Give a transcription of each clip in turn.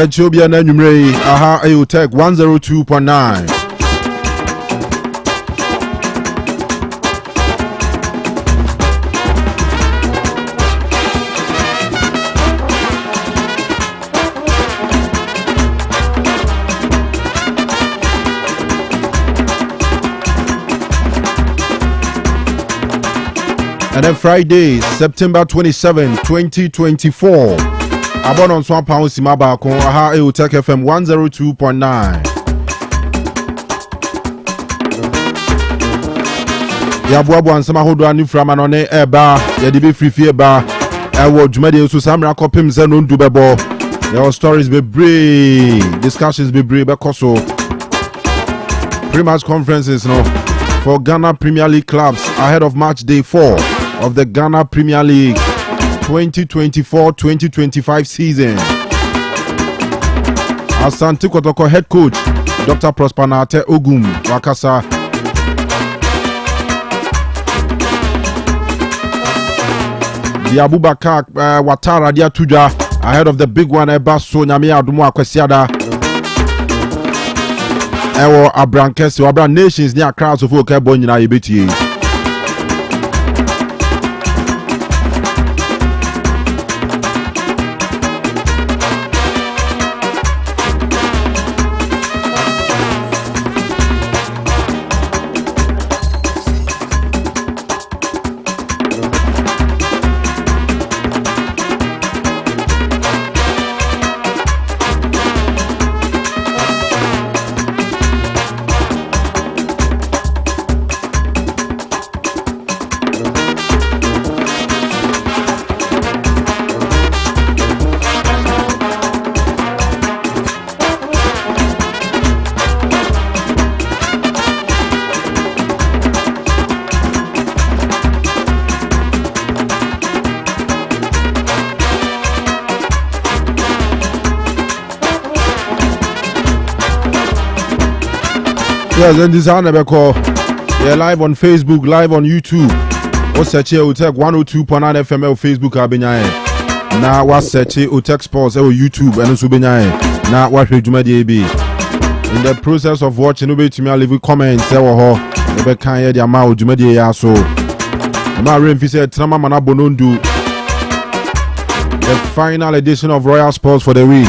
Chobia na numre aha Otec 102.9. And then Friday, September 27, 2024. Abon on Swamp Pound Simaba Kon aha Otec FM 102.9. Ya boabo ansama hodo ani frama no ne eba ya de be free eba ewo dwumade so samra kopim se no ndu bebo. Your stories be brave, discussions be brave because pre-match conferences no for Ghana Premier League clubs ahead of match day 4 of the Ghana Premier League 2024-2025 season. Asante Kotoko head coach Dr. Prosper Nate Ogum Wakasa. The Abubakar Watara Dia Tuja ahead of the big one Eba So Nyame Adumu Akwesiada. Ewo Abrankesi Abra Nations near crowds of folk ebo nyina yebeti. Yes, and this is Hanebeko. Yeah, live on Facebook, live on YouTube. What's search Otec 102.9Fm Facebook abenyae. Na wa search Otec Sports YouTube and also benyae. Na wa hwe dwumade bi. In the process of watching, obetumi leave comments e wo ho. Ebe kan ye dia ma dwumade ya so. Ma remfi say trama mana bonondu. The final edition of Royal Sports for the week.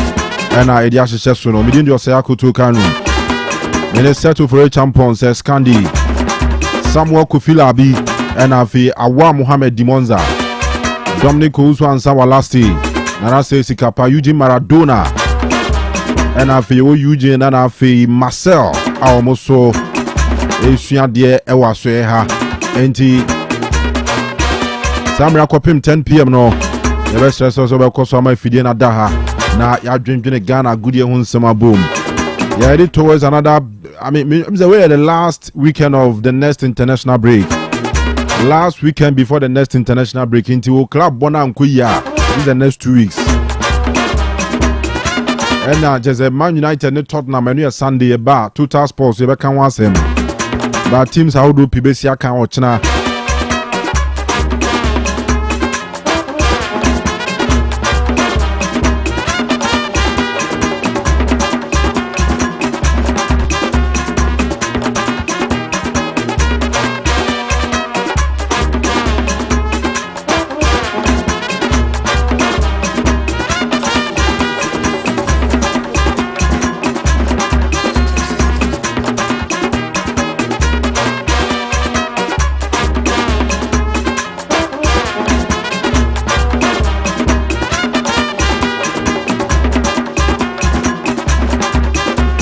And I dia successful no. Midin Osei Akoto Kanu. Minister for a champion says Candy Samuel Kofilabi and Afi Awa Mohamed Dimonza Dominic Ouswa and Sawa Lasti Nana says Sikapa Eugene Maradona and Afi O Eugene and Afi Marcel Aomoso Esuya de Ewa Soeha Enti Samra Kopim 10 p.m. no the best stressors over Kosama Fidie na Daha na ya dream Ghana Goodie Hunsema boom. Yeah, headed towards another. I mean, we're the last weekend of the next international break. Last weekend before the next international break into Club Bona Nkuya. This is the next 2 weeks. And just a Man United and Tottenham and Sunday about Total Sports. You can watch them. But teams how do PBC can watch now.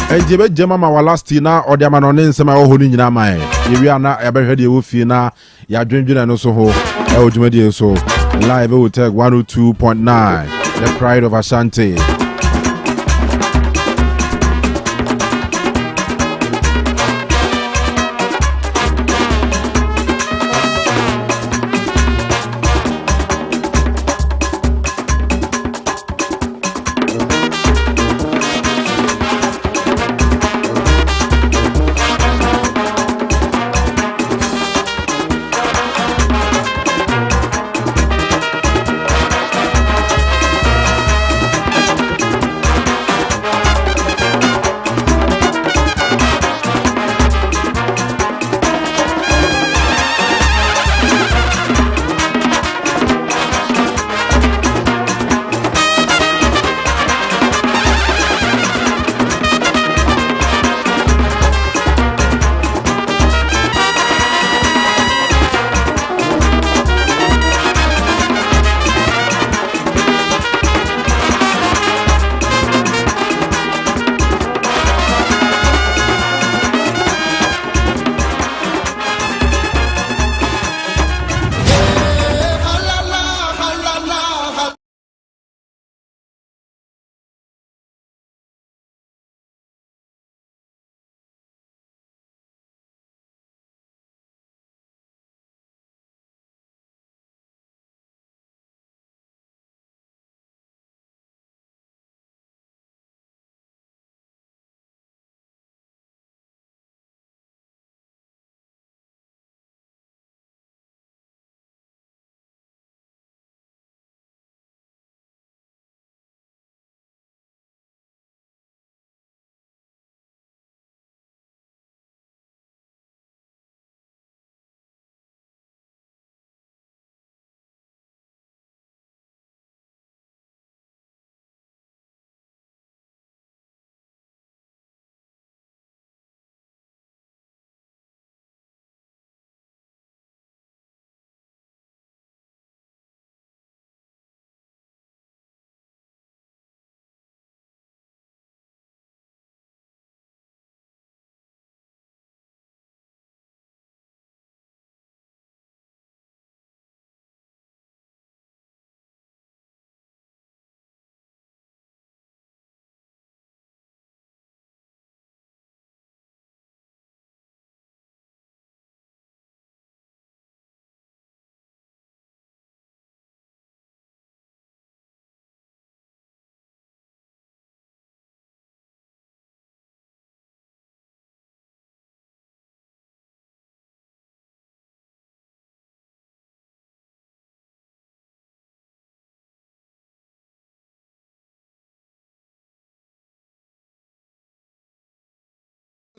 Ejebe jema ma walasti na odiama no nsema ho ni nyina man yewi ana ebehwede e wo fie na ya dwendwena no so ho e odwumade so live Otec 102.9 the pride of Ashanti.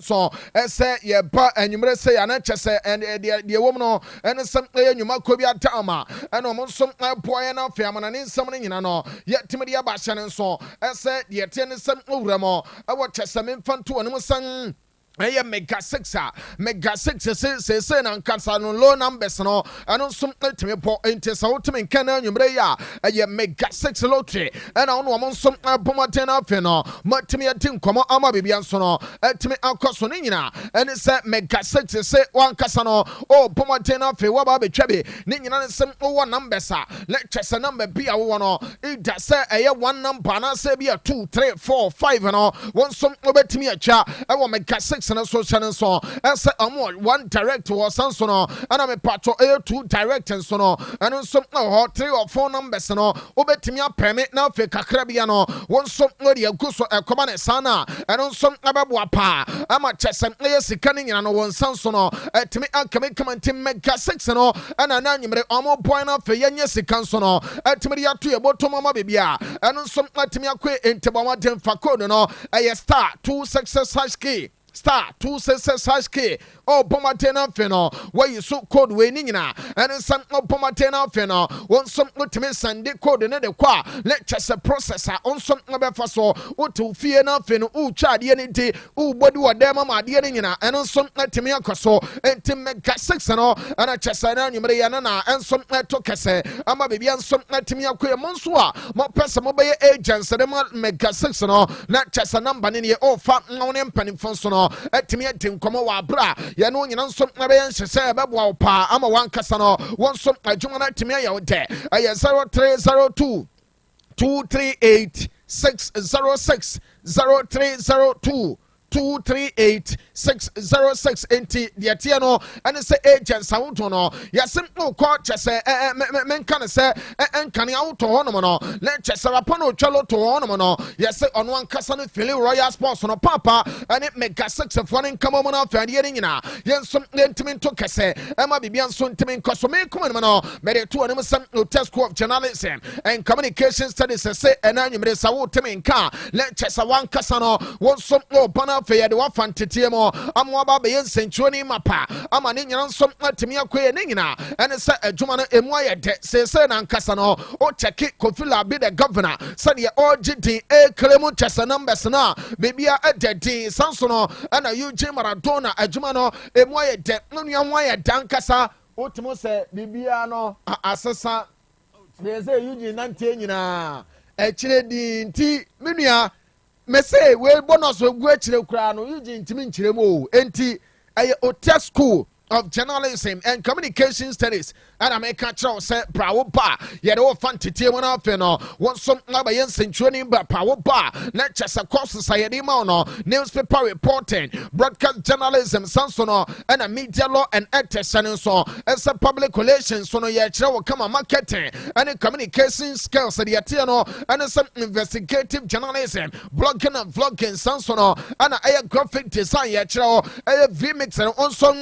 so ese ye ba enyumre se ya na chese de wom no ene sem ye nyuma ko bi atama ene mo som boye na afia mana ne nsem ne nyina no ye timde ya ba hye ne so ese de tie ne sem owura mo e wo chese me mfanto ne mo san Eye mega 6 mega 6 se na nkasa no low numbers no ano som timi po enti sa wotimi nka na nwumre ya eye mega 6 lottery ana ono mo som pomoten na afi no matimi ati nkomo ama bibia nso no atimi akoso ne nyina ene se mega 6 se wankasa no o pomoten na afi wa ba betwabe ne nyina ne sem wo numbers let chese number bia wo no ida se eye one number na se bia 2 3 4 5 no won som obetimi acha e wo mega 6 na so channel so ese amo one direct was so no ana me patro two direct so no eno so ho 3 or 4 numbers no obetimi apeme na fe kakra bia no won so no de aguso ekoma ne sana eno so ababo apa ama chesem ye sika ne nyina no won san so no etimi akame kamanti mega 6 no ana na nyimre omo boy na fe yenye sika so no etimi de ato ye botom ama bebia eno so etimi akwe enteboma dem fa code no eye star 266#k star 266#k oh pomatena feno where you so code we ni nyina and some pomatena feno won some ultimate Sunday code ne de kwa lecture processor on some be so wotu fie na feno u cha de ni ti u bodi wo dem ma de ni nyina and some ultimate akoso enti mega 6 no and chesa na nyumre ya na and some to kese ama bebia some ultimate akoye monso a mo pese mo be agents de mega 6 no na chesa number ni o fa ngone mpanimfo so no etimi etim komo wa bra ye no nyina nso na be nhese be bo pa ama wan kasa no won so adwuma na etimi ya wode aye 0302 238 606 0302 238-606 enti diatia no ene se agents awuto no yasim no call chese men kan se enkane awuto ho no no le chese rapa no twalo to ho no no yase ono ankasa no Philly Royal Sports no papa ene mega 6 fo ne nkama mo na afade ne nyina yensom ntimi to kese ema bibia nso ntimi nkoso me kuma no me de to ne sam Otec School of Journalism and Communication Studies se ena nwumre sawo timi nka le chese wankasa no wonsom no bana fe de wa fantete mo amwa ba be yensenchuo ni mapa ama ne nyina nso atimi akoye ne nyina ene se adwuma no emu ayede se na nkasa no o cheki Kofila be the governor se de ogidi e klemu chesa numbers na bebia adedi sanso no ana UJ Maradona adwuma no emu ayede nua nwa ayede nkasa otimo se bibia no asesa de se UJ nante nyina echire di nti menua me say we bonus we go chire kura no yuji ntimi nchire mo enti aye Otec School of Journalism and Communication Studies and I make a chow say brawo ba ye do fantete mo na fe no won some na ba yen sentuani ba power ba lectures across society ma no newspaper reporting broadcast journalism sanso no and a media law and ethics and so as a public relations so no ye chire wo kama marketing and communication skills the atia no and some investigative journalism blogging and vlogging sanso no and a graphic design ye chire a vmix and also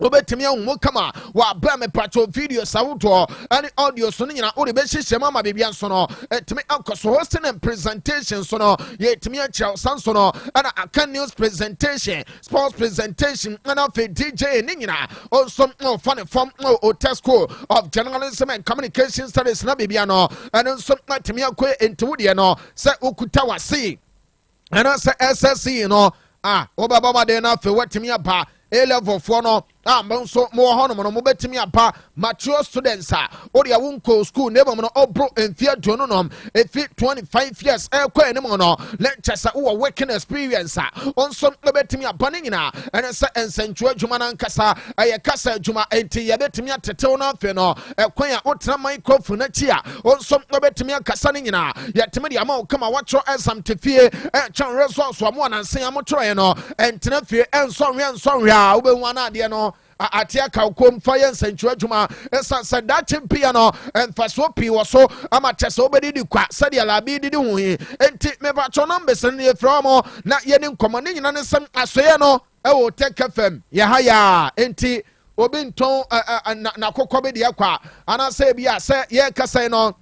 obetimi anwo kama wa bra me pato video sawoto and audio so nyina o de be hyehyem ama bebia so no etimi akoso hosting and presentation so no ye etimi acha sanso no and aka news presentation sports presentation and of DJ ni nyina also no funny from Otec School of Journalism and Communication Studies na bebia no and so etimi akwe entiwode no se okuta wase and say SSC no obaba ma de na fe watimi aba A-level for no so more honor no betimi apa mature students or ya wonko school never no obro and fear jononom if 25 years kwa enemo no lectures who working experience on some betimi apa nina and ensentu adwuma na nkasa aye kasa adwuma enti ya betimi atetew na afi no kwa ya otra microphone na chia on some betimi akasa nina ya temi de ama kama watro exam tefie chan results wa mo nansen amotro no entena fie ensonwe ube wana de no atia kaukom fire senchu adwuma esansa da chempia no emfaso pi wo so ama chese obedi di kwa sade alabi di hu enti me ba cho numbers ne from na ye ne nkomo ne nyina ne sem asoye no e wo Otec FM ya haya enti obi nton na kokko be de akwa ana se bia se ye kasa no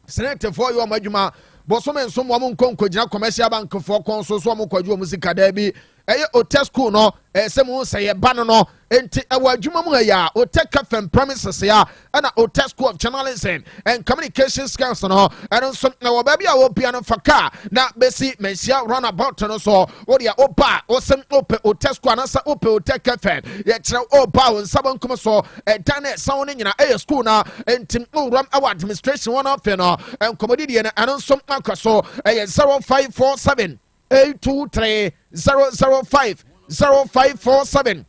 senate for yo madwuma boso men so mo nkonko gina commercial bank for konso so mo kwadwo musika da bi Otec school no sɛ mu sɛ yɛ ba no enti ɛwɔ adwuma mu ya Otec FM premises ya ɛna Otec School of Journalism and Communications Council no ɛno nso na wɔ baabi a wɔpia no fa kaa na bɛsi mehyia runabout no so wɔde a opa wɔsɛm ope Otec School anasa ope Otec FM yɛkyerɛ opa wo nsa bankum so ɛdan ne ɛsa wo no nyina ɛyɛ school na enti nwuram ɛwɔ administration wɔn afɛ no nkɔmmɔdi deɛ no ɛno nso akɔ so ɛyɛ 0547 823 005 0547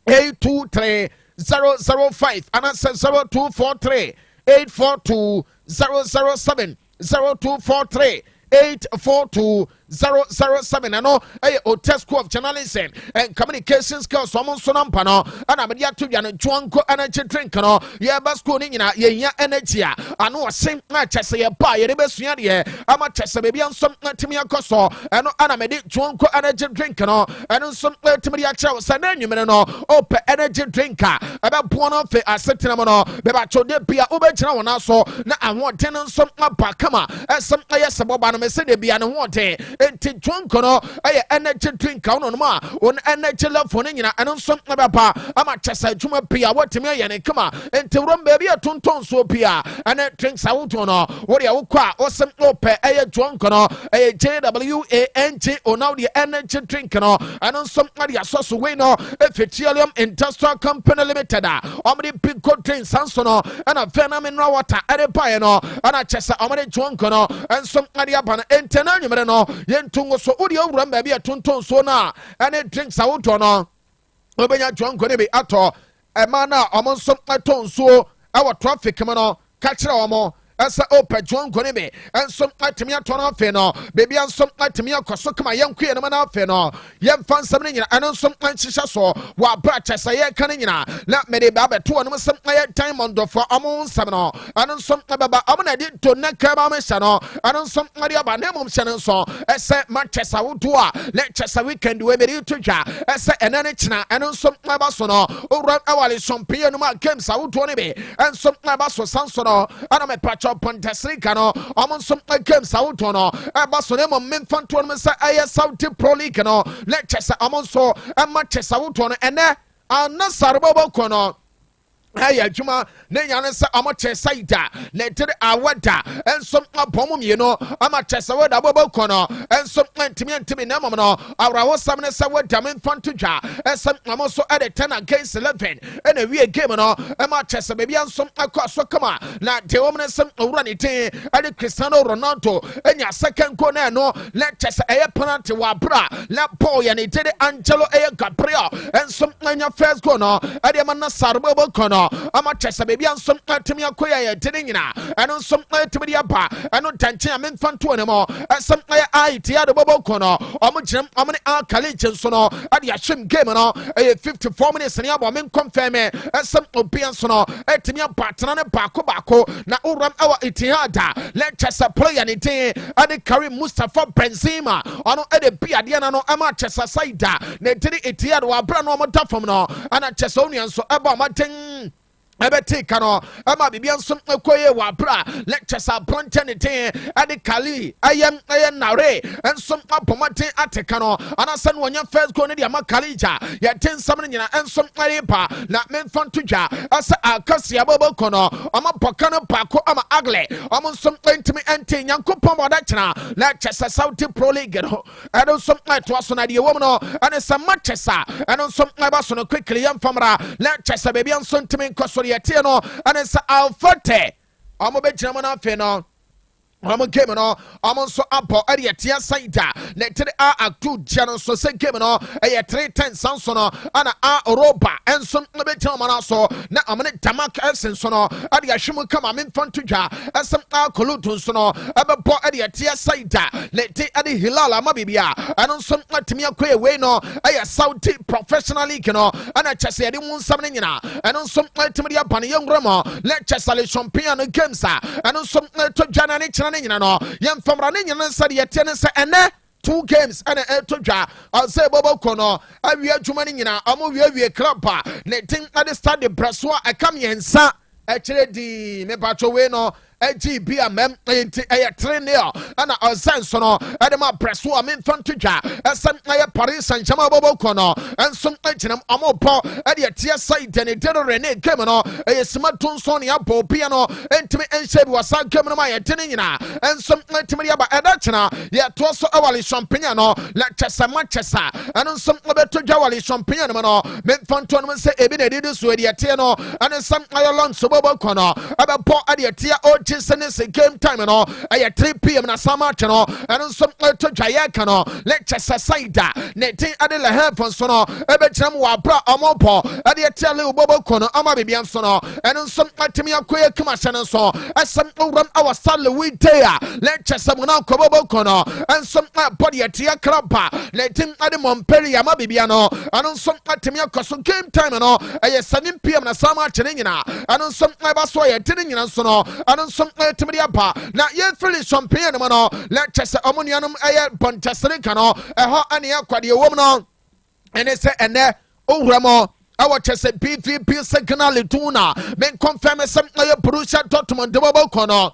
823 005 and that's 0243 842 007 0243 842 007 ano Otec School of Journalism and Communications Skills Somon Sonampa no and Amedia to Yan Chuanko energy drink no ye ba school ni na ye nya energy ano sim na chese ye ba ye besua de ama chese be bia nsom timi akoso eno ana mede chuanko energy drink no eno nsom timi ya chew sa na nwumene no ope energy drink ebe bo no fe asetena mo no be ba chode bia obegyina wona so na ahoden nsom aba kama esem ayese boba no me se de bia ne hoden enti dwonko no energy drink ono no ma on energy level no nyina eno nso baba ama chesa adwuma pia wotemi aye ne kama enti wrom baby atonton so pia ene drinks awoto no wo de wokwa osem ope dwonko no JWANG ono the energy drink no eno nso ade asoso we no Petroleum Industrial Company Limited omde big good drinks sanso no ena vena mineral water ade pae no ana chesa omde dwonko no enso ade aba no enti na nwumere no yentungo so odi awuram ba bia tonton so na ene drinks awoto no obenya dwonko ne bi ato ema na omonso aton so awo traffic mo no ka kire omo esa opa dwonko ne bi enso atemi ato na afi no bebi enso atemi akoso kama yenkue ne na afi no yemfa nsam ne nyina eno nso anhyehya so wa bra chesa ye ka ne nyina na mede ba beto no nsam aye time ondofo omo nsam no eno nso baba omo na di to na ka ba me hya no eno nso ade aba na mom hye ne nso ese ma chesa wodo a le chesa weekend we be to twa ese ene ne kyina eno nso aba so no owura awale champagne no ma games awodo ne be enso aba so sanso no ana me Pontasrika no omonsom games awoto no eba so ne mo memfanto no se aye Saudi Pro League no lecture omonso ema chesa awoto no ene anasarbo kono hey adwuma ne nyane se amoche saida ne tere awada ensom abom mieno ama chese wada bobo kono ensom ntimi na mom no awrawo sam ne se wada memfanto dwa esem amoso ade 10 against 11 ene wie game no ama chese bebi ensom akwaso kama na de wom ne sem owura ne tin ade Cristiano Ronaldo enya second goal na no let chese eye penalty wa bra la ball ya ne tere Angelo eye Gabriel ensom anya first goal no ade man sarbo bobo kono ama chesa baby ansom atemi akoya ye tede nyina eno nsom atemi dia ba eno tanche amemfanto ne mo asem ai tia de bobo kono omo gyem omo ne alkali chenso no ade ahwem game no 54 minutes ne abo men confirm asem obian so no atemi abatena ne bako na uram awa itihada let chesa player ne tin ade carry Mustafa Benzema ono ade biade na no ama chesa saida ne tede itihada wa bra no omo dafom no ana chesa onuan so aba maten ebeti kano ama bibia nsom ekoye wa bra lectures abrontenite ade kali ayem nare ensom abomate ateka no anasa no wonya first goal ne dia makalija ya tensam ne nyina ensom arepa na memfanto dwa asa akasi abobo kono ama bokano pako ama agle ama nsom entimi ente nyankopon boda kina lectures Saudi Pro League no ade nsom ato aso na de wom no ane sa matchesa ane nsom abaso no quickly yam famra lectures bibia nsom ntimi nkoso yete no ane sa alfate amo be gyina mo na afi no amo game no amo nso abo ade tia saida na tere aktu jano so se game no 310 sanso no ana roba enso be gyina mo na so na amane tamak enso no ade ahwemu kama memfanto dwa esem akolutu so no ebebo ade tia saida na te ade hilal amabibia ano nso atimi akoye we no Saudi Professional League no ana chese ade mu nsam ne nyina ano nso atimi dia bane yengramo let chese le champion games ano nso to dwana ne ne nyina no yemfamra ne nyina nsa de yete ne se ene 2 games ene to dwa Osei bobo kono awie adwuma ne nyina amo wie club ne tin ade start the brasoa akam yensa ekire di me bacho we no ag bi a mem enti eye treneo ana ozenso no edema preso a memfa ntodwa esem eye Paris Saint-Germain boboko no ensom aginam amopo ede tie side ne dero rene game no eye simaton so ne abopia no entimi enhyebi wasa game no ma ye tene nyina ensom entimi aba eda chena ye to so awale champagne no la chesa manchester ensom obetodwa wale champagne no memfa nto no se ebi na didi so ede tie no ensem eye Alonso boboko no abebo ede tie o chisene se game time no eye 3 p.m. na sama cheno ensom etodwa ye ka no la chesa side ne tin ade la heaven so no ebe kyerem wa bra amopo ade tie le boboko no ama bibia so no ensom atimi akoye kama hyene so esem owram awasale we day la chesa mo na koboboko no ensom body tie kraba le tin ade momperi ama bibia no ensom atimi akoso game time no eye 7 p.m. na sama chene nyina ensom eba so ye tene nyina so no ensom atimi aba na ye fili champagne no no la chesa omunianum eye bontesere ka no eho ane akwade wom no ene se ene owramo awo chese PVP signal tuna men confirm some Borussia Dortmund de boboko no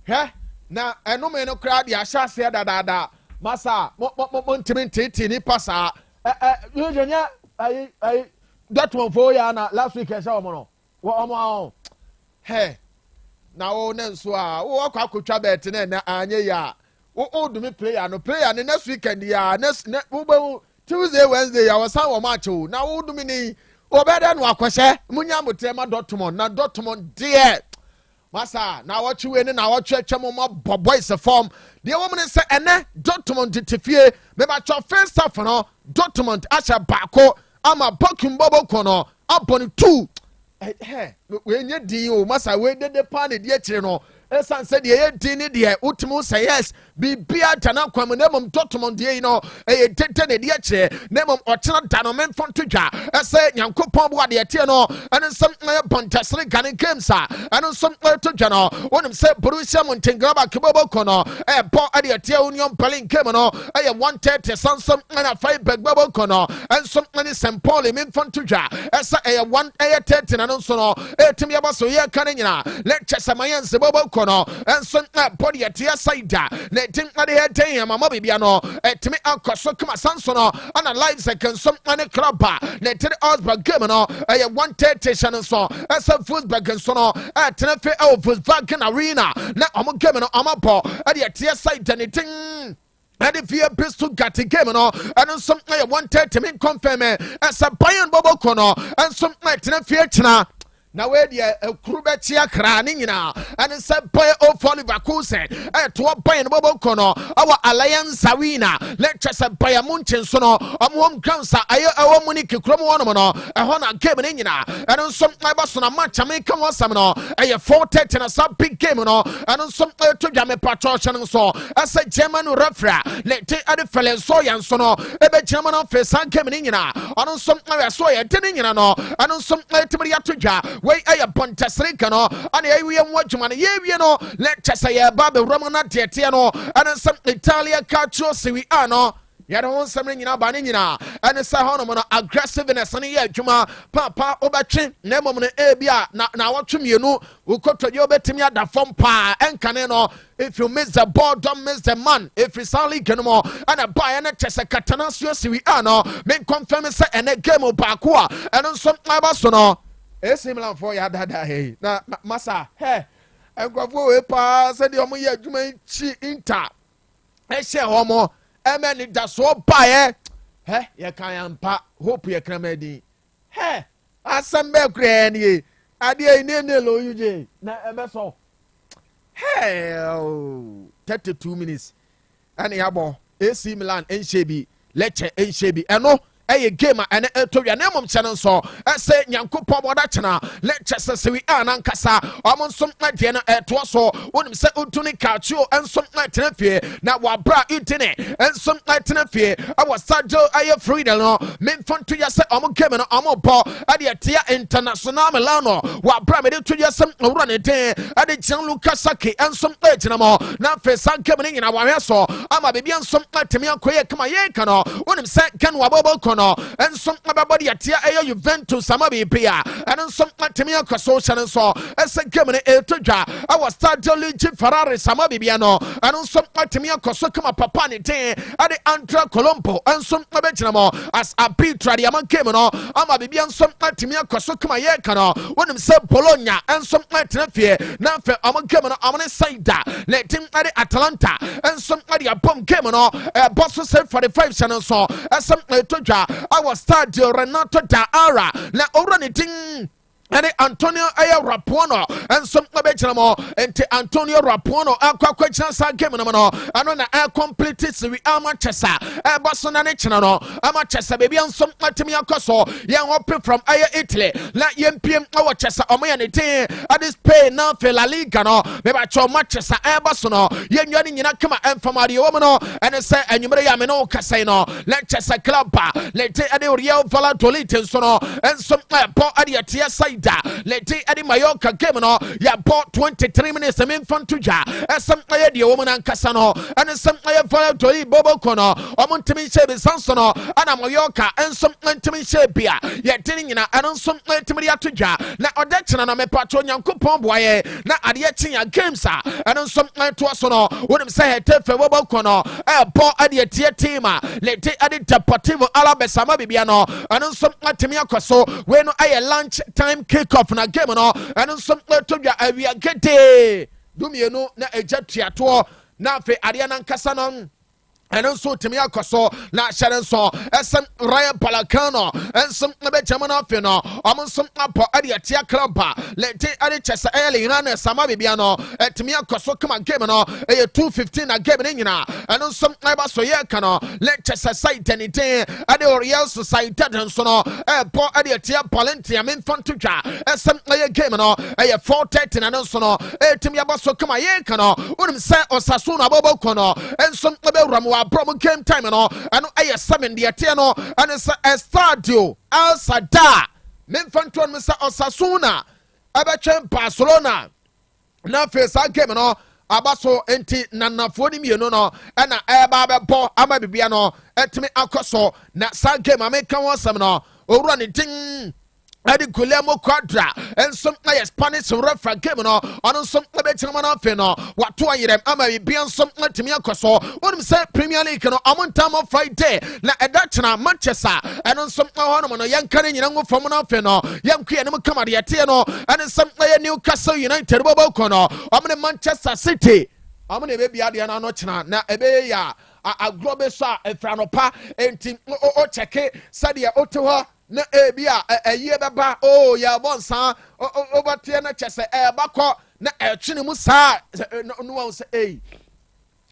he na eno me no crowd ya hyase da masa mo ntimi titi ni pasa yenya ai Dortmund for ya na last week esa omo no wo omo he na wo ne nso a wo akwa bet na anye ya wo do me player ne next weekend ya next wo Tuesday Wednesday ya wasan wo match o na wo do me ni obeda no akwhye munya motrema Dortmund na Dortmund de masa na wo chiwe ni na wo twetwem mo boys form de wo mne se ene Dortmund tefie me ba cho first half no Dortmund acha bako ama bokum boboko no abon 2 we nye din o masa we de pa ne de kire no esan se de ye din ne de ultimo say yes bibia tana kwam na mom Dortmund de no e tete ne de kire na mom ochena dano men fonto dwa ese nyankopon bo de tie no ene nsem bontasere gane games a ene nsem to dwa no wonim se Borussia Mönchengladbach keboboko no e bo de tie Union Berlin game no e 130 sansem na Freiburg boboko no ensem ene St. Pauli men fonto dwa ese e 130 na no so no e timi abaso ye kan nyina lecture samayense boboko no ensem body tie side ne tim ade head mama bibia no etimi akoso kama sanso no ana live second some ane club ne tiri Osberg game no 130 channel so esa Volkswagen so no etene fe Volkswagen arena na omo game no amapo ade tie side ne tin and if you are to get a game, and some 130 min confirm as a Bayern Bobokono, and some night in a future. Now where the Krubechia craning now, and it's a boy of Oliver Kusen, and to a Bayern Bobokono, our alliance Arena, lectures at Bayern Munchen Sono, Amon Kansa, our Monique Cromono, a Hona game in and on some Ibas on a match, I may come on some, a 4-10 and a sub big game, and on some to Jame Patrocian so, as a German referee, let take other fellows soy and sono, a German office and came in, and on some soy and telling you, and on some to we a Pontesrica no, and we am watching money, you know, let's say a Baby Romana Tiano, and some Italia Calcio Siviano. Yadon something in Abanina, and a Sahonoman aggressiveness and a Juma, Papa Obachin, Nemon Abia, now what you know, who got to your betimia da from pa and caneno. If you miss the ball, don't miss the man. If it's only Canamo and a buy and a chess a Catanasio Siviano, make confirm and a game of Bakua, and on some Abasono. Similar for ya dada hey na masa hey engwafo we pa se de omo ye adwuma chi inter e hye homo e me ni da so ba ye kan ampa hope ye kramadi hey asambe kra ni ade ne lo yuje na e be so hey 32 minutes ani abo AC Milan enhyebi lecture enhyebi eno a game and a to your name of channel so I say Yankupon Wadachana, lectures as we are Nankasa, among some night at Wasso, when say Utuni Cacho and some night in a fear, now what brought it in it, and some night in a fear. I was Sajo, I have freedom, men fun to yourself, Amon Kevin, Amon Paul, at the Tia International Milano, what brought me to yourself, run it there, at the Gianluca Saki, and some legend more, now for some coming in our so I'm a baby and some night to me on Koya Kamayekano, when I'm set Can Waboko. kono enso ababody atia eya Juventus amabi pia enso atimi akoso chane so ese game ne etodwa awa Stadio Luigi Ferrari samabi bia no enso atimi akoso kama papa ne ten ade Andrea Colombo enso abegyina mo as arbitra de am game no ama bibia enso atimi akoso kama ye kana wonim se Bologna enso atena fie na fe am game no amne saida le team ade Atalanta enso ade abom game no boss say 45 channel so esem etodwa our Stadio Renato da Ara na ora ne tin ane Antonio Rapuano and some abechamo ente Antonio Rapuano akwa sa game no ano na completed we amachesa basona ne chano amachesa baby and some atimi akoso yan open from Italy la yempiem awa chesa omoya ne tin at Spain na fe La Liga no me ba cho machesa basono yenwani nyina kama enfamari wo no ene se anwumre ya me no kasai no let chesa club let ade Real Valladolid so no and some po ade atia side leti adi Mallorca game no ya bought 23 minutes mean fun to ja some aye the woman and kasano and some aye for to bobo kono omontimi shebe sansono ana Mallorca and some ntimi shebia ya tining na and some ntimi ya to ja na odechina na me patro nyankopon boaye na ade ya games and some to asono wonim say tefe bobo kono bo ade tie team leti adi Deportivo Alaves ama bibia no and some ntimi akoso we no aye lunch time kick off na game no and some to ya awia gete dumienu na ejatuato na fe ade na nkasa no and also to me akoso na sharon so esem Ryan Palacano and some Benjamin Fino among some apo adia club let ade chesa early run sama bibiano to me akoso come game no 2:15 na game nyina and some aba so ye kano let chesa side anything ade Real Society and so no po adia Palentia men fun to ja esem game no 4:30 and so no to me aba so come ye kano unim say Osasuna bobo kono and some abe problem game time no and aye 7 the ate no and it's a Stadio El Sadar memfanton Mr. Osasuna abechen Barcelona na face game no abaso enti nanafo ni mienu no na eba bebo ama bibia no etimi akoso na sa game ameka wonsam no owura ne din adi Guillermo Quadra and some Spanish referee game no on some abechama fe no wato ayirem ama bibia some atimi akoso wonim say Premier League no amontam of Friday na edachna Manchester and some hono no yankane nyina ngo fam no fe no yanku enem kama de ate no and some Newcastle United bobo kono amne Manchester City amne be bia de na no chena na ebe ya agrobe so efranopa enti o cheke sadia otewa na ebia eye beba oh ya bonsa obatie na chese bakọ na etwene mu saa no wan say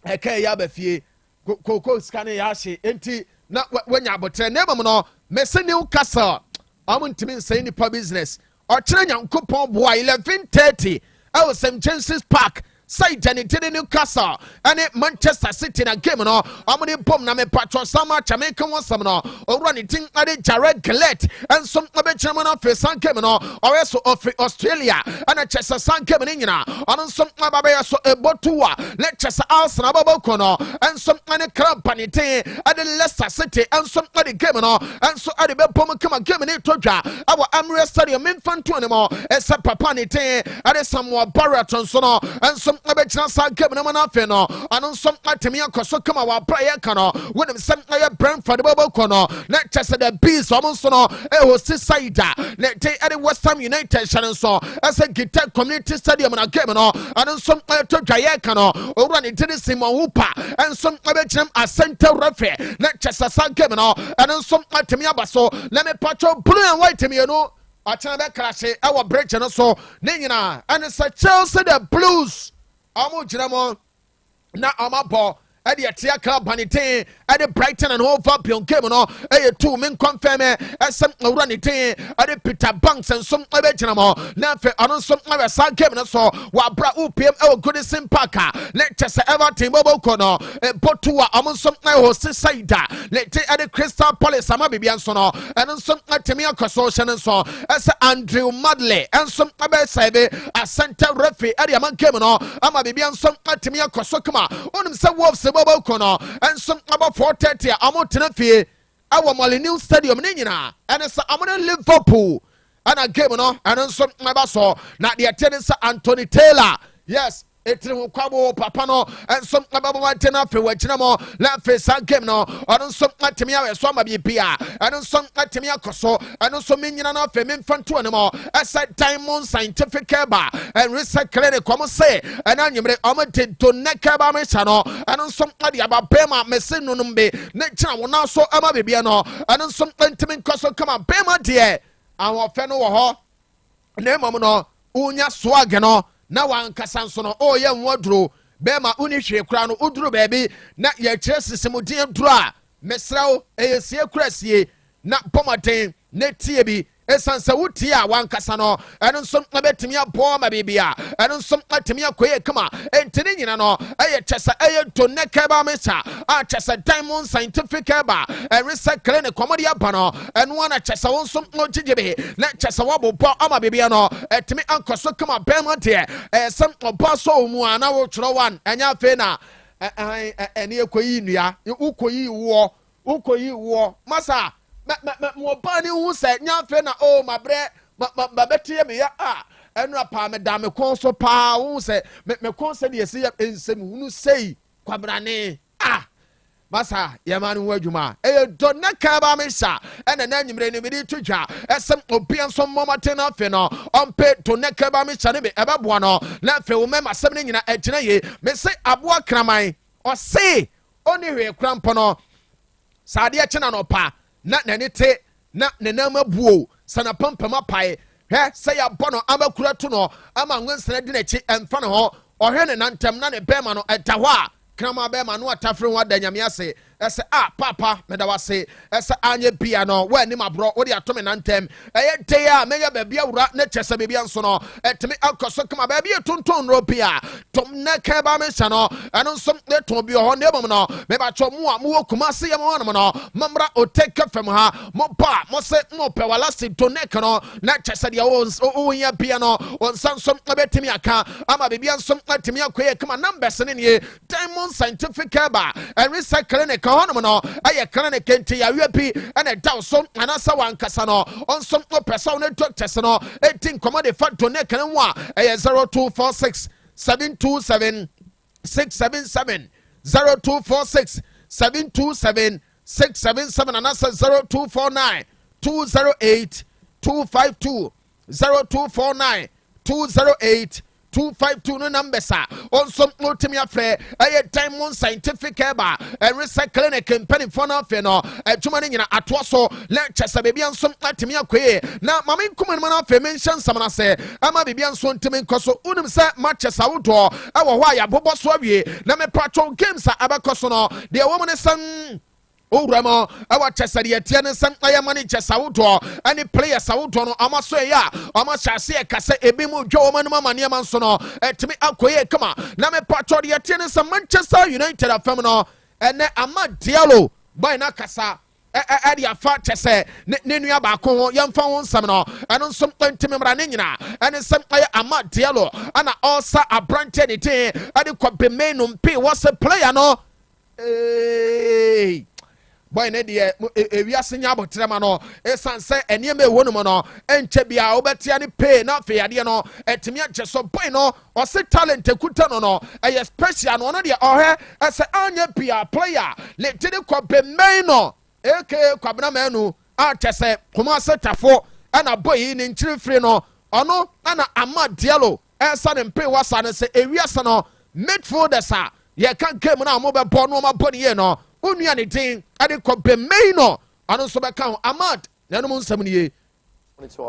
eke ya ba fie koko skane ya hye enti na wanya abotre na emam no mese Newcastle amuntimi nsay ni business o kire nyankopon boa 11:30 at St James's Park side Janet Newcastle and Manchester City na game no amuni bom na me patro sama Jamaica wonsam no owura ne tin ade Jared Gillett and some abechama na face game no also of Australia and Chester san game ni nyina on some ababa so ebotua let Chester Arsenal babo kono and some ane club panite ade Leicester City and some ade game no and so ade be bom kama game ni todwa our Emirates Stadium memfanto ne mo esa papa ne ten ade Samuel Barraton so no and some abechina sa game na mana fe no anon som atemi akoso kama wa prayer kano when some Brentford babo kono let Chester the bees omon so no host side let take at West Ham United channel so as a guitar community stadium na game no anon som to dwaye kano owura ne tiri Simon Hooper and some abechina a center referee let Chester sa game no anon som atemi abaso let me patro blue and white me no achana be crash our break no so ne nyina and it's a Chelsea the Blues amu jinamo na amabo ade atia club banite ade Brighton and Hove Albion game no two men confirm some run it ade Peter Banks and some abejinamo na fe anon some sa game no so wa bra UPM Goodison Park let Chester Everton bobo kono botua amon some host side let ade Crystal Palace ama bibian so no and some atemi akoso channel so as Andrew Madley and some abesebe a center referee ade ama game no ama bibian some atemi akoso kama onim se Wolves bobo kono and some about 4:30 amo tenafie our Molineux Stadium Nina, and it's a Liverpool. And a game, no, and then some never saw. Not the attendance Anthony Taylor. Yes, it's Kwabo Papano, and some about Tena for Wachinamo, Lafe San game, no, and some Atimia, some of Pia, and some Atimia Coso, and also Minion of Femin Front anymore. I said time on scientific keba, and recycle come say, and I'm omitted to Nekaba Mechano, and some idea about Pema Messinumbe, Nature will now so Amabiano, and some intimate Coso come on, Pema dear. Our feno ho name no unya swag no na wankasa nso no o ye nwodro be ma uni hwe kra no uduro baabi na ye kire sisimudin duro a mesrawo eyesie krasie na pomaten na tie bi esansa wutie a wankasa no eno nso abetimi abo ma bibia eno nso atimi akoye kama entini nyina no eye chesa eye to nekeba mecha a chesa diamond scientific eba recycle ne komodi aba no eno na chesa won nso ogigebe na chesa wabobo ama bibia no etimi ankoso kama bema de sem oba so mu ana wo tworo wan enya fe na ene ekoyi nua ukoyi wo masa mo bani hu se nyafe na o mabre babetie me ya enu apa me da me kon so pa hu se me kon se de ese ensem hunu sei kwabrane masa yamani hu adwuma do na ka ba me sha ena na nyimre ne me di twa esem obian so momate na fe no ompe to na ka ba me sha ne be ebeboa no na fe wo mema sem ne nyina agina ye me se aboa kraman o se oni hwe krampo no sade a chena no pa na nenete na nenama buo sana pampama pae he say ya bono amakura to no ama nwensana di nachi emfa ne ho ohwe ne nantem na ne bema no etaho a krama bema no atafre ho adanyame ase ese papa medawase ese anye bia no we ni mabro wo de atome nantem eye dey a meya ba bia wura na chese be bia nso no etimi akoso kama ba bia tonton ro bia tom na ka ba me sha no eno nso ne ton bi ho ne bom no me ba cho mu a mu okuma se ye mo no mamra Otec FM ha mo ba mo se mo pe wala se to ne no na chese de wo ya bia no on sansom betimi aka ama be bia nso atimi akoye kama numbers ne ne diamond scientific ba recycle ne hono no aye kana ne kenti ya wepi ene daw so anasa wankasa no onso no person ne doctors no etin commode fa to ne kana wa aye 0246 727 677 0246 727 677 anasa 0249 208 252 0249 208 252 no number sa on some ultimate affair a diamond scientific eba and recycle ne company for no fe no adwuma ne nyina ato so lecture sa bebia nso atimi akwe na mama nkum ne mana fe mention samana se ama bebia nso ntimi nkoso unim sa matches awodo e wo ho aya bobo so awie na me patrol games abakoso no de wo mo ne san Uramo, our Chessaria Tiana San Ayamani Chessauto, any players Sautono, Amasoya, Amashasi, Cassa, Ebimu, Joe Manamania Mansono, to me Akwe, come on, Name Patrodia Tiana San Manchester United of Femino, and Amad Diallo, by Nakasa. Adia fat chese nenu abako yam fa won samno eno som tantimra nina ene sem aya Amad Diallo ana osa abrante de te ade kwabe menum pe was a player no boy ne de ewiase nya abotrema no esanse enieme wonu no enche bia obetia ne pay na fe ade no etimi ache so boy no o se talent ekuta no e special no de ohwe ese anya bia player le tede ko be main no eke kwabna manu a chese kuma setafo ana boy ni nchiri free no ono ana Amad Diallo esa ne pay wasa ne se ewiase no midfielders a ye kan game na mo be bo no ma bo ne no unia ne tin ade ko be main no ano so be kan Amad na no nsam ne wanted to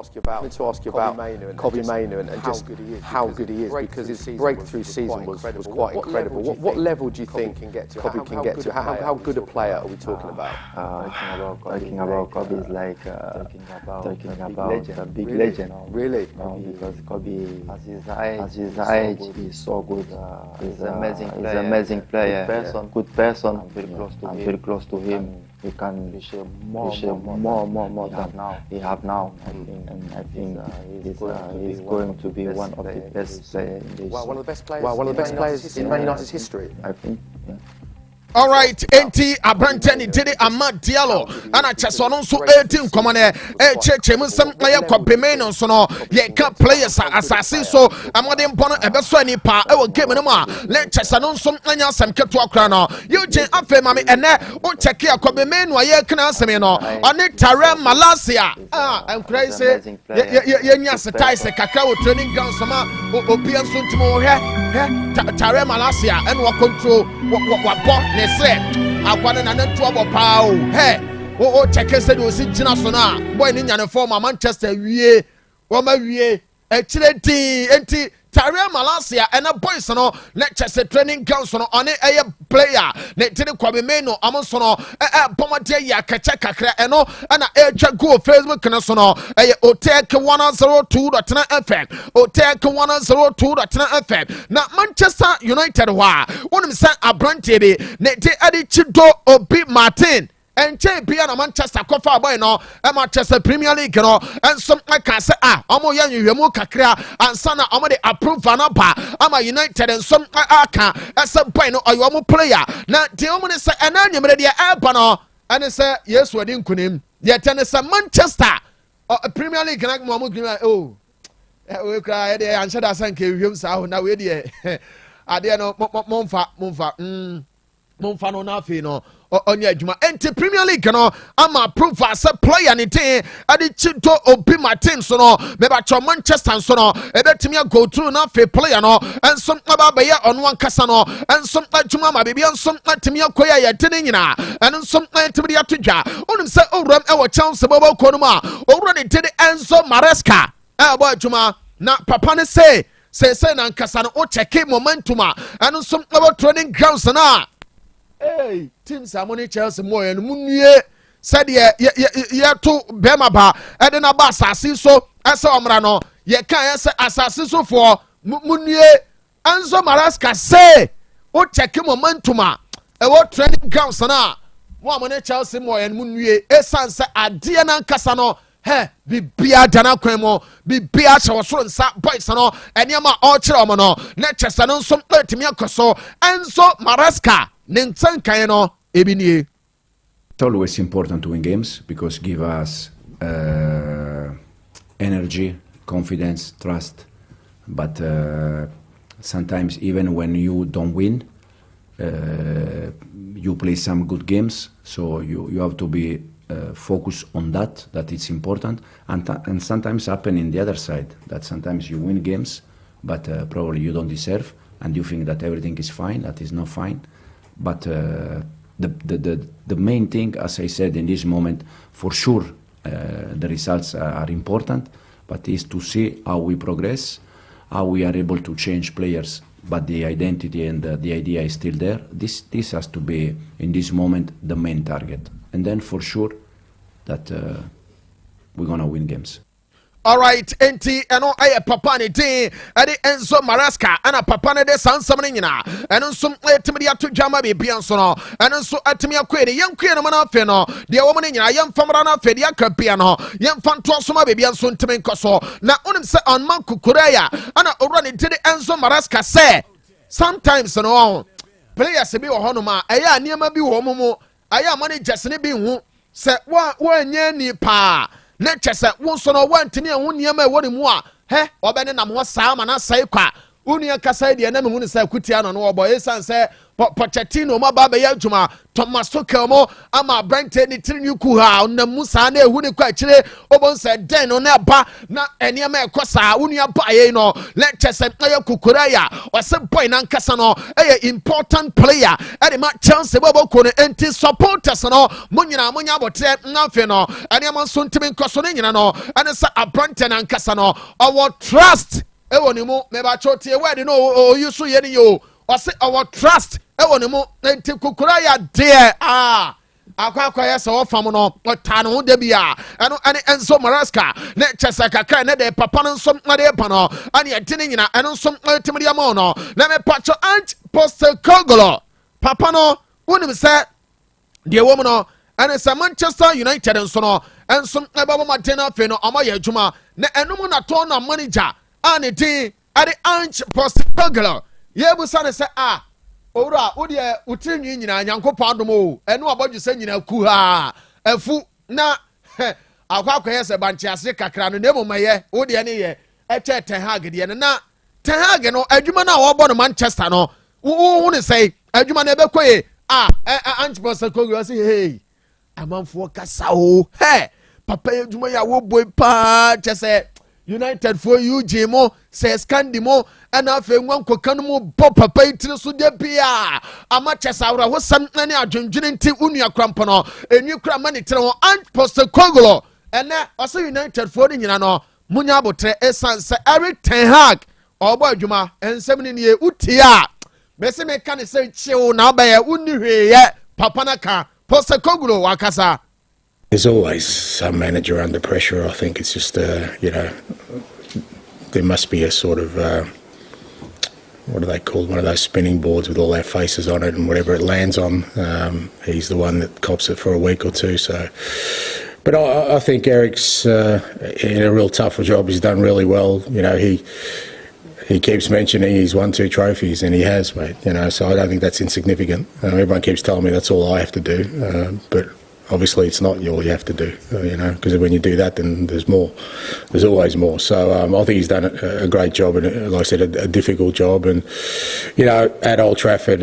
ask you about Kobbie Mainoo and just how good he is because his breakthrough season was quite incredible. What level do you think Kobbie can get to? How good a player are we talking about? Talking about Kobbie is like talking about a big legend. Really? Because Kobbie, at his age, is so good. He's an amazing player, good person. I'm very close to him. He can share more than he have now. I think he's going to be one of the best players in this. One of the best players in Man United's history. I think. Yeah. All right, enti abrantani didi ama dialo ana chesono nso 18 komane chechemu sem aye kwabemeno so no ye ka players assassin so amode mpono ebeso ani pa e wo game no ma le chesano nso anya sem keto akra no Eugene afe mame ene o check ya kwabemeno aye kana asem no oni Tare Malasia enkrai se ye nya setai se kakra wo training ground sama obi enso ntimo he Tare Malasia and wo control what ne se akwane na ntu abo pao he o check se do si gina so na boy ni nyane form Manchester wie wo ma wie e kire din enti Tare Malasia and a boys no Leicester training ground so no on a player ne tini kwabemeno amonso no bomade ya kacha kakra eno ana eja go Facebook na so no Otec 102.9Fm Otec 102.9Fm na Manchester United wa wonim say abrante bi ne de adi chido Obi Martin enche bia na Manchester kofa boy no Manchester Premier League no and some like I say omo ya nwemu kakra ansa na omo de approve na ba ama United and some aka as a boy no oyo omo player na de omo ne say ena nyemre de eba no and say yes we din kunim ye ten say Manchester Premier League na mo green we cry de ansa da san ke wiem sa ho na we de ade no momfa no na afi no onye adwuma enti Premier League no ama approve as a player ne tin ade chido Obi Martin so no meba cho Manchester so no ebetimi go through na afi player no enso aba ya ono ankasa no enso adwuma ma bibia enso atimi akoya ya tene nyina enso atimi ya todwa onim se owram e wo chance bobo ko no ma owro ne tene Enzo Maresca abo adwuma na papa ne say na ankasa no o check momentum enso abo training grounds na hey, teams are money Chelsea more and munye said ye to bema ba edena ba asasi so asa omra no ye kan ese asasi so for munye Enzo Maresca say o check momentum e wo training grounds na mo money Chelsea more and munye esanse ade na nkasa no he bibia dana kwemo bibia chawosoro nsa boys no eniama all kire omo no na Chelsea no nso etimi akoso Enzo Maresca It's always important to win games because give us energy, confidence, trust. But sometimes even when you don't win, you play some good games. So you have to be focused on that. That it's important. And sometimes happen in the other side that sometimes you win games, but probably you don't deserve, and you think that everything is fine. That is not fine. But the main thing, as I said in this moment, for sure the results are important, but is to see how we progress, how we are able to change players, but the identity and the idea is still there. This has to be, in this moment, the main target. And then for sure that we're going to win games. All right, enti eno aye papa ne din ade Enzo Maresca ana papa ne de sansam ne nyina eno nso etimi ato dwama be bia nso no eno nso atimi akwe ne yenkwe no na afe no de wo ne nyina yemfamra na afe de aka bia no yemfanto so ma be bia nso ntimi nkoso na onim se on man kukureya ana owra ne de Enzo Maresca say sometimes no players be wo hono ma aya niema bi wo momo aya managers ne bi hu se wa nya ni pa ne chese wonso no wantimi ehun niema ewori mu a he obene nam ho saa ma na sai kwa unia kasa de na me hu ne sai kutia no no obo esan se Pochettino ma baba ya adwuma Thomas Tuchel mo ama Brentford ni tiri ku ha na musa na ehu ne kwa kire obon se den no na ba na eniema ekosa unia ba ye no Leicester ya kukura ya wase boy na nkasa no important player e ma chance bobo ko ne anti supporters no munyina munya botre nnafe no eniema so ntimi nkoso ne nyina no ene sa Brentford na nkasa no our trust e woni mu me ba chotie we no o yusu ye ni yo wase our trust e woni mu enti kukura ya de akwa ya se wo fam no ta no de bia eno ane Enzo Maresca ne chesa kakra ne de papa no nsom na de pa no ane etine nyina eno nsom timri ama no na me pacho anch Postecoglou papa no wonim se de wo mu no ane se Manchester United nso no ensom e babo matena fe no amaye adwuma na enum na to na manager ane din ade anch Postecoglou yebu sane se ora wo de utrinwi nyina Nyankopɔn adom o eno abɔdwe sɛ nyina ku ha afu na akwakoye se banchiase kakra no nemo maye wo de ne ye eche Ten Hag de ne na Ten Hag no adwuma na wo bɔ no Manchester no wo ne sei adwuma na bekoye Ange Postecoglou say hey amanfo kasa o hey papa adwuma ya wo boy pa chese United for UG mo se scandi mo ana afa nwan kokan mo bɔ papa itire so de bia ama chese awra ho sam na ne adwendwene nti unua krampo no enwi kra ma ne tire ho Ange Postecoglou ene ose United for ni nyina no munya abotre esan se Eric Ten Hag obo adwuma ensem ni ne utia bese me kan se chiwo na ba ye unni hweye papa na ka Postecoglou wakasa. There's always some manager under pressure. I think it's just, there must be a sort of, what are they called? One of those spinning boards with all our faces on it, and whatever it lands on, he's the one that cops it for a week or two. So, but I think Eric's in a real tough job. He's done really well. He keeps mentioning he's won 2 trophies, and he has, mate. So I don't think that's insignificant. Everyone keeps telling me that's all I have to do, but obviously it's not all you have to do, because when you do that, then there's more. There's always more. So I think he's done a great job, and like I said, a difficult job. And at Old Trafford,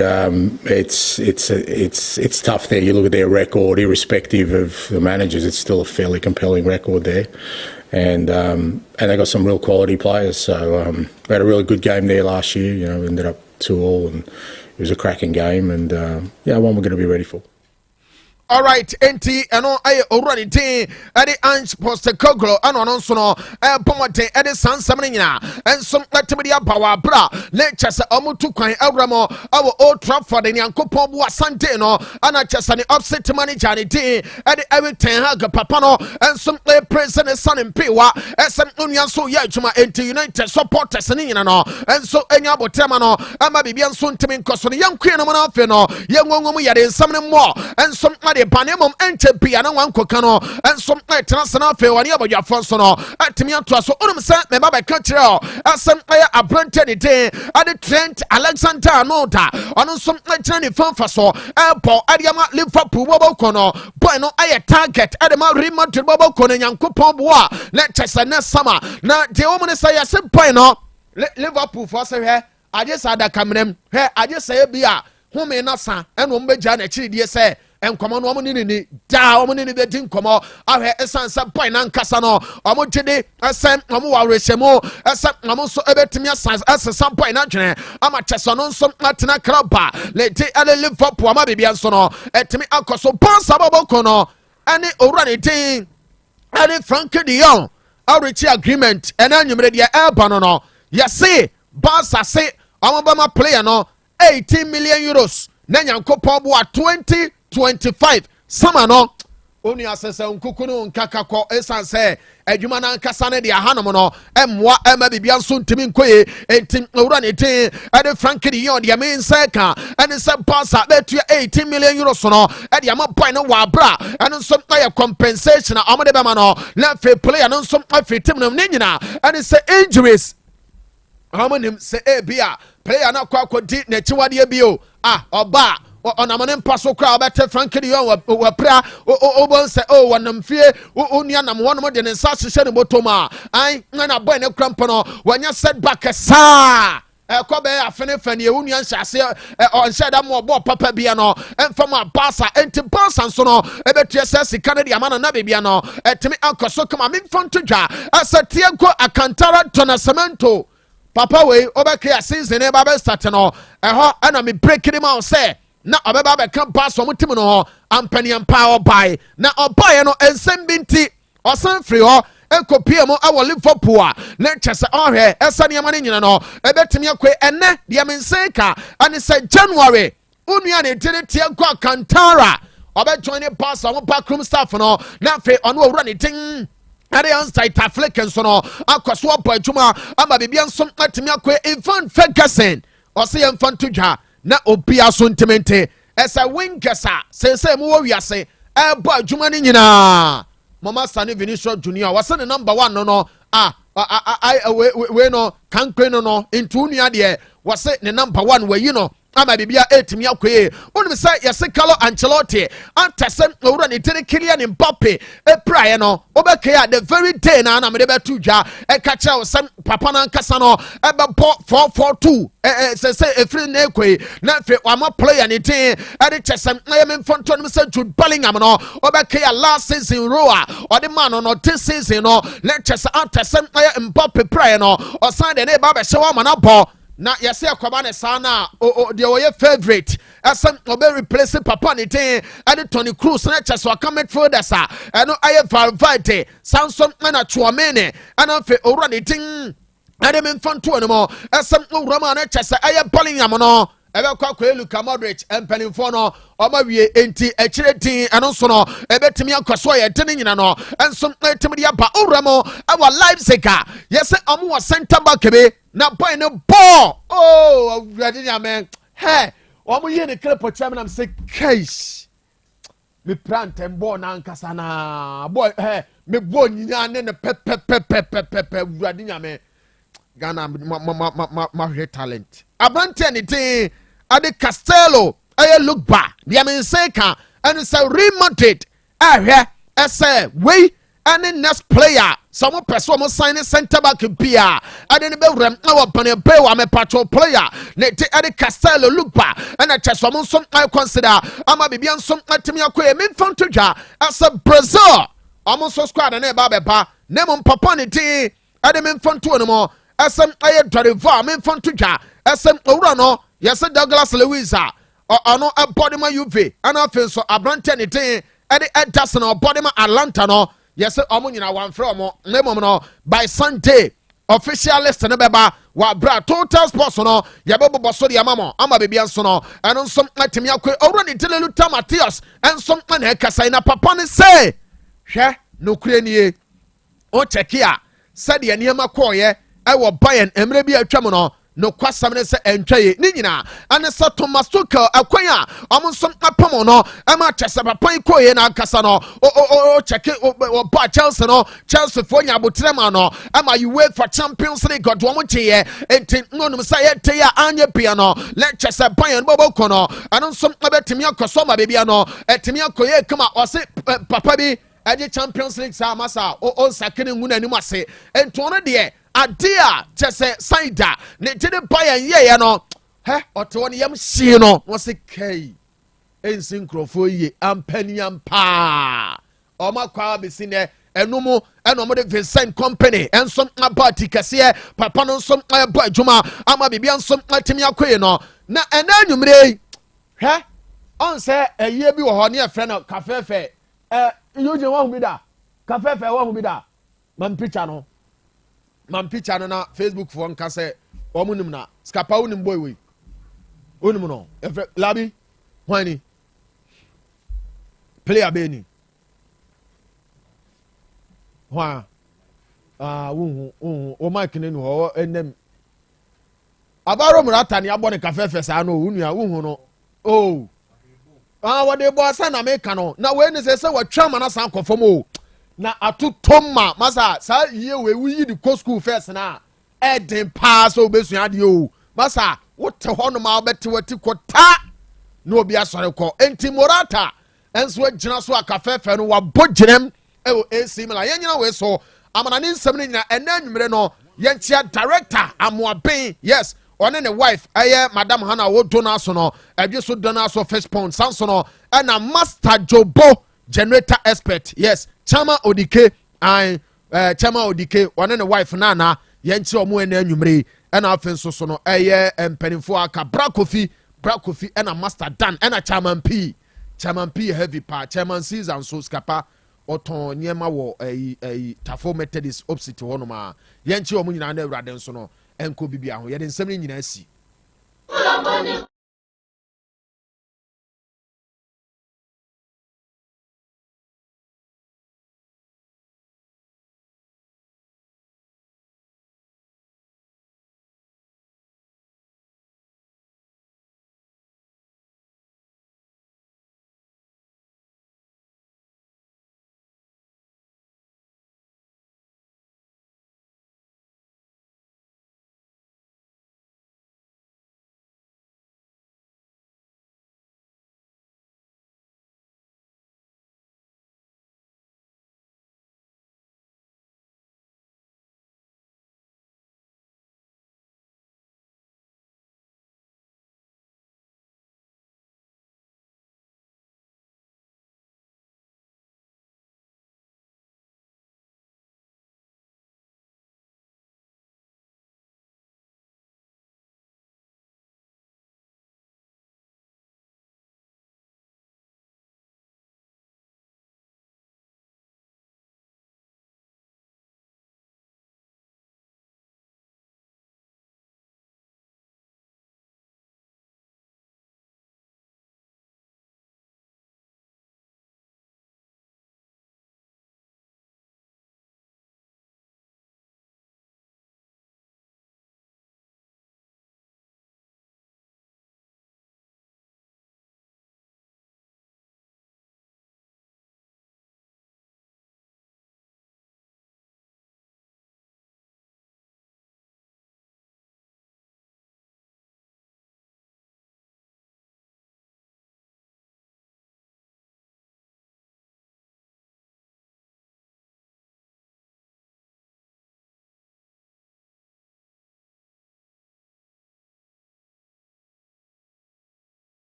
it's tough there. You look at their record, irrespective of the managers, it's still a fairly compelling record there. And they got some real quality players. So we had a really good game there last year. We ended up 2-2, and it was a cracking game. And one we're going to be ready for. All right, enti eno aye already day ade Ange Postecoglou ano no so no pomote ade sansam nyina ensom latibidi abawa bra lecture omutu kwan awramo awo Old Trafford ne Yankopɔn bo asante no ana chese ne upset manager ne day ade Eric Ten Hag papa no ensom play president son mpewa esem onua so ya adwuma enti United supporters ne nyina no enso enya botema no ama bibia nso ntimi nkoso ne yankwe no na afi no yenwonwom yade nsam ne mo ensom panemom enche bia na wan koka no ensom transana fe wani abodwafo so no atimi ato so onum se me ba be ka kire o asem aya abrante ne den ade Trent Alexander-Arnold ono som kire ne fanfa so Paul Adiama Liverpool bobo kono boy no aya target ade ma Real Madrid bobo kono Nyankopɔn bo a Leicester na sama na de o mo ne say yase boy no Liverpool for say he aje sa da kamrem he aje say bia home na sa eno mbegya na kire die say enkomo no omo ni da omo ni de din komo ahwe esansa boy na nkasa no omo gide asem omo wa rehemu asem omo so ebetimi asesa boy na dwene ama cheso no nso atena kraba le de ale Liverpool ama bibia nso no etimi akoso bonsa boboko no ane owura ne din ane Frankie de Jong outreach agreement ene anwumre de eba no yase bonsa se omo ba ma player no 18 million euros na Nyankopɔn bo 2025 sama no oni asese nkukunu nkakakọ esanse adwuma na nkasa ne de ahanom no emwa ema bibia nso ntimi nkoye entim owura ne tin ade Frankie de Jong de amense ka ene se Barca betua 18 million euros no ade ama boy no wa bra ene nso aye compensation na amode be ma no na fe player no nso afitim no ne nyina ene se injuries amanim se ebia player na kwa di na chiwade bio oba onamane mpaso kra obete Frankie de Jong wa pra obon se wonam fie onua nam wonom de ne nsa hye ne botoma ai na boy ne krampo no wanya setback sa ekobe afene fane onua nhyase onhye da mo bo papa bia no emfama Barca enti Barca nso no ebetua sika ne de amana na bebia no etimi ankoso kama memfonto dwa asatie go Alcantara Tonasamento papa we obekria season e ba be start no eho ana me break him out say na obeba be kan pass omo tim no ampani ampa obai na obai no ensem binti osan free ho ekopie mo awo Liverpool a na chese ohwe esane amane nyina no ebetimi akwe enne de mense ka ane say January unua ne tire tie kwa Alcantara obe join the pass omo backroom staff no na fe ono owura ne tin ade ansai tafleken so no akwaso obo adwuma ama bibia nso atimi akwe Ivan Ferguson ose yemfanto dwa na obia so ntemente esa wingesa sense mu wo wiase eba adwuma ni nyina mama Sani Vinicius Junior wase ne number 1 no we no kankwe no into nua de wase ne number 1 we yi no ama bibia etimi akoye wonu say yes Carlo Ancelotti antasem owura ne tene Kylian Mbappe praye no obekaya the very day na me de betu dwa eka wo sem papa na nkasa no ebebo 442 say efri na ekoyi na fe wama player ne tin ade chesem na yem fonto no say Jude Bellingham no obekaya last season roa ode man no this season no let chesem antasem Mbappe praye no o sign de ne ba be hye wa mana bo na yɛsɛ akwaba ne saa na deɛ wɔyɛ favorite ɛsɛ ɔbɛ replace papa ne ten ɛne Toni Kroos na kyɛ so aka midfielders a ɛno ayɛ Valverde Samson ɛna Tchouaméni ɛna afei owura ne ten ɛde memfa ntoɔ no mu ɛsɛ owura ma no kyɛ sɛ ɛyɛ Bellingham no ɛbɛkɔ akɔyɛ Luka Modric mpanimfoɔ no ɔma wie enti akyire tin ɛno nso no ɛbɛtumi akɔ so yɛ de ne nyina no ɛnso ɛtumi de aba owura mu ɛwɔ Leipzig a yɛsɛ ɔmo wɔ center back bi na boy no ball awurade nyame he ɔmo yɛ ne clip kyɛm nam sɛ case me prantem ball na ankasa na boy he me ball nyina ne pepepepepepep awurade nyame Ghana ma hwɛ talent abrante ne tin ade Castello ɛyɛ look back deɛ me nse ka ɛno sɛ Real Madrid ahwɛ ɛsɛ wei ɛne next player some person mo sign center back bia ade ne bewrem na wo bane be wa me patrol player ne te ade Castello look back and a chess mo some I consider ama bibia nsom atimi akoye me mfanto dwa as a Brazil amo so squad na e ba beba ne mo papa ne ti ade me mfanto no mo asem aye Dorival me mfanto dwa asem owura no yes Douglas Luiz a ono a body ma UV ana afen so abrante ne ti ade Ederson o body ma Atlanta no yes omo nyina wan frɛ omo ne mom no by Sunday official list ne beba wa bra Total Sports no yebebo so de amamo ama bebia nso no ɛno nso atimi akɔ owura ne telelu Matthias enso na ekasa na papa ne say hwɛ no kure nie o cheki a said ye niema kɔɔyɛ ɛwɔ Bayern emre bi atwam no no kwasam ne se entwaye ni nyina ane sa Thomas Tuchel akwan a ɔmo nso apam no ama kyese papa ikoye na akasa no o cheke o ba Chelsea no Chelsea fo nya abotre ma no ama UEFA Champions League god ɔmo kyeye enti nonum sa ye te ya anya bia no let kyese Bayern bobo kono ano nso abetimi akoso ma bebia no etimi akoye kama ɔse papa bi ɛgye Champions League sa masa o sakene nguna anim ase ento no de adia chese saida ne jide Bayern ye no he oto woni yam hye no wo se kai ensin krofo ye ampaniam pa o makwa besi ne enumu eno mo de Vincent company ensom abati kase papa no nsom abo adwuma ama bibia nsom atimi akoye no na ena anwumre he on se eye bi wo ho ne efre no kafefe yoje wa hu bi da kafefe wa hu bi da man picture no man picture no na Facebook for nka se omunim na skapa unim boy we onim no efre labi wani player be ni wa wo o mic ne no ho enem abaro murata ne abone kafefe sa no unua wo no wo de bo asa na me ka no na we ni se watwa ma na san kofom o na atutoma masa sa ye we yi di ko school first na eden pass obesua de o masa wote ho no ma obete wati kota na obi asore ko enti Morata enso agina so akafefe no wa boginem e o AC Milan yenyina we so amana ne nsem ne nyina enanwumre no yenchia director amoaben yes one ne wife Madam Hannah Wodo so no adwe so dona so first pound sanso no na Master Jobo generator expert yes Chama Odike Chama Odike one ne wife nana yenchi omo ena anwumre na afen so no mpanimfo aka Brakofi na Master Dan na Chairman P heavy pa Chairman season so skapa oton niema wo Tafo Methodist opposite ho no ma yenchi omo nyina na awurade nso no enko bibia ho ye de nsem nyina asi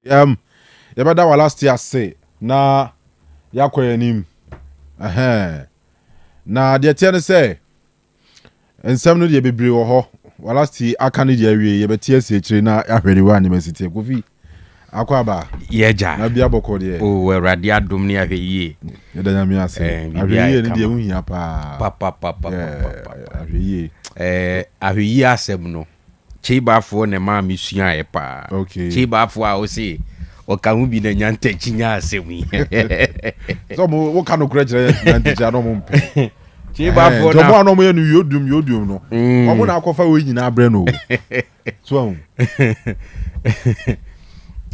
Yɛbɛda wa last year say na yakɔ anim na deɛ teɛ ne sɛ nsɛm no deɛ bebree wɔ hɔ wa last year aka no deɛ awie yɛbɛte asi akyire na ahwɛre wa university Kofi akɔ aba yɛgya na bia bɔkɔ deɛ o awurade adom ne ahwɛ yie yɛda nyame ase ahwɛ yie ne deɛ wohia paa ahwɛ yie ahwɛ yie asɛm no kyeibafoɔ ne maa me suaeɛ paa kyeibafoɔ a wo se ɔka ho bi na nyantakyi nya asɛm yi so wo ka no kora kyerɛ nyantakyi ano mo mpɛ kyeibafoɔ na mo ano mo yɛ no yodum no ɔmo na akɔfa wo nyina abrɛ no so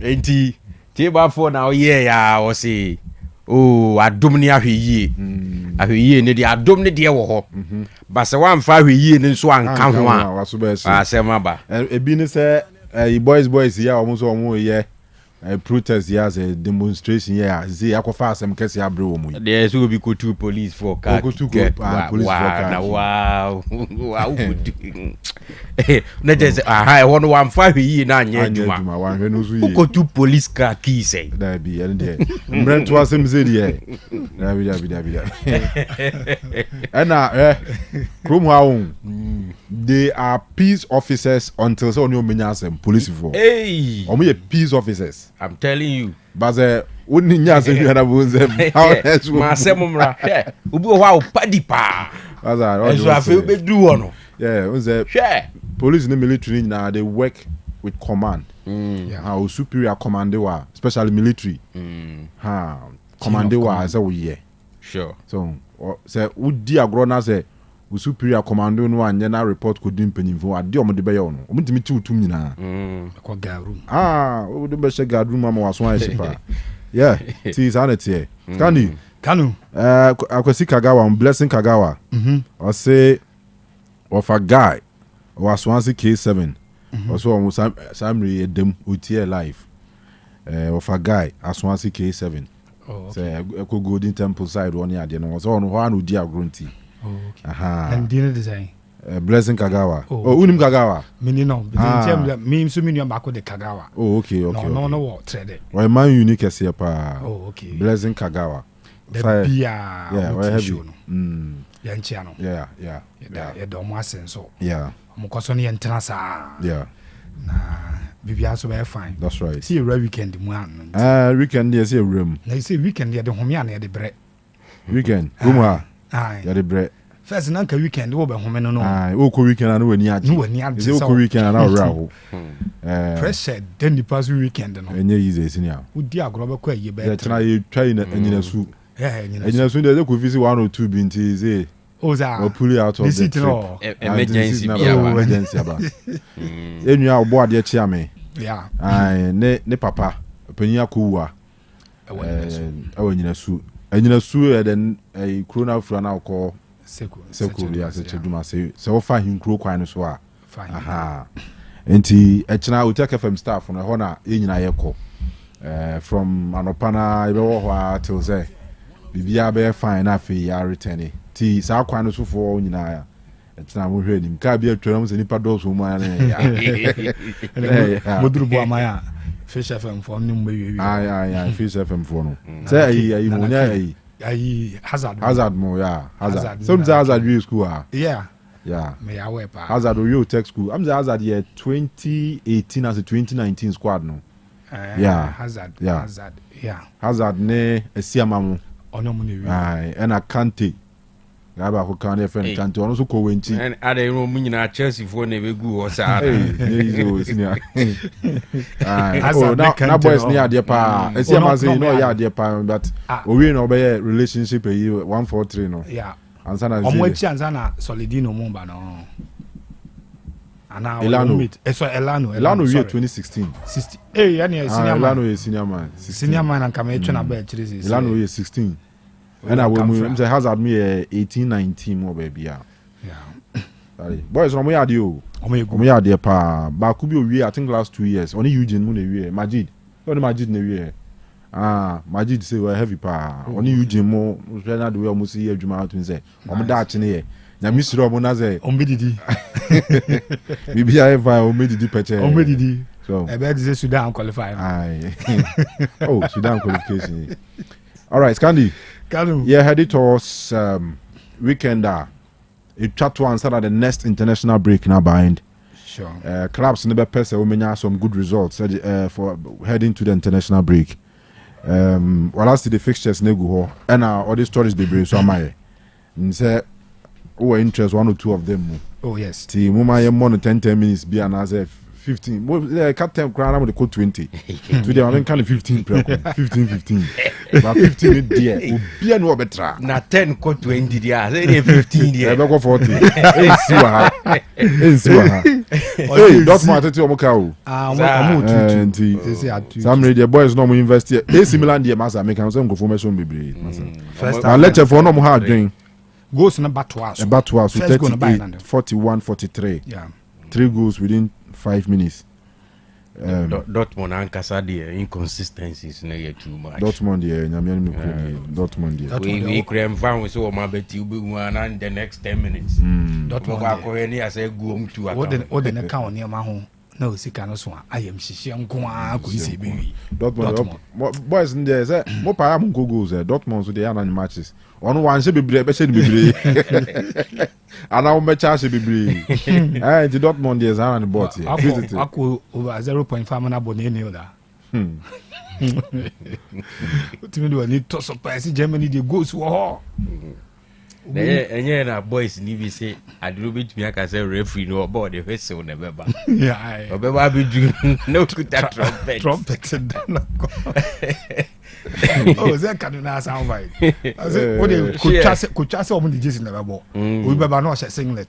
enti kyeibafoɔ na ɔyɛ ya wo se adom ne ahwɛ yie ne deɛ adom ne deɛ wɔ hɔ ba sɛ woamfa ahwɛ yie ne nso anka ho a asɛm aba ebi ne sɛ boys yi a ɔmo so ɔmo yɛ protest here as a demonstration here see akɔfa asɛm kɛse abrɛ wɔ mu there so be go to police for car wow na just ɛhɔ no wamfa hwɛ yie na anyɛ adwuma wanhwɛ no so yie go to police car key sɛ da bi ɛne deɛ mbrɛnto asɛm sɛ deɛ da bi ɛna krom ha wo they are peace officers until sɛ ɔne ɔmenya asɛm police for ɔmo yɛ peace officers I'm telling you. But wouldn't you say you are my semumra? Ubu wow paddy pa. So I feel be do one. Yeah, police in the military now they work with command. How superior commander wa, especially military. Commander wa as a year. Sure. So say would dear grona say superior commando no anya na report ko dim panimfo ade omo de be ye no omo ntimi ti utum nyina ko garoom o de be she garoom ma waso an shepa yeah ti sanity Kanu akwasi Kagawa blessing Kagawa o say of a guy was once K7 also omo samre edem otie life of a guy as once K7 say Eko Golden Temple side one ya de no so on ho anu di agronti. And dinner design. Blessing Kagawa. Unim Kagawa. Mini no. Me so many bako de Kagawa. Okay. No trade. Why man unique as here pa. Okay. Blessing Kagawa. The beer. Yeah, why have you? Yanchiano. Yeah. Yeah, don't want so. Yeah. Mokosoni entrasa. Yeah. Bibia so very fine. That's right. See a weekend man. Weekend yes a room. Na say weekend ya de homia na de bre. Weekend. Rumha. Ya de bre. First na weekend wo be home no. O ko weekend na wani age. No wani age. O ko weekend na ora ho. Pressure then the past weekend no. Enye easy senior. Wo di agro be kwa ye be. Ya tena ye twa na anyina su. Yeah, anyina su de ko visi 102 bi nti say. Oza. We pull out of the trip. Emergency aba. Enua obo ade chia me. Yeah. Ne papa panyin akowa. Anyina su. Anyina su den corona fru na ko Seko ya se cheduma se wo fa hin kro kwan no so a. Aha. Enti echina Otec FM staff no ho na enyina yekọ. From anopana ebe wo ho till say bibia be fine na fe ya return. Ti sa kwan no so fo nyina ya. Echina mo hwe nim ka bia twara mo se nipa do so mo ya na. Moduru bo amaya. Fish FM for nim we we. Ah, Fish FM for no. Say ayi mo nya ayi hazard mo yeah hazard some hazard we school yeah me ya we pa hazard we Otec school I'm the hazard year 2018 as a 2019 squad no yeah hazard ne esiama mo ono mo ne wi and a Kante gaba ko kan e friend Kante ono so ko wenchi and ade no mo nyina Chelsea fo na be gu ho sa no senior na boys ni ade pa esiama say no ya ade pa but we no be relationship 143 no yeah ansana omo echi ansana Solidino mo ba no ana Elano year 2016 60 yani senior man Elano is senior man and come echi na ba echi Elano year 16 and I will say hazard me 18-19 more baby yeah boys no mo ya de o omo ya de pa ba ku bi o wi I think last 2 years only Eugene mu na wi Majid only Majid na wi Majid say we heavy pa only Eugene mo na de we almost see adwuma to say omo da ache ne ye na misiro omo na say ombididi bibia eva ombididi peche ombididi So I bet this Sudan qualify. Aye. Oh, Sudan qualification. All right, Scandi. Kanu. Yeah, headed towards weekend. It chat to answer at the next international break now behind. Sure. Clubs never pass some good results for heading to the international break. Well, I see the fixtures nego and all the stories they bring. So am I. Say, oh, interest one or two of them. Oh yes. See, mama, more than 10 minutes be another 15. Well, cut time crown with the code 20. Today I'm kind of 15. 15. But 15 is dear. Be an better. Na 10 ko 20 dia. Say 15 dia. Ebe go 40. Hey, siwa. Hey, dot ma tete omoka o. I'm some radio boys no mo invest here. AC Milan dey massa make am say go formation bebre. First Na lecture for no mo hard doing. goals number 12. About 12 so First goal 38, 41, 43. Yeah. 3 goals within 5 minutes. Dortmund and Casadia inconsistencies na yet too much. Dortmund yeah, Dortmund yeah. We cream fan we so ma beti ube one and the next 10 minutes. Dortmund Ba ko ni ase go to what the neck on near my home. No, sika no so I am shishi nko a ko ise bi. Dortmund boys in there say mo pa am go goals Dortmund so they are on matches. Ono wan se bebre be se bebre. Ana o mecha se bebre. The Dortmund is on the board here. Ako over 0.5 na bone ni oda. Timi do ni to surprise Germany the goals wo. Enye na boys ni bi say aduro bit me aka say referee no board the whistle na beba. Yeah. Obeba bi do no to that trumpet. Oh, that Kanu na sound right. I say what they could chase on the Jason never bought. We better not singlet.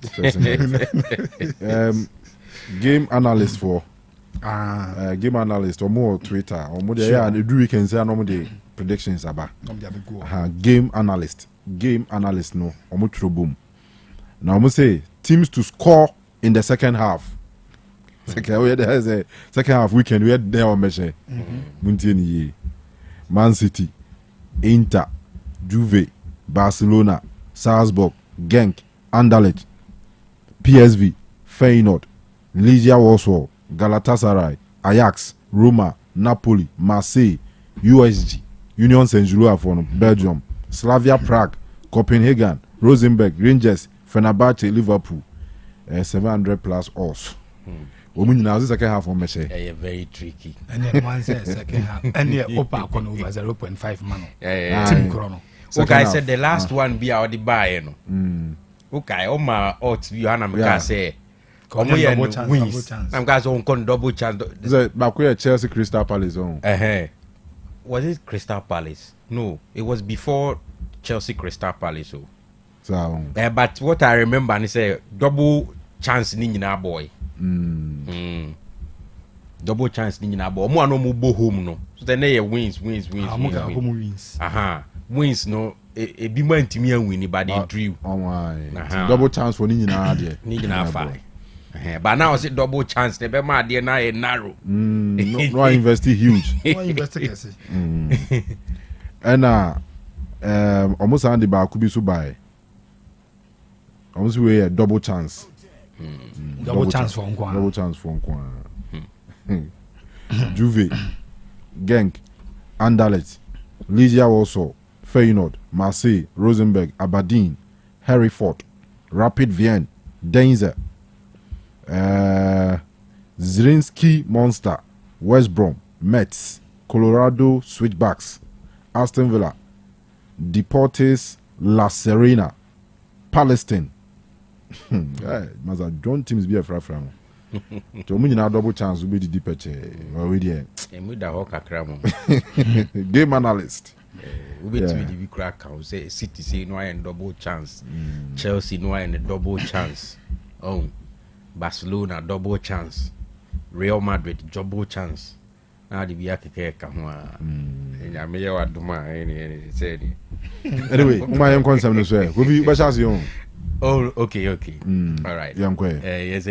Game analyst for game analyst or more Twitter or more there and do weekends and more the predictions about game analyst no or boom. Now I'm say teams to score in the second half. Second half weekend we had there on measure. Man City, Inter, Juve, Barcelona, Salzburg, Genk, Anderlecht, PSV, Feyenoord, Legia Warsaw, Galatasaray, Ajax, Roma, Napoli, Marseille, USG, Union Saint-Gilloise for Belgium, Slavia Prague, Copenhagen, Rosenborg, Rangers, Fenerbahce, Liverpool, 700 plus odds. Women now second half on Messi. Very tricky. And then one says second half. And yeah, Opa Kono over 0.5 man. Team Chrono. Okay, I said the last one be out the buy, Okay, Oma odds you Hannah Mika say. Come here, wins. I'm guys on double chance. Back Chelsea Crystal Palace on. Was it Crystal Palace? No, it was before Chelsea Crystal Palace. So, but what I remember, and say double chance ninja boy. Double chance ninja boy. Mo no mo home no. So then they wins. Wins no. A big man to me and win, but they drew. Oh my. Double chance for ninja there. Ninja five. But now it's a double chance. The be my dear na a narrow. No, invest huge. No invest And almost on the back could be so by. Almost we a double chance. Double chance for Nkwan. Double chance for Nkwan. Juve, Genk, Anderlecht, Legia Warsaw, Feyenoord, Marseille, Rosenborg, Aberdeen, Hereford, Rapid Vienna, Denzer, Zrinski Monster, West Brom, Metz, Colorado Switchbacks, Aston Villa, Deportes La Serena, Palestine. Must have John teams be a frafram. To me, now double chance will be the deeper chair. Game analyst. We bet me the crack out. Say City say no and double chance. Chelsea no and a double chance. Oh, Barcelona double chance. Real Madrid double chance. Now the Biaki Kamwa. I may have do my any said. Anyway, my own concern is where will be Bashazion. Oh, okay. All right. Yes,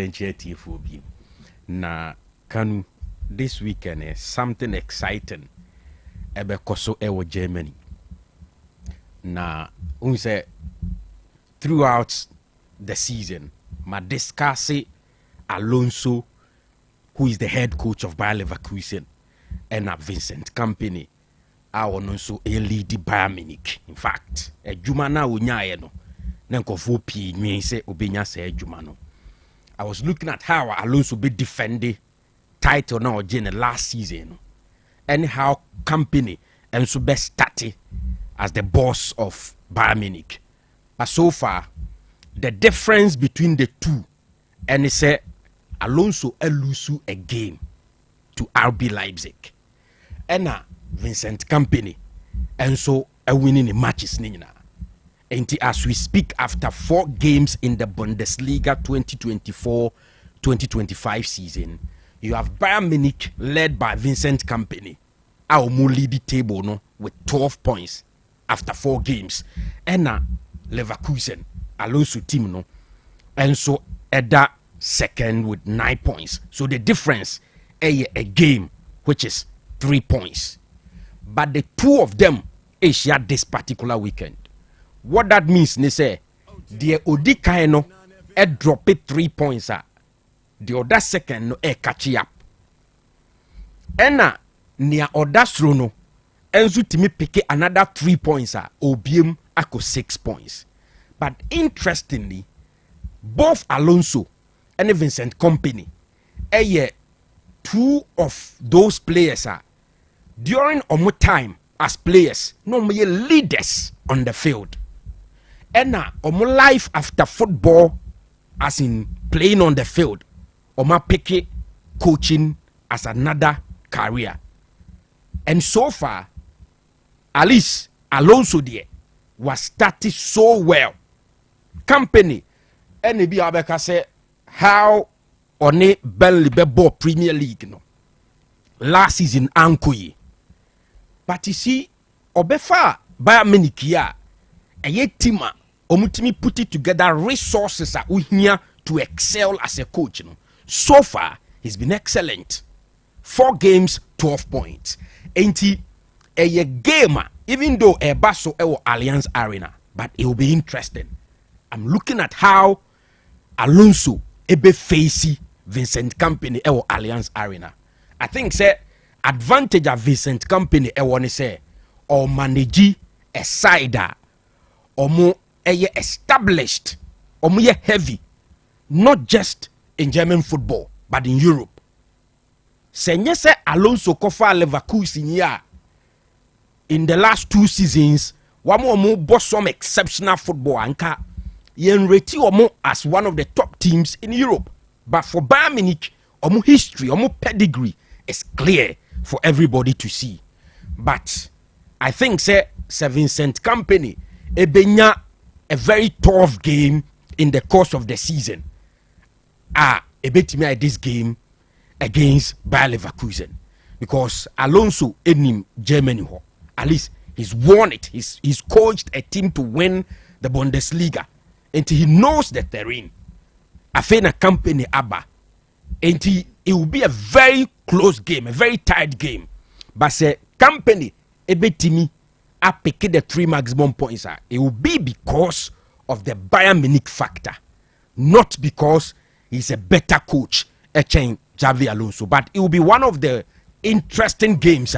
for you. Na Kanu, this weekend is something exciting. Ebe koso ewo Germany. Na unse throughout the season, ma discuss Alonso who is the head coach of Bayer Leverkusen, and Vincent Kompany, our also a lead Bayern Munich. In fact, a Jumana Unyayeno, Nankofo P, me say Obinya say Jumano. I was looking at how Alonso be defending title now in last season, and how Kompany and so best started as the boss of Bayern Munich. But so far, the difference between the two, and he said Alonso lose a game to RB Leipzig, and Vincent Kompany, and so winning the matches. And as we speak, after 4 games in the Bundesliga 2024-2025 season, you have Bayern Munich led by Vincent Kompany, our lead the table no, with 12 points after 4 games, and Leverkusen, Alonso team no, and so Edda second with 9 points. So the difference a game which is 3 points, but the two of them is share this particular weekend. What that means, they say the Odi Kaino drop it 3 points. The other second no catch up. Ena near other strono enzu timi pick another 3 points. Obiem ako 6 points. But interestingly, both Alonso and Vincent Kompany, two of those players during omo time as players, no more leaders on the field. And omo life after football, as in playing on the field, omo pick coaching as another career. And so far, at least Alonso there was started so well. Kompany, and maybe Abeka say how on a Burnley ball Premier League no last season ankoye. But you see, Obefa Bayern Munich here, a team omutimi put it together resources here to excel as a coach. No? So far, he's been excellent. 4 games, 12 points. Ain't he a gamer, even though a basso or Allianz Arena, but it will be interesting. I'm looking at how Alonso ebe facey Vincent Kompany or Allianz Arena. I think say advantage of Vincent Kompany want say or manage a side or more established or more heavy, not just in German football but in Europe. Senye se Alonso kofa Leverkusen ya in the last 2 seasons, wamu boss some exceptional football anka yen rate omo as one of the top teams in Europe. But for Bayern Munich, omo history, omo pedigree is clear for everybody to see. But I think say Vincent Kompany ebenya a very tough game in the course of the season. Ebetimi this game against Bayer Leverkusen, because Alonso in Germany, at least he's won it. He's coached a team to win the Bundesliga, and he knows the terrain. Afena Kompany Abba, and it will be a very close game, a very tight game. But say Kompany ebetimi a pick the 3 maximum points. It will be because of the Bayern Munich factor, not because he's a better coach. Xavi Alonso, but it will be one of the interesting games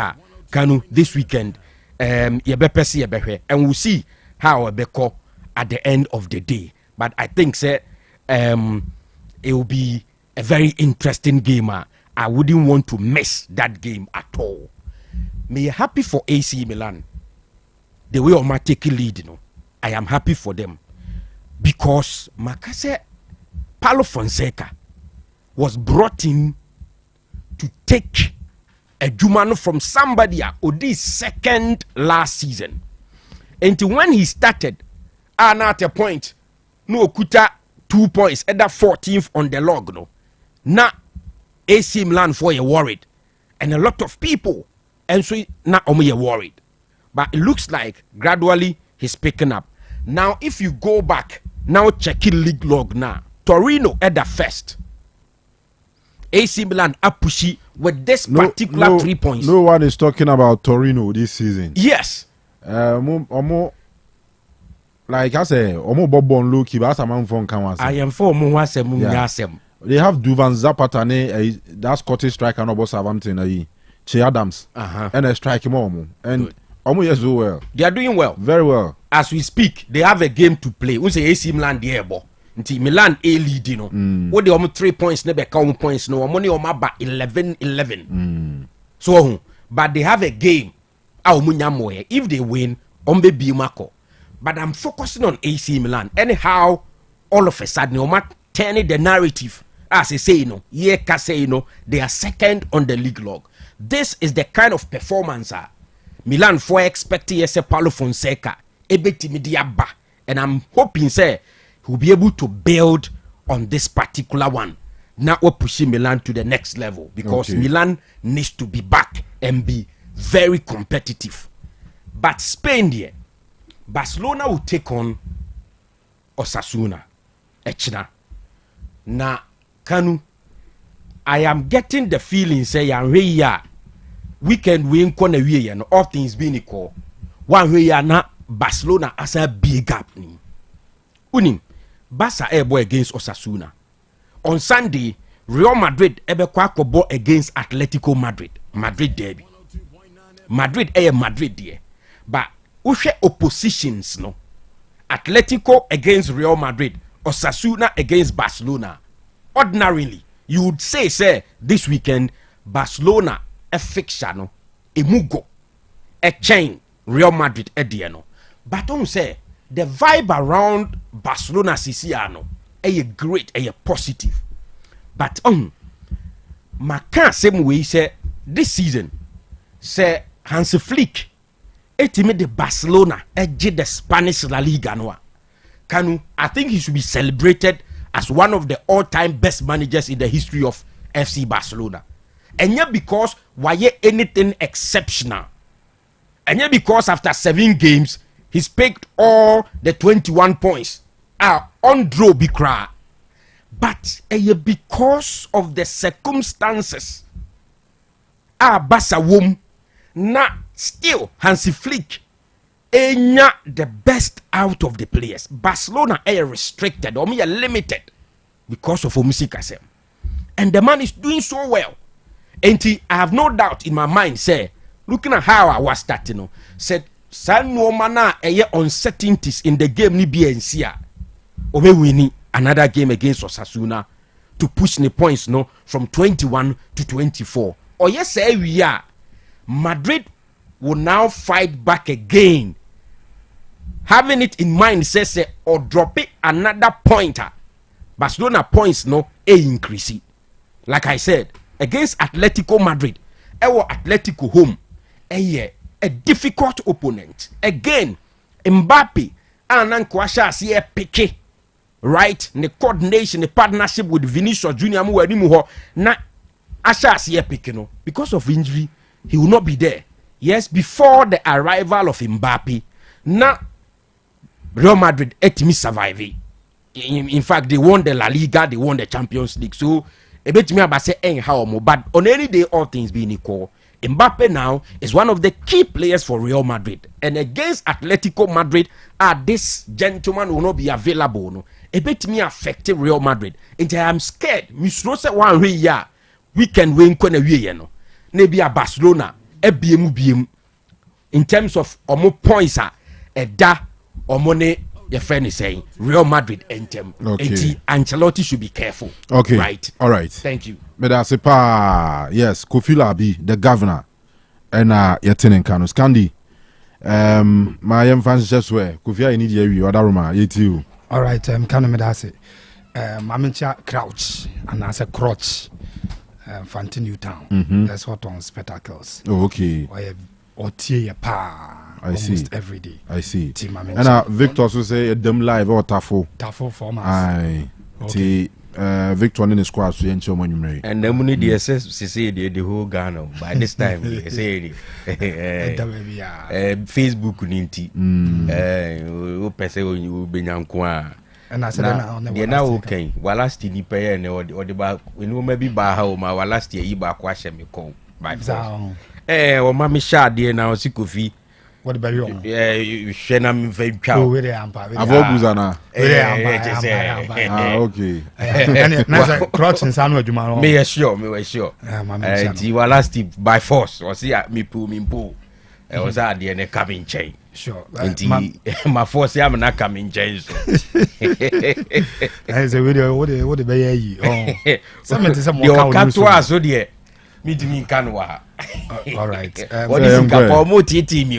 Kanu this weekend. And we'll see how it will at the end of the day. But I think it will be a very interesting game. I wouldn't want to miss that game at all. Me happy for AC Milan. The way Oma take lead, I am happy for them, because Makase Paulo Fonseca was brought in to take a Jumano from somebody Odi's second last season. And when he started, at a point, no kuta 2 points, at that 14th on the log, no. Now, AC Milan for you worried, and a lot of people, and so now you worried. But it looks like gradually he's picking up. Now, if you go back, now checking league log now, Torino at the first. AC Milan are pushy with this particular 3 points. No one is talking about Torino this season. Yes. Like I say, Omo Bobon Loki, but I'm for Kawas. I am for Muasem. they have Duvan Zapata that Scottish striker no boss Southampton Che Adams and a strike him and yes well. They are doing well. Very well. As we speak, they have a game to play. We say AC Milan there bo. Nti Milan A lead you know. What they 3 points ne be count points no. Money on my 11. So but they have a game. If they win, be Mako. But I'm focusing on AC Milan. Anyhow, all of a sudden, no turning the narrative. As I say, they are second on the league log. This is the kind of performance Milan for expecting Paulo Fonseca, and I'm hoping he'll be able to build on this particular one. Now we're pushing Milan to the next level because Milan needs to be back and be very competitive. But Spain here, Barcelona will take on Osasuna. Echna. Now, Kanu, I am getting the feeling weekend win kona we no all things being equal. One way na Barcelona as a big gap ni. Unim Barca boy against Osasuna. On Sunday, Real Madrid ebekwa kobo against Atletico Madrid. Madrid derby. Madrid Madrid there. But ushe oppositions no. Atletico against Real Madrid, Osasuna against Barcelona. Ordinarily, you would say this weekend Barcelona a fixture no, a mugo, a chain Real Madrid ediano. But don't say the vibe around Barcelona Siciano a great, a positive. But Macan same way say this season say Hansi Flick made the Barcelona edge the Spanish La Liga no. Kanu, I think he should be celebrated as one of the all-time best managers in the history of FC Barcelona. And yet because why anything exceptional. And yet because after 7 games, he's picked all the 21 points. On draw bikra. But because of the circumstances, Barca won. Na still Hansi Flick the best out of the players. Barcelona are restricted or me are limited because of Omusikasem. And the man is doing so well. And I have no doubt in my mind, looking at how I was starting, said San Nomana uncertainties in the game ni BNC. Obe winning another game against Osasuna to push the points from 21 to 24. Or yes, we are. Madrid will now fight back again. Having it in mind, says or drop it another pointer. Barcelona points increase. Like I said, against Atletico Madrid, Atletico home, a difficult opponent. Again, Mbappe and Ankwasha see a picky, right? The coordination, the partnership with Vinicius Junior na Asha see a picky because of injury. He will not be there. Yes, before the arrival of Mbappe, now Real Madrid me survive. In fact, they won the La Liga, they won the Champions League. So, a bit me about say anyhow more. But on any day, all things being equal, Mbappe now is one of the key players for Real Madrid. And against Atletico Madrid, this gentleman will not be available. No, a bit me affecting Real Madrid. And I am scared. We can win no. Maybe a Barcelona BM in terms of points money your friend is saying Real Madrid entem. Ancelotti should be careful. Okay. Right. All right. Thank you. But I say yes, Kofi Labi, the governor, and Yatinen Kanu Scandi. My young fans just where Kofi I need you other room you. All right, Kanu Medase. Mamincha Crouch and I say Crotch. Fantin Newtown. That's what on spectacles. Oh, okay. Or tear pa. I see. Every day. I see. And Victor also say them live or Tafo. Tafo for us. Aye. Okay. Victor in the squad so yencho when you marry. And then money the SS say the whole Ghana by this time say Facebook ninti. O pese o benyankwa. And I said now okay. Well last year pay and or the back we know maybe ba how my last year you back wash me call by o mama sha there now si Kofi What about you? Yeah, you share them very proud. Oh, where they are, where Abobuzana. they are, Okay. and nice crotch and sound you man. Me sure. You were last by force. Was see me pull. I was at the end coming chain. Sure. My force, I'm not coming chain. As a video, what the bay? Oh, some more cat so dear. Meeting in Kanu. All right. What is it? More team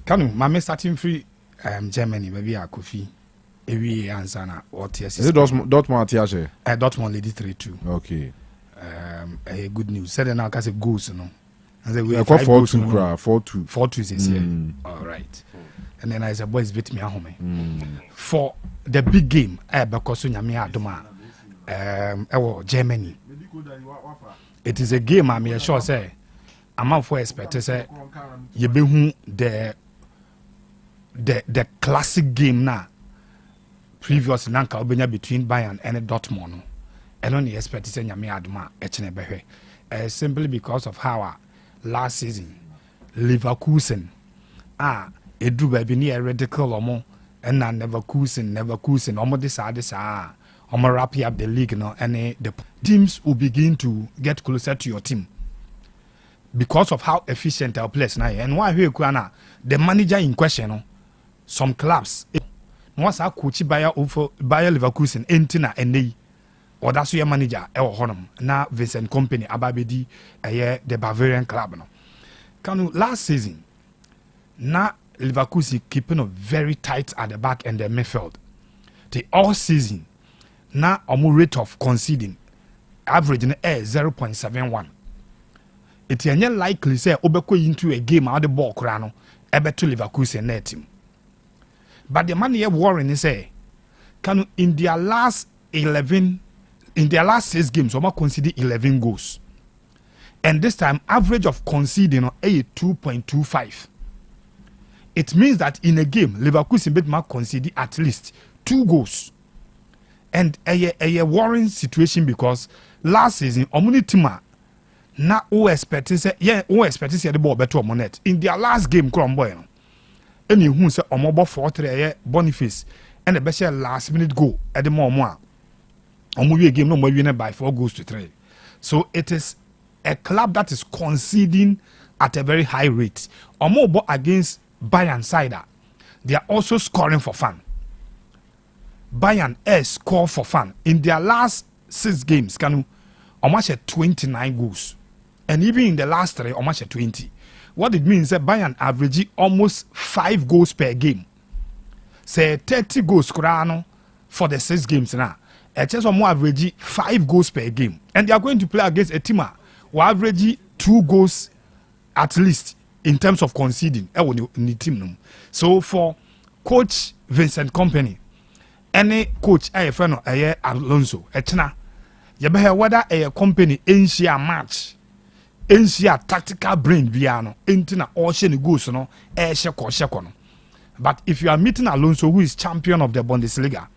Kanu, Mammy starting free. Germany, maybe a coffee. Every answer na what yes. Is it Dortmund Tiache? Dortmund lady 3-2. Okay. A good news. Said now cause it goes, no. And say we have 4-2 4-2. 4-2 is here. All right. And then I said boys beat me at home. For the big game, because nyame adoma. Germany. It is a game I'm sure say I'm out for expect say you be who the classic game now previous nanka obenya between Bayern and Dortmund and only expect say nyame adoma echene behwe simply because of how last season Leverkusen edu ba bi near radical omo and na Leverkusen omo this I'm wrap up the league now, and the teams will begin to get closer to your team because of how efficient our players now. And why here, the manager in question, some clubs, once I coach Bayer Leverkusen, Entina and they, or that's your manager, El Honum, now Vincent Company, Ababedi, the Bavarian club. Kanu last season, now Leverkusen keeping very tight at the back and the midfield. The all season. Now, our rate of conceding average in 0.71. It's likely say obeko into a game out the ball crano ebe to Leverkusen net team. But the man here worrying is say can in their last 6 games Oma conceded 11 goals. And this time average of conceding on 2.25. It means that in a game Leverkusen bet mark concede at least 2 goals. And a worrying situation because last season omuni tima na o expect say the ball better monet in their last game cromboy no any who say omobo 4-3 Boniface and the best last minute goal at the moment omu game no more winner by 4 goals to 3. So it is a club that is conceding at a very high rate. Omobo against Bayern side they are also scoring for fun. Bayern score for fun in their last 6 games. Kanu almost 29 goals, and even in the last 3, almost 20. What it means that Bayern average almost 5 goals per game. Say 30 goals for the 6 games now. It's just more average 5 goals per game, and they are going to play against a team who average 2 goals at least in terms of conceding. So for coach Vincent Company. Any coach friend Alonso echna you be whether a company enshia match enshia tactical brain biano entina all she goes no sheko no. But if you are meeting Alonso who is champion of the Bundesliga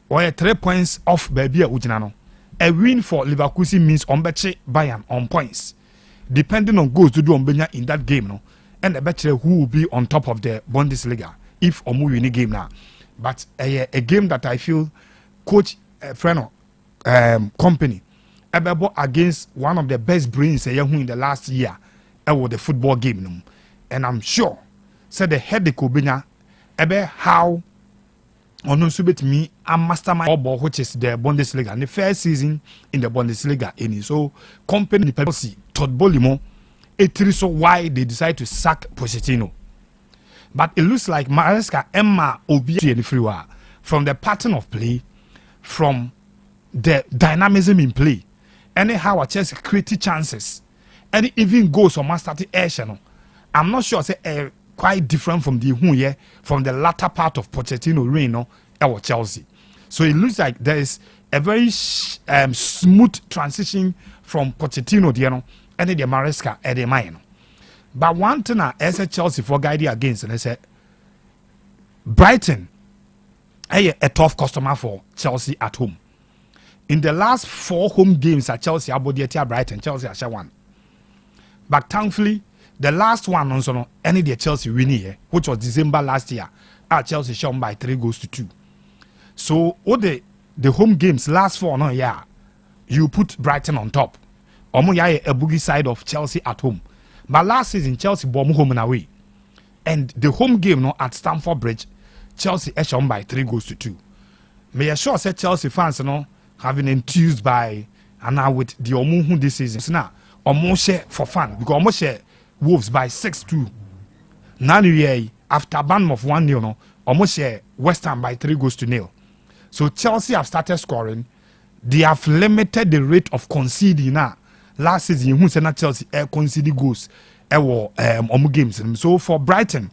or 3 points off baby ujina no, a win for Leverkusen means onbeche Bayern on points depending on goals to do on in that game no, and the better who will be on top of the Bundesliga if omu win the game now. But a game that I feel coach friend company against one of the best brains in the last year was the football game. And I'm sure said the head the Kobina how on subit me a mastermind football which is the Bundesliga and the first season in the Bundesliga in so company policy Todd Bolimo it is so why they decide to sack Pochettino. But it looks like Maresca Emma Obi from the pattern of play, from the dynamism in play, anyhow I just create chances, and even goals on my starting air channel. I'm not sure say quite different from the latter part of Pochettino reign or Chelsea. So it looks like there is a very smooth transition from Pochettino and the Maresca and the Maino. But one thing as a Chelsea for guiding against, and I said Brighton a tough customer for Chelsea at home. In the last 4 home games at Chelsea, Abodiatia Brighton, Chelsea has won. But thankfully, the last one also no any the Chelsea winning here, which was December last year. Chelsea shown by 3-2. So all the home games last 4 no yeah, you put Brighton on top. Omo yeah a boogie side of Chelsea at home. But last season Chelsea bomb home and away. And the home game no at Stamford Bridge, Chelsea shown by 3-2. May I sure say Chelsea fans no have been enthused by and now with the Omo this season. So now Omo share for fun because Omo share Wolves by 6-2. Now after Bournemouth 1-0 no, almost share West Ham by 3-0. So Chelsea have started scoring. They have limited the rate of conceding now. Last season, who said Chelsea conceded goals games. So for Brighton,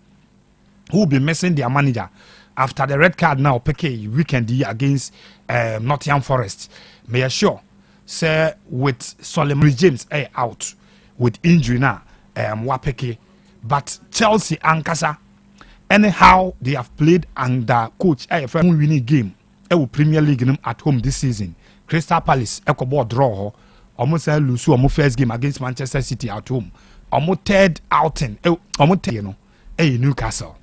who will be missing their manager after the red card now, PK weekend against Nottingham Forest. May I sure say with Solomon James out with injury now, Wapeke. But Chelsea Ankasa, anyhow they have played under coach AFM winning game Premier League at home this season. Crystal Palace ball draw almost lose almost first game against Manchester City at home. Almost third outing Newcastle.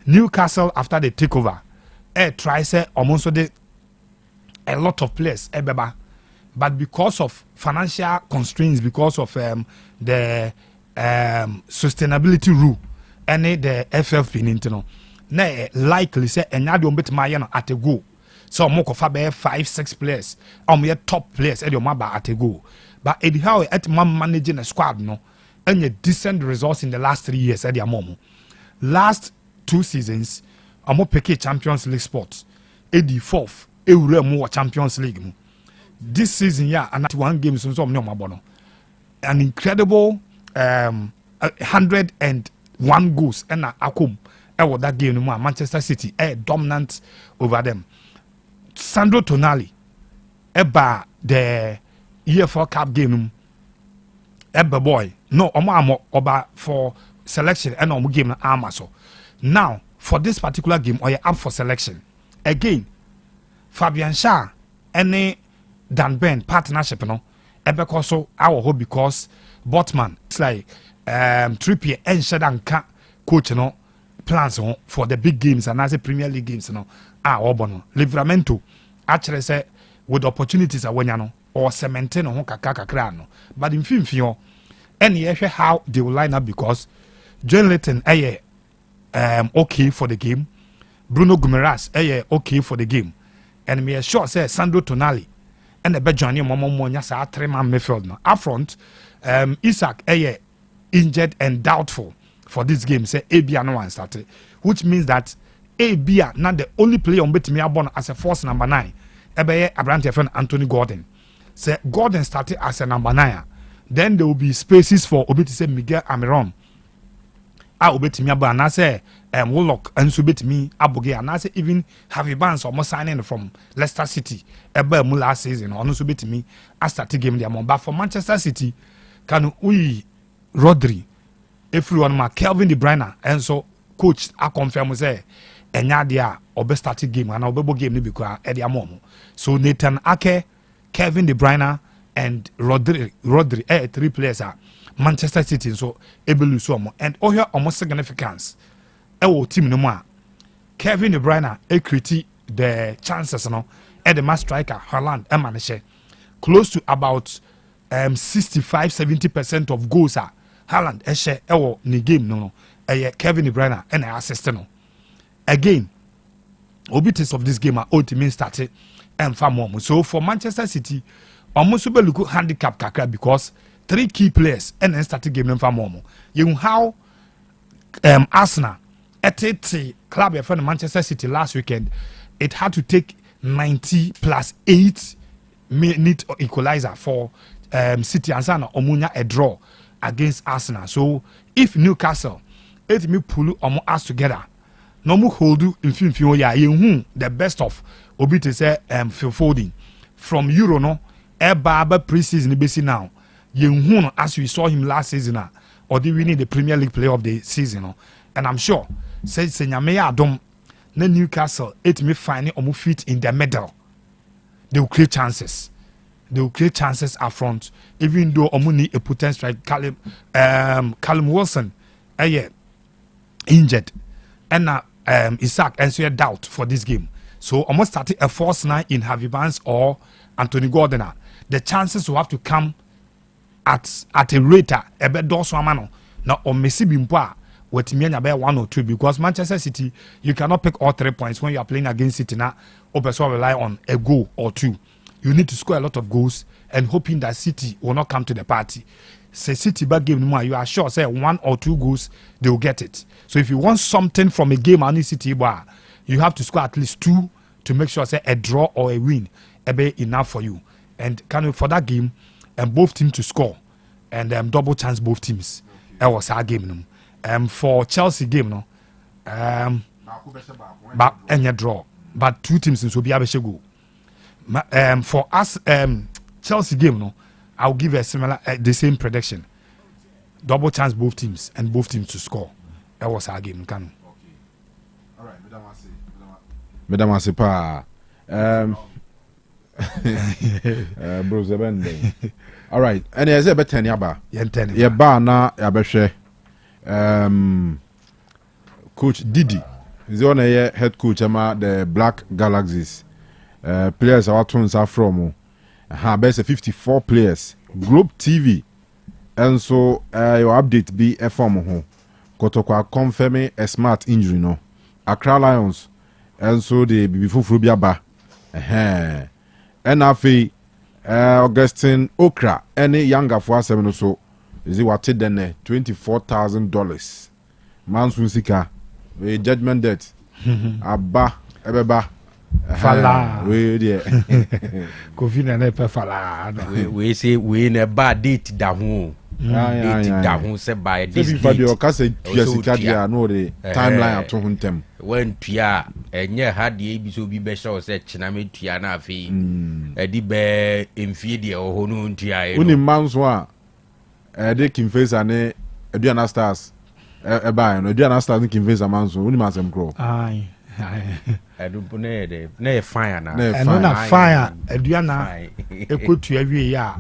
Newcastle after the takeover try say almost a lot of players but because of financial constraints, because of the sustainability rule any the FFP nintino na likely say enya de ombet ma ye no at a go so mo ko fa be 5-6 players ye top players e de mo ba at a go but anyhow at man managing a squad no enya decent results in the last 3 years e de amomo last 2 seasons pick Champions League spots e di 4th e wure mo Champions League mu this season and 1 games so mo no an incredible 101 goals and akum that game no Manchester City dominant over them. Sandro Tonali eba the EFL Cup game boy no oba for selection and omo game na so now for this particular game or up for selection again Fabian Schär any Dan Ben partnership no ebe so our hope because Botman it's like Trippier and Shadanka coach no plans for the big games and as a Premier League games no obono Livramento actually say with opportunities awanya or cementing no kakra no but in film any how they will line up because John Leighton okay for the game, Bruno Guimaraes okay for the game, and me sure say Sandro Tonali and the Bejani Momonya sa 3-man midfield no up front. Isaac injured and doubtful for this game. Say Abia no one started, which means that Abia not the only player on betting me born as a force number 9. Ebeye Abrante friend Anthony Gordon. Say Gordon started as a number 9. Then there will be spaces for Obeti say Miguel Amiron. Obeti me born and say Wollock and Subeti Abuge and I say even Harvey Barnes almost signing from Leicester City. Ebe last season or no Subeti me I started game there. But for Manchester City. Kanu Rodri everyone ma Kevin De Bruyne and so coach I confirm say enya dia obe start game and obebo game ni because e dia mom so Nathan Ake, Kevin De Bruyne and Rodri 3 players are Manchester City so able lose omo and here almost significance e team no more Kevin De Bruyne create the chances no and the master striker Haaland e manage close to about 65-70% of goals are Haaland ni game no Kevin De Bruyne and assist no again obitis of this game are ultimate started and far more so for Manchester City almost be look handicap kakra because 3 key players and then started game far more you how Arsenal at club of Manchester City last weekend it had to take 90 plus 8 minute equalizer for City and Sana Omunya a draw against Arsenal. So if Newcastle it me pull us together, no more hold you in film the best of Obiti say Phil Foden from Euro no Eba pre-season basi now. As we saw him last season or the winning the Premier League player of the season and I'm sure say Senyame Adom na Newcastle it me finding omu fit in the middle. They will create chances. they will create chances up front, even though Omuni a potent strike Callum Wilson injured, and Isaac and so a doubt for this game. So almost started a false 9 in Harvey Barnes or Anthony Gordon. The chances will have to come at a rate a bit dorswamano now or Messi Bimpa with me about 1 or 2 because Manchester City you cannot pick all 3 points when you are playing against City now. Obeso rely on a goal or 2. You need to score a lot of goals and hoping that City will not come to the party. Say City back game more, you are sure say 1 or 2 goals they will get it. So if you want something from a game on City bar, you have to score at least 2 to make sure say a draw or a win be enough for you. And Kanu for that game and both teams to score and double chance both teams. That was our game. For Chelsea game no, but any draw, but 2 teams will be able to go. For us, Chelsea game no, I'll give a similar the same prediction. Double chance both teams and both teams to score. That was our game. Kanu. All right, Madam Asipa. Bro Zebende. All right, and as a better yaba. Yaba na yabeshe. Coach Didi is on a head coach ama the Black Galaxies. Players are turns are from best 54 players. Globe TV and so your update be a form ho. Kotokwa confirming a smart injury no. Accra Lions and so the before Frubiaba. NFA Augustine Okra any younger for 7 or so is it what then $24,000 Manswusika we judgment debt Abba Ebeba Fala we there Kofi na nepe fala we say we in a bad date da ho date da ho say by this date for kase tuasika dia no the timeline ato hontem when tua enye ha de bi so bi be show say chiname tua na afi edi be emfie de ho no tua e uni manso a de Kimfesa ne Aduana Stars e ba no Aduana Stars ne Kimfesa manso uni masem kro ai edu ne de fire na na fire Aduana ekotua wie ya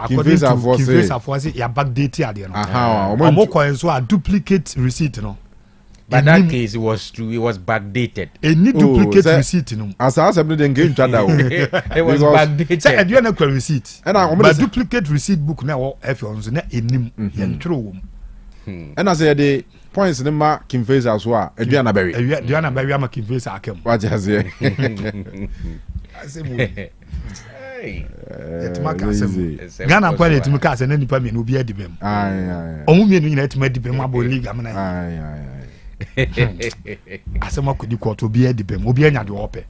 Kimfesa for say ya backdate ade no omo coin so a duplicate receipt no. But that case it was true, it was backdated. A need duplicate receipt no. As I said the game chada it was backdated. Say do you na receipt. But duplicate receipt book na wo F on so na enim yen tro wo. And I say the points in ma Kimfesa so a Aduana Berry. Aduana Berry ama Kimfesa akem. What you say? I say mo. Ghana kwa let me cast and nipa me no bi adibem. Ai. Omu me no nyina etima adibem abo league amana. Ai. Asema kudi kwato bi adibem obi anya de ope.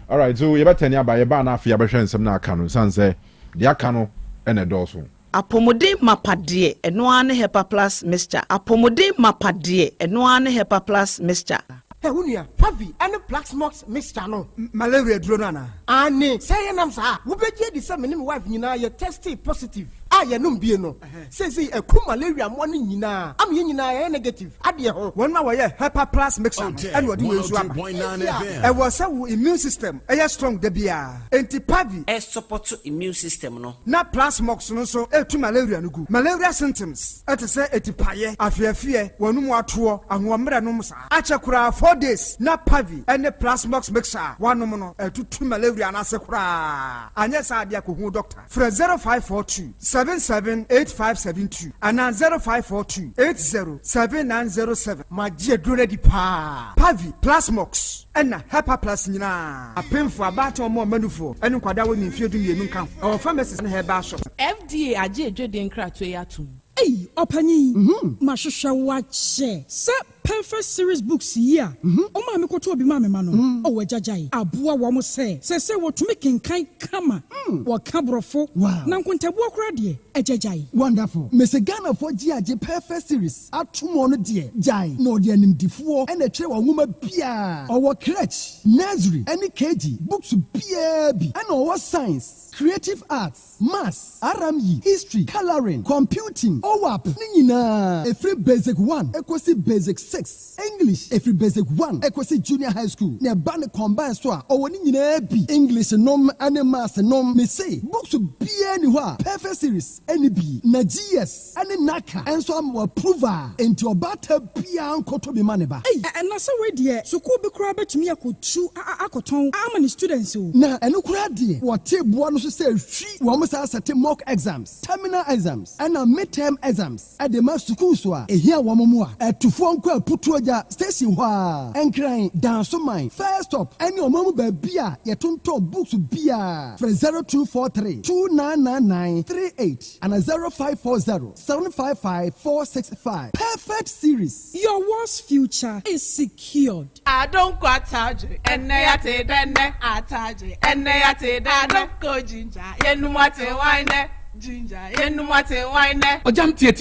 All right, so you better nya ba ye ba na afia be hwe nsem na aka no san say de aka no ene doso. Apomode mapade eno ane hepa plus mixture. Apomode mapade eno ane hepa plus mixture. Hey, Unia, Pavi, and the Black Smokes mixture no. Malaria drona. Ane, say nam sa. Wo be the same name wife nyina ye tested positive. Ya no bi no. Say a ku malaria mo ni nyina. Am ye nyina ye negative. Ade ho. Won ma wo ye Hyper Plus mixture. And what do you so am? 102.9 FM. E was say immune system. E strong de bia. Enti Pavi E support immune system no. Na Plus Mox no so e tu malaria no gu. Malaria symptoms. E te say etipaye, afiafie, wonu mu ato, ahoamre no msa. Acha kura 4 days. Na Pavi and the Plus Mox mixture. One no e tu malaria na se kura. Anya sa dia ko hu doctor. Fra 0542 778572 and 0542 807907. My dear Drone pa Pavi Plasmox and Hyper Plus nyina. A painful about or more manufo and kwada we ni fie du mienu kan. Our pharmacies and herbal shop. FDA aje dweden kra to yatum. Hey, opani. Mashosha wache. Se perfect series books here. O ma me koto obi ma me ma no. O wajajai. Aboa wo mo se wo to make kan kama. Wo kabrofo. Na nkontabu akura de ejajai. Wonderful. Mese Ghana for GAJ perfect series. Atumo no de jai. No de animdifo and a tre wo nwoma bia. Our crèche, nursery, any KG, books bia bi. And our science, creative arts, maths, RME, history, coloring, computing, OWAP. Ni nyina. A free basic 1, equals basic 6. 6 English every basic 1 equasi junior high school ne ba ne combine so a owoni nyina bi English nom and maths nom me say books be anywhere perfect series any bi na GS and naka and so am approval into obata bia nkoto be maneba and na so we there school be kura betumi akotu akoton amani students o na eno kura de what table no so say hwi wo mo sa set mock exams terminal exams and midterm exams at the mass school so a here wo mo a etufo nko aputu aja station ho a enkran danso man first stop any omamu ba bia yetonto books bia for 0243 299938 and 0540 755 465 perfect series. Your world's future is secured. I don't go ataje enne yate denne ataje enne yate I don't go ginger yenumate wine ginger yenumate wine ojam tie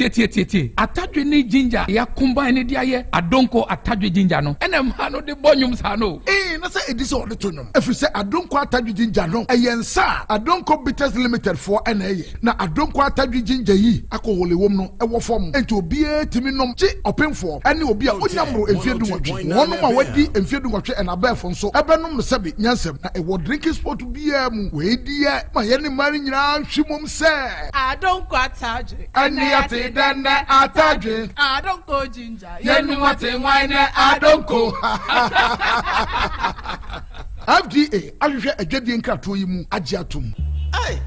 atadwe ni ginger ya combine dia ye adonko atadwe ginger no ene ma no de bonyum sa no na say edisi o de to no if say adonko atadwe ginger no eyensa adonko bitters limited for ene na adonko atadwe ginger yi akowole wom no ewo form enti obi etimi nom chi openfo ene obi a onyamro enfiedu nwotwe wono ma wadi enfiedu nwotwe ena befo nso ebenom no sabi nyansem na ewo drinking sport bia mu we die ma ye ne mari nyina hwimom se I don't go ataje ene yate denne ataje I don't go ginger yenumate wine I don't go FDA ahwehwe adwedie nkrato yi mu agye atom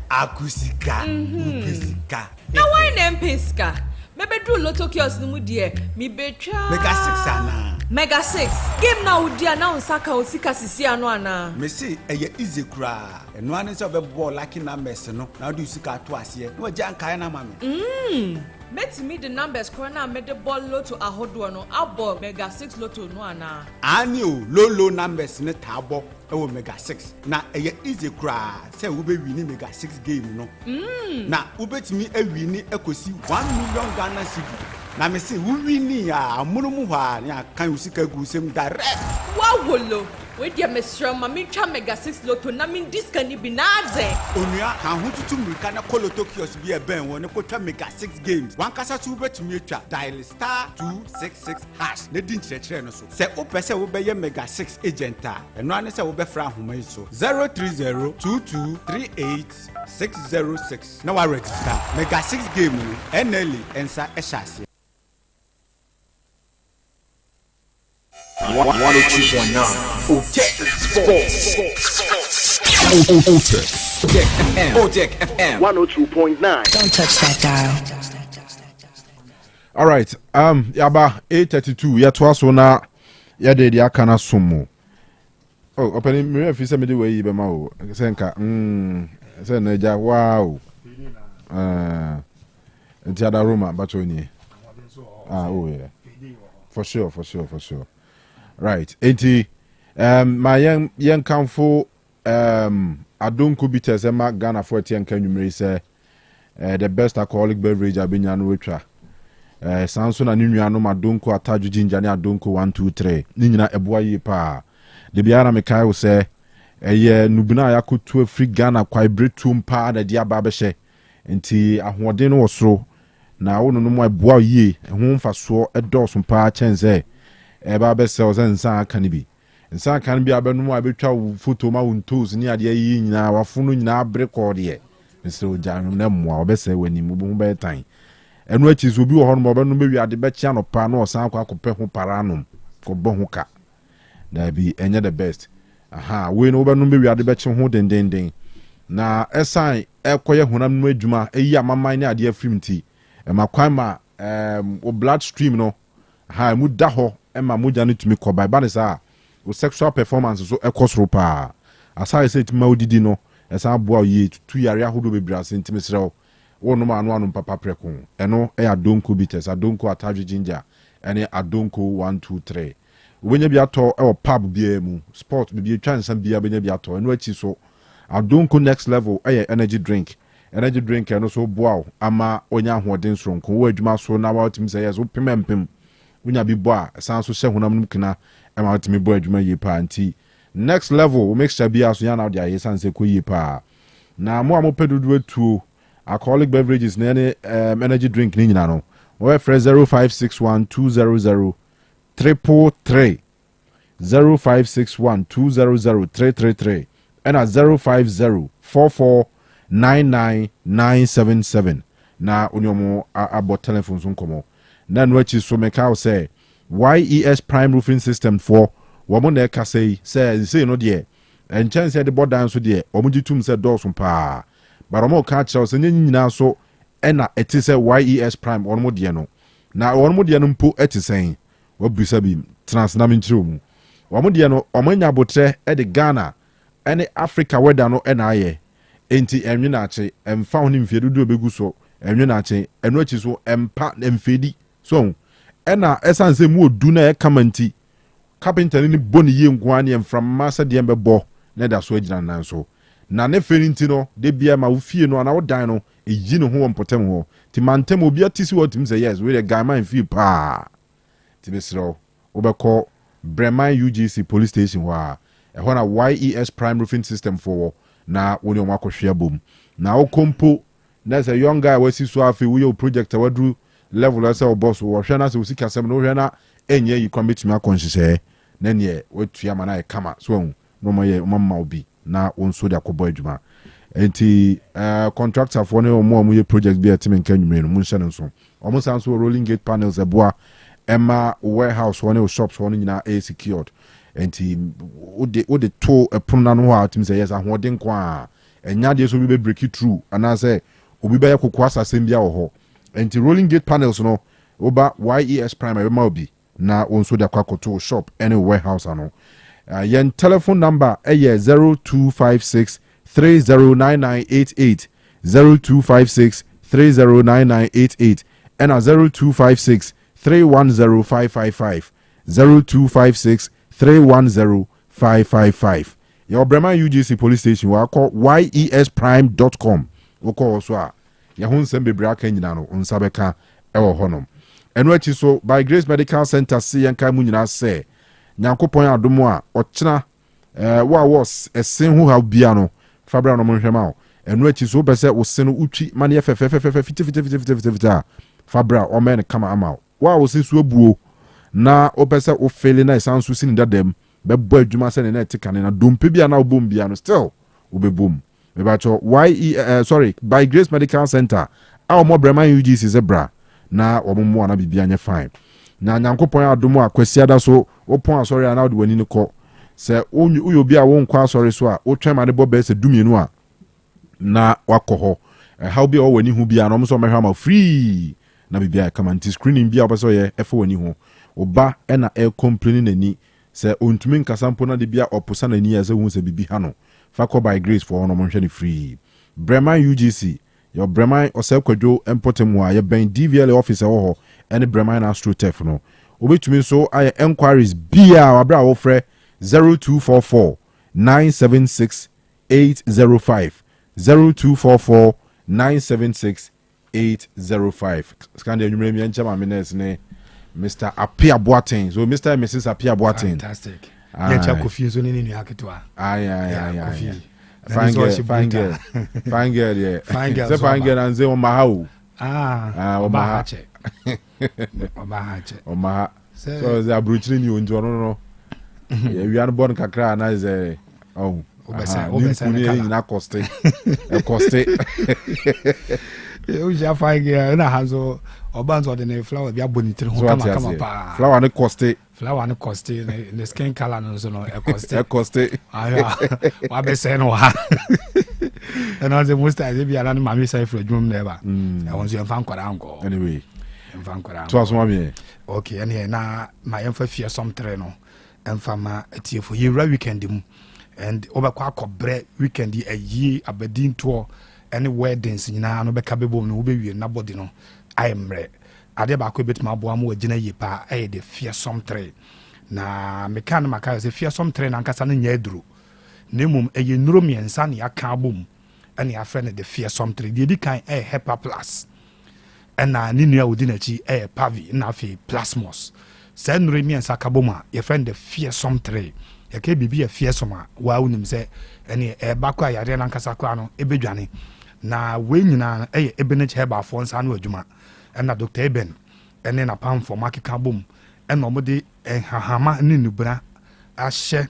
akusika upesika na why na mpesika bebedu lotto kiosk mu die mi betwa mega 6 ana mega 6 game na udia na unsaka osika sisi ano ana mesi eye easy kra eno ane se obebo lucky numbers no na odi usika to ase no agya nkae na mame Meti me the numbers corner made the ball lotto ahodo no abo mega 6 lotto no ana ani o low numbers ne tabo ewo mega 6 na eye easy kra se wo be win mega 6 game no na wo betimi awini ekosi 1 million Ghana cedi na me se wo win ya amunumu ha na kan usika gu sem direct wawolo we dia mesra mami twa mega 6 lotto na min diska ni binaze onua kan hututu mrika na koloto kios bi eben wo ne kotwa mega 6 games wan kasa tu betumi atwa dial *266# ne din chire no so se wo pese wo be ye mega 6 agent a eno ane se wo be fra homa yi so 03022386606 na wa register mega 6 game no NLE ensa ehase 102.9 Otec Sports. Otec FM 102.9. Don't touch that dial. All right. Yaba 8:32. Yatwa so na yade dia kana somo. Oh, opening me fi se me de we be ma o. Se nka se na ja wow. Ntiada Roma batoni. Oh yeah. For sure. Right. Enti my young kanfo adonko bitters ema Ghana for tie nka nwumre say the best alcoholic beverage abenya no wetwa sanso na ninua no adonko ataju ginger ne adonko 123 ni nyina eboa yi pa de biara me kai wo say eye nubuna yakotu afri Ghana kwai bretum pa na dia ba behye enti ahoden no wosoro na wono no mo eboa yi ho mfaso edoso pa chenze eba be sell nsa aka ni bi nsa aka ni bi abenu abetwa photo ma wontos ni ade yi nyina wafunu nyina abrekord ye nse ojanum na mmoa obese wani mu bu be tan enu achi so bi wo hono obenu be wi ade be chia no pa na osan akwa kope ho paranum ko bo ho ka na bi enye the best we no obenu be wi ade be chi ho dendenden na esan ekoye honam no adwuma eyi amaman ni ade afrimti makwan ma o blood stream no mu da ho ema moja no tumi ko ba ne sa o sexual performance so ekosro pa asai say tuma odidi no esa boa ye tutu yare ahodo bebra sentime srew wono ma anu papa preko eno adonko bitters adonko ataju ginger ene adonko 123 obenya bi ato e pub bia mu sport bi twa nsam bia benya bi ato eno achi so adonko next level energy drink eno so boa ama onya ahoden sronko wo adwuma so na wa timi say yes wo pemempem unya bi bo a san so hye honam num kina e ma otimi bo adwuma yi pa anti next level we make sure bi aso ya na dia ye san se ko yi pa na mo amopedudu atuo alcoholic beverages na energy drink ni nyina no we fresh 05612003 333 0561 200 333 and at 050 44 99977 na onyomo about telephones unkomo na nwachi so meka say YES Prime Roofing System for womo na ka say no de and chance the board down so de omo gitum say doors pa but omo ka cha so nyina so na etise YES Prime omo de no na omo de no mpo etisen wabusa bi transnam nchiro mu omo de no omo nya botre de Ghana ene Africa weather no na aye enti enwe na ache emfa ho ni mfiedudu obegu so enwe na ache eno achi so empa emfedi so ena esanse mu odu na e kamanti carpenter ni boni ye nko ani emfra masa de embebo na da so agina nan so na ne feri nti no de bia ma wo fie no na wo dan no eji no ho wompotem ho ti mantem obi atisi what him say yes we the guy man feel pa ti besro obekọ Bremen UGC police station wa e ho na YES Prime Roofing System for na woni o akohwe abom na o kompo na say young guy wasi so afi we project wadru level as our boss wo hwe na se usika sem no hwe na enye yi commit me akonsese na ne wetua ma na e kama so no moye mama obi na wonso de akobo adwuma enti contractor for ne mo ye project bi atim nka nwumre no mun hye no so o mo san so rolling gate panels eboa Emma warehouse one of shops one nyina a secured enti wo de to epona no ha atim say yes ahoden kwa enya de so bi break it through and say obi ba yakoko asasem bia wo ho enti rolling gate panels no oba YES Prime ma obi na onso de akwakoto shop any warehouse ano yen telephone number 0256 309988 0256 309988 and 0256 310-555 0256 310-555 your Bremen UGC police station wa call yesprime.com wo call also a ya hun sem bebre aka nyina no nsabeka ewo honom eno achi so by Grace Medical Center see yanka mu nyina se nyankopon adomo a ochena wa was esen hu ha bia no fabra no monhwema o eno achi so be se wo se no utwi mane fefefefefefita fabra o men kama ama wa wo se so abuo na opese o fele na isansu sini dadem be bo adwuma se ne na etikane na dompe bia na obom bia no still obebom me ba cho by Grace Medical Center our mo Bremen UGC zebra na omomo na bibia nya fine na nyankopon adomo akwasiada so opon asori na ode wani ne ko se uyo bia wo nkwa asori so a o twema ne bobe se dumienu a na wakoho how bia o wani hu bia no so mehwa ma free na bibia kama nti screening bia obaso ye efo wani hu oba na e complaining nani se ontumi nkasampo na de bia oposa nani ya se hu se bibi ha no fako by Grace for no monhwe ni free Bremen UGC your Bremen Osei Akoto empotemu a ye ben DVL officer ho ene Bremen Astrotef no obetumi so aye enquiries bia wabra wo frɛ 0244 976 805 0244 976 805 skande enwumre mi enchama minutes ne Mr. Apia Boateng. So Mr. and Mrs. Apia Boateng. Fantastic. Yeah, Kofi so ni haketwa. Aye. Fine girl, yeah. Fine girl. Fine girl and say Omaha. Omaha. Omaha. So the abruchiri ni onjo no. Yeah, we are born kakra na is obesa na coste. Coste. Uja fine girl na hazo obanzo de ne flower bia bonitiri ho kama pa. Flower ne coste. Flower ne coste the skin color no so no coste. Coste. Ah, wa be say no ha. And as the most I be ala no mami say for adwum never. I want you fan kwara anko. Anyway. Fan kwara. To aso mami. Okay, and here na my emfa fear some tre no. Emfa ma etie for year weekend mu. And obakwa akobre weekend e yi abedin tour any weddings nyina no beka bebom no obewie na body no ayemre ade ba ko betima bo am wagina yi pa aye de fearsome three na meka na maka se fearsome three na nkasa no nya aduru nemum eye nuro miensa ne aka bom ene afre ne de fearsome three de kan Hepa Plus ena ni nua odi na chi Pavi na afi Plasmos se nuro miensa ka bom a ye friend de fearsome three ye ke bibi ye fearsome a wa unim se ene ba ko ayare na nkasa ko ano ebedwane na we nyina Ebenech Herbal for nsa no adwuma na Dr. Eben ene na pam for market bom ɛna ɔmo de hahama ne nubra ahyɛ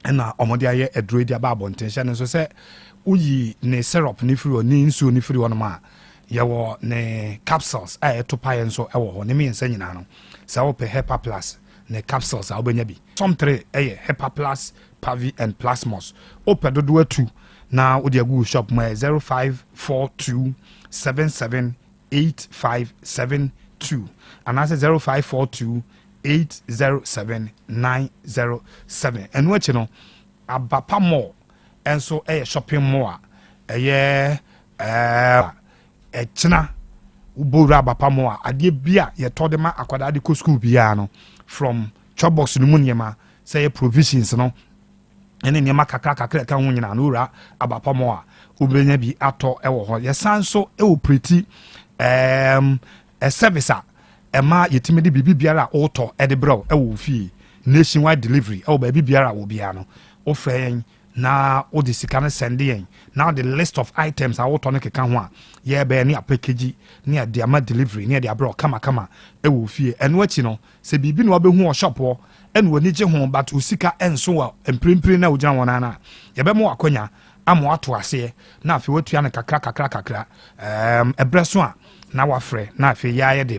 ɛna ɔmo de ayɛ aduro de aba abɔnten hyɛ no nso sɛ woyi ne syrup ne firi hɔ ne nsuo ne firi hɔ nom a yɛwɔ ne capsules a ɛto paeɛ nso ɛwɔ hɔ ne mmiɛnsa nyinaa no sɛ wopɛ hepa plus ne capsules a wobɛnya bi tom 3 ɛyɛ hepa plus pavi and plasmos wopɛ dodoɔ 2 na wode agu shop mu 0542 778572 anaasɛ 0542 807907 ɛno akyi no abapa mall ɛnso ɛyɛ shopping mall a ɛyɛ ɛkyena wobɔwura abapa mall a adeɛ bi a yɛtɔ de ma akwadaa de kɔ school biara no from chop box no mu nneɛma sɛ yɛ provisions no ɛne nneɛma kakra ka ho nyinaa no wura abapa mall a wobɛnya bi atɔ ɛwɔ hɔ yɛsan so ɛwɔ preti service a ɛma yɛtumi de biribi biara a wotɔ ɛde brɛw ɛwɔ fie nationwide delivery ɛwɔ baabi biara a wɔ biara no wofrɛ yɛn na wode sika no sɛnde yɛn na the list of items a wotɔ no keka ho a yɛbɛyɛ ne apɛkagyi ne yɛde ama delivery ne yɛde abrɛw kamakama ɛwɔ fie ɛno akyi no sɛ biribi na wabɛhu wɔ shop hɔ ɛne w'ani gye ho but wo sika ɛnso wɔ mprempren na wogyina wɔn ana yɛbɛma wɔ akɔnya ama wato aseɛ na afei watua no kakra ɛbrɛ so a na wafrɛ na afei yɛayɛ de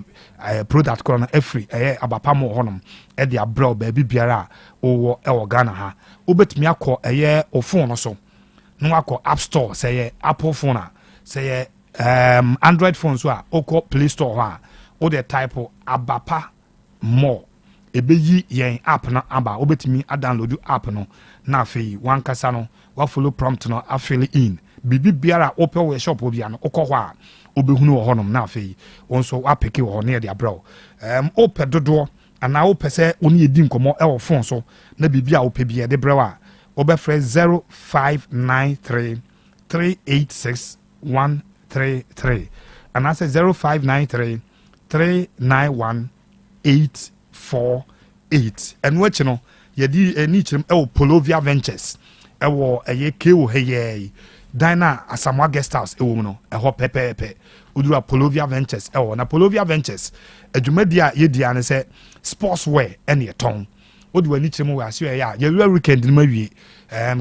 product korɔ no afiri ɛyɛ abapa mu hɔnom ɛde abrɛw baabi biara a wowɔ ɛwɔ Ghana ha wobɛtumi akɔ ɛyɛ o phone no so na wakɔ app store sɛ yɛ apple phone a sɛ yɛ android phone so a wokɔ play store hɔ a wode type abapa mall ɛbɛyi yɛn app no aba wobɛtumi adownload app no na afei wankasa no wafollow prompt no afill in biribi biara a wopɛ wɔ shop bia no wokɔ hɔ a wobɛhunu wɔ hɔnom na afei wo nso wapeke wɔ hɔ ne yɛde abrɛw wopɛ dodoɔ anaa wopɛ sɛ wo ne yɛdi nkɔmmɔ ɛwɔ phone so na biribi a wopɛ bi yɛde brɛw a wobɛfrɛ 0593 386 133 anaasɛ 0593 391 848 ɛno akyi no yɛde ani kyerɛm ɛwɔ Polovia Ventures ɛwɔ ɛyɛ KO hɛyɛɛ Dina Asamoah Guest House ɛwɔ mu no ɛhɔ pɛpɛɛpɛ udura Polovia Ventures ɛwɔ na Polovia Ventures adwumadi a yɛdi ane sɛ sportswear ɛne yɛtɔn wode w'ani kyerɛ mu wɔ ase ɛyɛ a yɛwura weekend no ma wie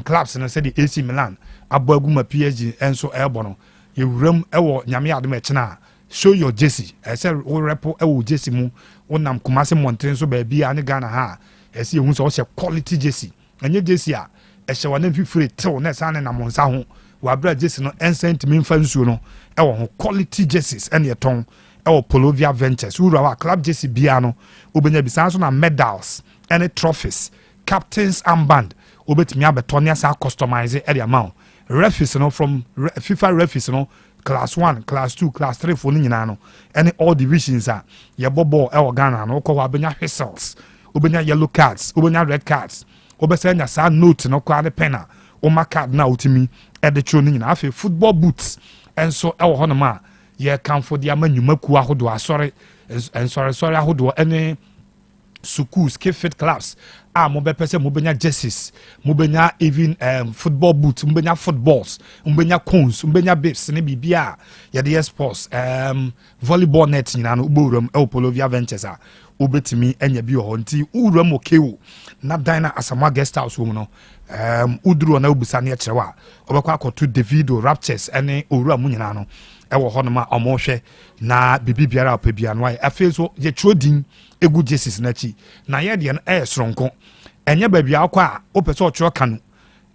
clubs no sɛde AC Milan abɔ agu ma PSG ɛnso ɛbɔ no yɛwuram ɛwɔ nyame adom ɛkyena a show your jersey ɛsɛ wo repo ɛwɔ jersey mu wonam Kumasi Montreal nso baabi a ne Ghana ha ɛsɛ yɛhu sɛ wɔhyɛ quality jersey ɛnyɛ jersey a ɛhyɛ wɔ ne mfifire tew na ɛsa ne nam nsa ho wabra jersey no ɛnsɛn ntumi mfa nsuo no ɛwɔ ho quality jerseys ɛne ɛtɔn ɛwɔ Polovia Ventures wura wa club jersey bia no wobɛnya bi saa so na medals ɛne trophies captains armband wobɛtumi abɛtɔ ne asa customize ɛde ama wo referees no from FIFA referees no class 1 class 2 class 3 fo no nyinaa no ɛne all divisions a yɛbɔ ball ɛwɔ Ghana no wokɔ hɔ abɛnya whistles wobɛnya yellow cards wobɛnya red cards wobɛsɛ nya saa note no koraa ne pen a woma card na wotumi ɛde kyerɛ no nyinaa afei football boots ɛnso ɛwɔ hɔ nom a yɛkamfo de ama nnwumakuo ahodoɔ asɔre nsɔresɔre ahodoɔ ɛne schools kfit clubs a mobɛpɛ sɛ mobɛnya jerseys mobɛnya even football boots mobɛnya footballs mobɛnya cones mobɛnya bibs ne biribia a yɛde yɛ sports volleyball net nyinaa no wobɛwuram ɛwɔ Polovia Ventures a wobɛtumi anya bi wɔ hɔ nti wowuram okewo na Dina Asamoah Guest House wɔ mu no woduru na wobusa ne ɛkyerɛ a wobɛkɔ akɔto Davido Raptures ɛne owura mu nyinaa no ɛwɔ hɔ nom a ɔmohwɛ na biribi biara a ɔpɛ bia no ayɛ afei so yɛtwerɛ din egu jerseys n'akyi na yɛdeɛ no ɛyɛ soronko ɛnyɛ baabi a wokɔ a wopɛ sɛ ɔtwerɛ Kanu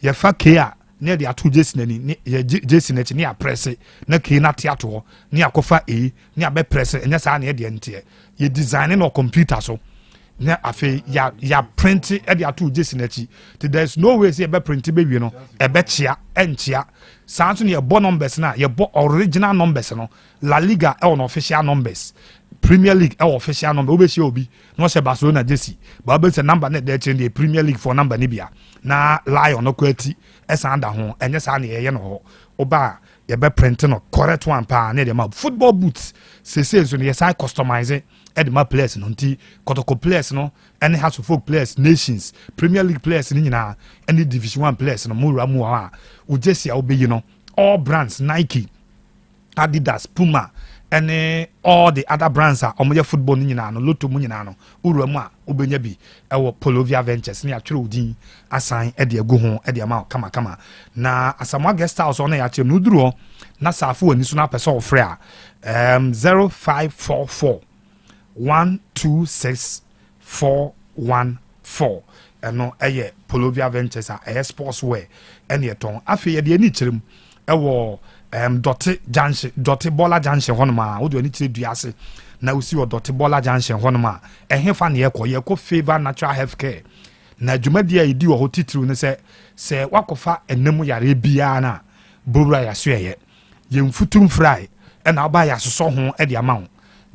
yɛfa K a ne yɛde ato jersey n'ani ne jersey n'akyi ne yɛaprɛse na K no ate ato hɔ ne yɛakɔfa A ne yɛabɛprɛse ɛnyɛ saa ne yɛdeɛ nteɛ yɛ design no computer so na afei ya print ɛde ato jersey n'akyi there is no way sɛ yɛbɛ print bɛwie no ɛbɛkyea ɛnkyea saa nso ne yɛbɔ numbers na yɛbɔ original numbers no La Liga ɛwɔ no official numbers Premier League ɛwɔ official number wobɛhyia obi na ɔhyɛ Barcelona jersey ba wobɛsɛ number ne ɛda kyerɛ deɛ Premier League for number ne bia na lion no kɔ ati ɛsan da ho ɛnyɛ saa ne yɛyɛ no hɔ woba a yɛbɛ print no correct one paa ne deɛ ma football boots sese nso ne yɛsan customize ɛde ma players no nti kɔtɔkɔ players no ɛne House of Folk players nations Premier League players ne nyinaa ɛne Division 1 players no mowura mu a wo jersey a wobɛyi no all brands Nike Adidas Puma ɛne all the other brands a ɔmo football no nyinaa no lotto mu nyinaa no wura mu a wobɛnya bi ɛwɔ Polovia Ventures ne yɛatwerɛ wo din asan ɛde agu ho ɛde ama kamakama na Asamoah Guest House ɔno yɛakyerɛ no woduru hɔ na saafo w'ani so no apɛ sɛ ɔfrɛ a 0544 126 414 ɛno ɛyɛ Polovia Ventures a ɛyɛ sports wear ɛne yɛtɔn afei yɛde ani kyerɛ mu ɛwɔ Dɔte Bola Junction hɔnom a wode ani kyerɛ dua ase na wosi wɔ Dɔte Bola Junction hɔnom a ɛhefa ne yɛkɔ Favor Natural Health Care na dwumadi a yɛdi wɔ hɔ titiriw no sɛ wakɔfa ɛnam yare biara no a bowura yɛaso ɛyɛ yɛmfutum fry ɛna woba yɛasosɔ ho ɛde ama wo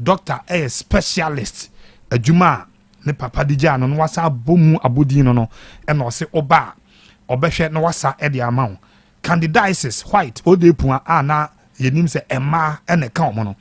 doctor ɛyɛ specialist adwuma a ne papa de gyaa no no wasa abɔ mu abɔdin no ɛna ɔse ɔba a ɔbɛhwɛ na wasa ɛde ama wo candidiasis white ode pua a na yɛnim sɛ ɛma ɛna ka ɔmo no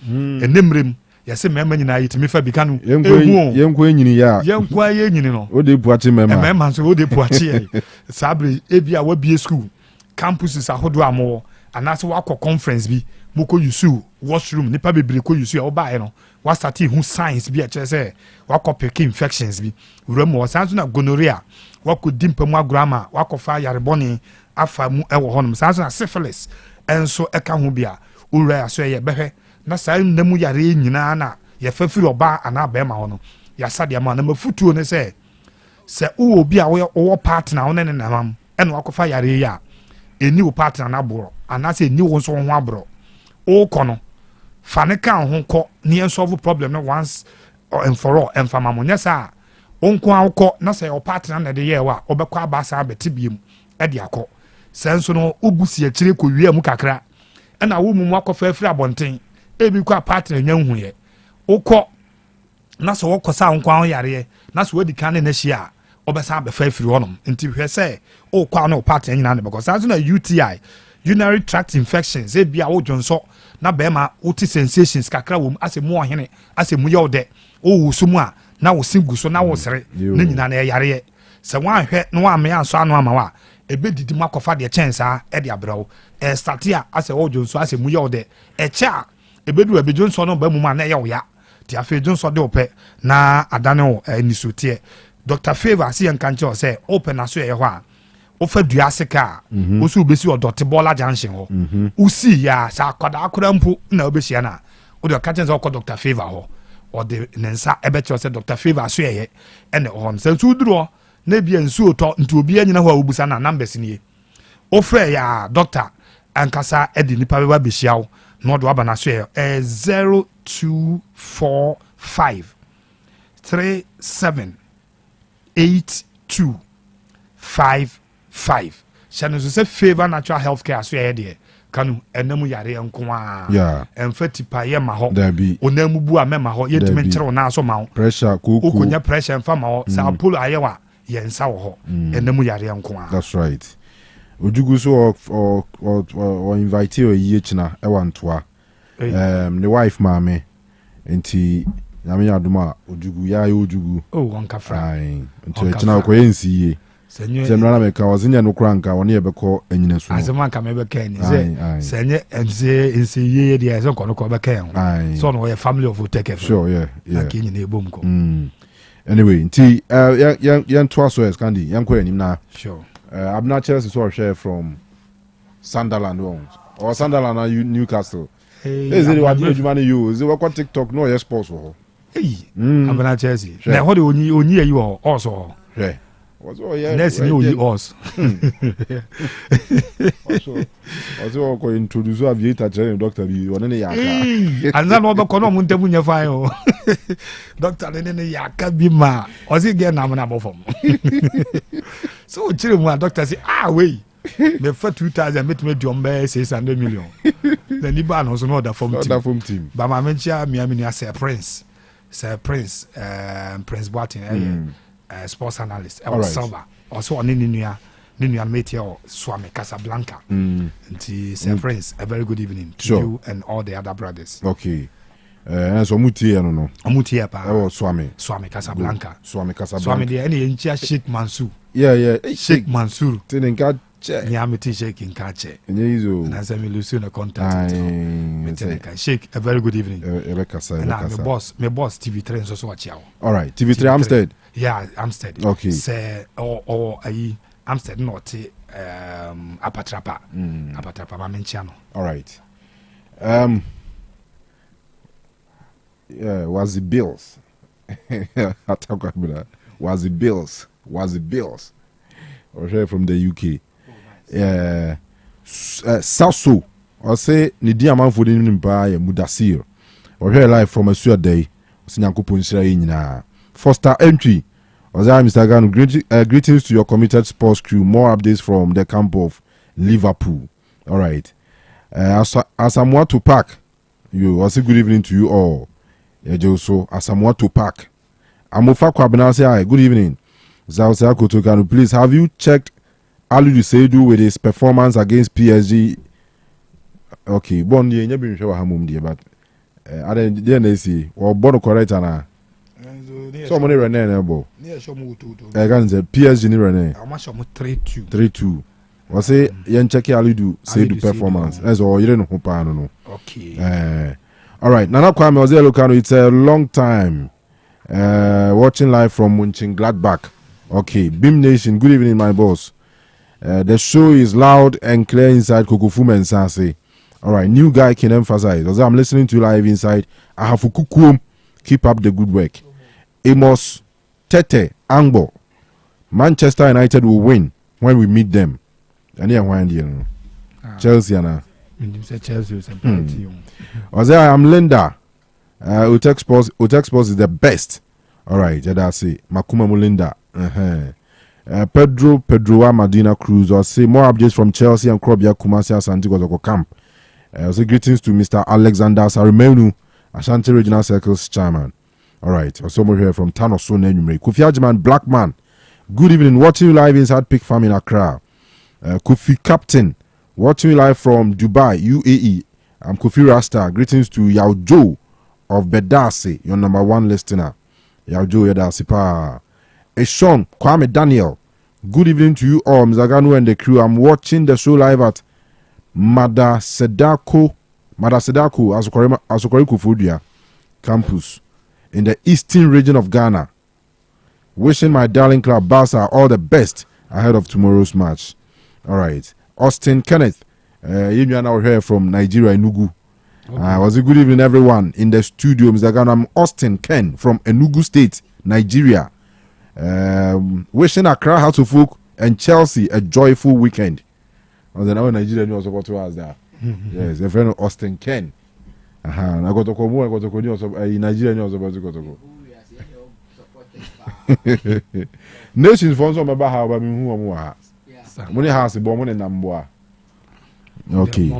ɛnemrem yɛsɛ mɛma nyinaa yɛtumi fa bi ka no yɛnkɔ nyini ya yɛnkɔ yɛ nyini no ode puache mɛma nso ode puache saa bere ebi a wabie school campuses ahodoɔ a mowɔ anaasɛ wakɔ conference bi mokɔ yusu washroom nipa bebree kɔ yusu a wobaeɛ no wastate hu science bi a kyerɛ sɛ wakɔ pick infections bi wura mu wɔ saa nso na gonorrhea wakɔ di mpa mu agorɔ ama wakɔfa yarebɔne afa mu ɛwɔ hɔnom saa nso na syphilis ɛnso ɛka ho bi a wowura aso ɛyɛ bɛhwɛ na saa nna mu yare nyinaa na yɛfa firi ɔbaa anaa bɛrima hɔ no yɛasa deɛ ma na mafutuo ne sɛ wowɔ bi a wɔwɔ partner wo ne ne namam ɛna wakɔfa yare yi a ɛni wo partner no aborɔ anaasɛ ɛni wo nso wo ho aborɔ wokɔ no fa ne ka ho kɔ ne yɛnsolve problem no once and for all ɛmfama mo nyɛ saa wonko a wokɔ na sɛ yɛwɔ partner na de yɛɛ wɔ a wobɛkɔ aba saa bɛte biem ɛde akɔ sɛ nso no wobu si akyire kɔ wie mu kakra ɛna wo mu akɔfa afiri abɔnten ebi kɔ a partner nya nhuyɛ wokɔ na sɛ wɔkɔ saa wonko a ho yareɛ na sɛ wadi ka ne na hyia a wobɛsa bɛfa afiri hɔnom nti hwɛ sɛ wokɔ a na wo partner nyinaa ne bɛkɔ saa nso na UTI urinary tract infections ebi a wodwonsɔ na bɛrima wote sensations kakra wɔ mu asɛ mu ɔhene asɛ mu yɛ wo dɛ wowu so mu a na wo se gu so na wo sere ne nyinaa na ɛyareɛ sɛ woanhwɛ na woamɛ ansɔ ano ama wo a ɛbɛdidi mu akɔfa deɛ kyɛn saa ɛde abrɛ wo ɛstate a asɛ wodwonsɔ asɛ mu yɛ wo dɛ ɛkyɛ a ɛbɛdu ɛbɛdwonsɔ no ba mu a na ɛyɛ wo ya nti afei dwonsɔ de wo pɛ na adane wo nisoteɛ Dr. Favor ase yɛnka nkyerɛ sɛ wopɛ na so ɛyɛ hɔ a wofa dua ase ka a woso wobɛsi wɔ Dɔte Bola Junction hɔ wosi yɛ a sɛ akwadaa kora mpo na wobɛhyia no a wode ɔka kyɛn sɛ wokɔ Dr. Favor hɔ ɔde ne nsa ɛbɛkyerɛ sɛ Dr. Favor so ɛyɛ ɛne ɔhɔ no sɛ nso woduru hɔ na bia nsuo tɔ nti obiara nyina hɔ a wobusa no a numbers nie wofrɛ yɛ a doctor ankasa ɛde nipa bɛba bɛhyia wo na ɔde waba no so ɛyɛ 0245 37 8255 hyɛ no so sɛ Favor Natural Health Care so yɛ deɛ Kanu ɛnam yare nko a ɛmfa tipa yɛ ma hɔ onam mu bu a mɛma hɔ yɛtumi nkyerɛ wo na so ma wo pressure koko wokonya pressure mfa ma hɔ sɛ apolo ayɛ wa yɛ nsa wɔ hɔ ɛnam yare nko a that's right ojugu so or invite you yie china ɛwa ntoa the wife maame nti nyame yadoma ojugu ya ojugu wonka fra nti china ko yensiye sɛ mmerɛ na meka ɔsenya no kora nka wɔne yɛbɛkɔ anyina so asɛm anka mɛbɛka ni sɛ ɛnyɛ ɛnsɛ yie deɛ ɛsɛ nkɔ no kɔ bɛka ho sɛ ɔno ɔyɛ family of Otec FM sure yeah anka nyina ɛbom kɔ anyway nti yɛntoa so ɛskandi yɛnkɔ anim na sure Abna Chelsea so share from Sunderland or Sunderland and Newcastle. Is it what you money you? Is it what TikTok no yes sports for? Hey, Abna Chelsea. Now what do you also? Yeah. What's all yeah. Let's know us. Also ko introduce aviator training doctor bi one ne yaka. And that no be kono mu ntemu nya fine o. Doctor ne yaka bi ma. O si get na mo na bofom. So chire mu doctor say wait. Me for 2000 me do 600 million. Then ni ba no so no da form team. Ba ma menchia mi amini say Prince. Sir Prince Prince Boateng sports analyst Silva also on nua mate here Swami Casablanca and Sir Prince a very good evening to you and all the other brothers. Okay. So mutie no mutie pa Swami Casablanca Swami there any Sheikh Mansour yeah Sheikh Mansour tinenka Yeah, I'm a shake in catcher. And I said, me lose in a contact. Shake, a very good evening. My boss TV3 is also watch you. All right, TV3 Amstead. Yeah, Amstead. Okay. Say, or Amstead not Apatrapa. Apatrapa, Mamenciano. All right. Yeah, was the Bills. I talk about that. Was the Bills. Or from the UK. Sasso. Or say Nidia Manford in by Mudasir. Or here live from a sweat day. Foster entry. Osei Mr. Kanu, greetings to your committed sports crew. More updates from the camp of Liverpool. All right. As I'm what to pack, you also good evening to you all. So as I'm what to pack. Amofa Kwabena say good evening. Osei Akoto, Kanu, please have you checked Aliou Seidu with his performance against PSG? Okay, bon ye nyebi nhwe wa hamum die but then they see or bono correct ana. So many René nebo. Can say PSG ni René. How much 3-2. 3-2. Was say yen check Aliou Seidu performance. As all you know pa no. Okay. All right. Nana Kwame Osei Akoto, it's a long time. Watching live from Mönchengladbach. Okay. Beam Nation. Good evening, my boss. The show is loud and clear inside Kokofume and Sanse. All right. New guy can emphasize. As I'm listening to live inside, I have a kukum. Keep up the good work. Amos Tete Angbo. Manchester United will win when we meet them. And here, Chelsea, Anna. I'm Linda. Otec Sports is the best. All right, that's it. Makuma Mulinda. Pedro Medina Cruz. I'll say more updates from Chelsea and Krobia Kumasi Santiago Camp. I'll say greetings to Mr. Alexander Sarimenu, Ashanti Regional Circles Chairman. All right, also more here from Tanoso Nenumre. Kofi Ajiman Blackman. Good evening. Watching you live inside Pig Farm in Accra. Kofi Captain. Watching you live from Dubai, UAE. I'm Kofi Rasta. Greetings to Yao Joe of Bedasi, your number one listener. Yao Joe Yadasi Pa. Sean Kwame Daniel. Good evening to you all, Mr. Kanu and the crew. I'm watching the show live at Mada Sedako Asokori Kufudia campus in the eastern region of Ghana. Wishing my darling club Barca all the best ahead of tomorrow's match. All right. Austin Kenneth. You now here from Nigeria, Enugu. Was a good evening, everyone in the studio. Mr. Kanu, I'm Austin Ken from Enugu State, Nigeria. Wishing Accra House of Folk and Chelsea a joyful weekend. And then our Nigerian news about to us there. Yes, a friend of Austin Ken. I got to come more. I got to go in Nigeria news about to go. Nations for some about how I mean who are money house born money number. Okay.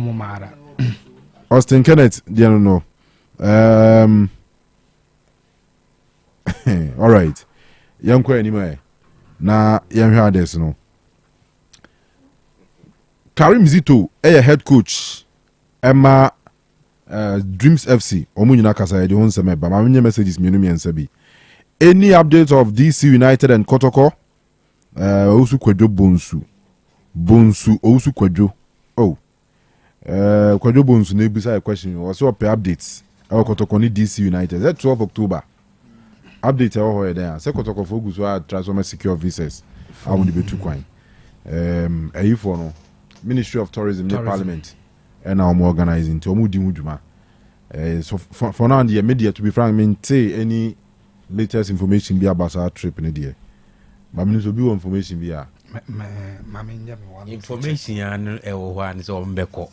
Austin Kenneth, do you know? All right. Young Quay anyway. Na young hear this no. Karim Zito, head coach. Emma Dreams FC. Omu nyina kasa ye hon seme ba. Ma messages me no me nsabi. Any updates of DC United and Kotoko? Osu Kwadwo Bonsu Osu Kwadwo. Oh. Kwadwo Bonsu na ebisa a question. Was up updates. Kotoko ni DC United. That 12 October. Update our there. Say Kotoko focus to transform secure visas. I will be too quiet. For no Ministry of Tourism, the Parliament, and I'm organizing to Omudi Mujuma. So for now, the media, to be frank, maintain any latest information be about our trip in the day. But I will be information be information and one is on Beko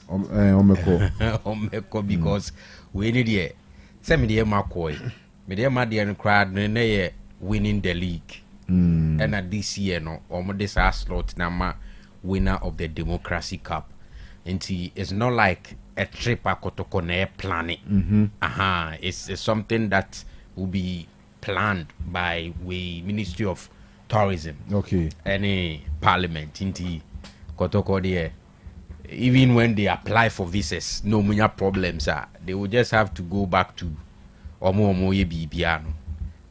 because we need it. Send me the McCoy. Me the Madian crowd ne winning the league. And at this year no or this slot nama winner of the Democracy Cup. And it's not like a trip Akotoko na planning. It's something that will be planned by we Ministry of Tourism. Okay. Any parliament into Kotoko there. Even when they apply for visas, no many problems are. They will just have to go back to Omo ye bibiano.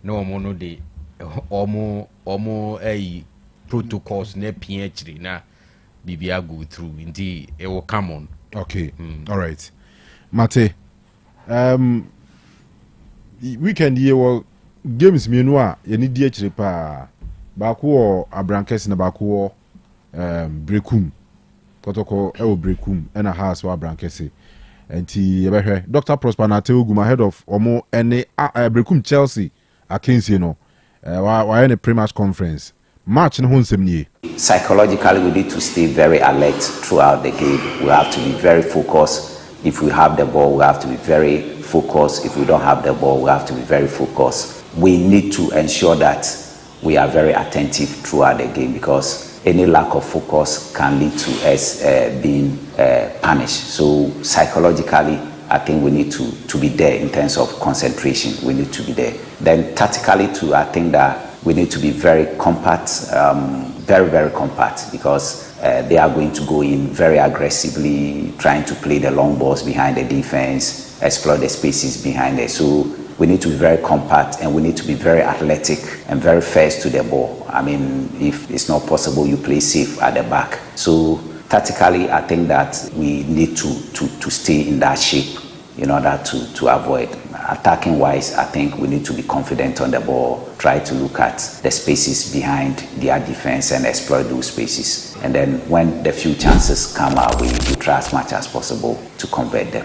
No no de Omo protocols ne PhD na bibia go through indeed it will come on. Okay. All right. Mate, weekend here well games mienu a ye ni die chire pa baako wo Abrankes na baako wo Brekum kotoko e Brekum na house wa Abrankes enti ye behwe Dr. Prosper na Teoguma head of omo ene Brekum Chelsea akensie no wa any pre-match conference match no honsem nie. Psychologically, we need to stay very alert throughout the game. We have to be very focused. If we have the ball, we have to be very focused. If we don't have the ball, we have to be very focused. We need to ensure that we are very attentive throughout the game, because any lack of focus can lead to us being punished. So psychologically, I think we need to be there in terms of concentration. We need to be there. Then tactically too, I think that we need to be very compact, very, very compact, because they are going to go in very aggressively, trying to play the long balls behind the defense, explore the spaces behind it. So we need to be very compact, and we need to be very athletic and very fast to the ball. I mean, if it's not possible, you play safe at the back. So tactically, I think that we need to stay in that shape in order to avoid. Attacking wise, I think we need to be confident on the ball, try to look at the spaces behind their defense and exploit those spaces. And then when the few chances come our way, we try as much as possible to convert them.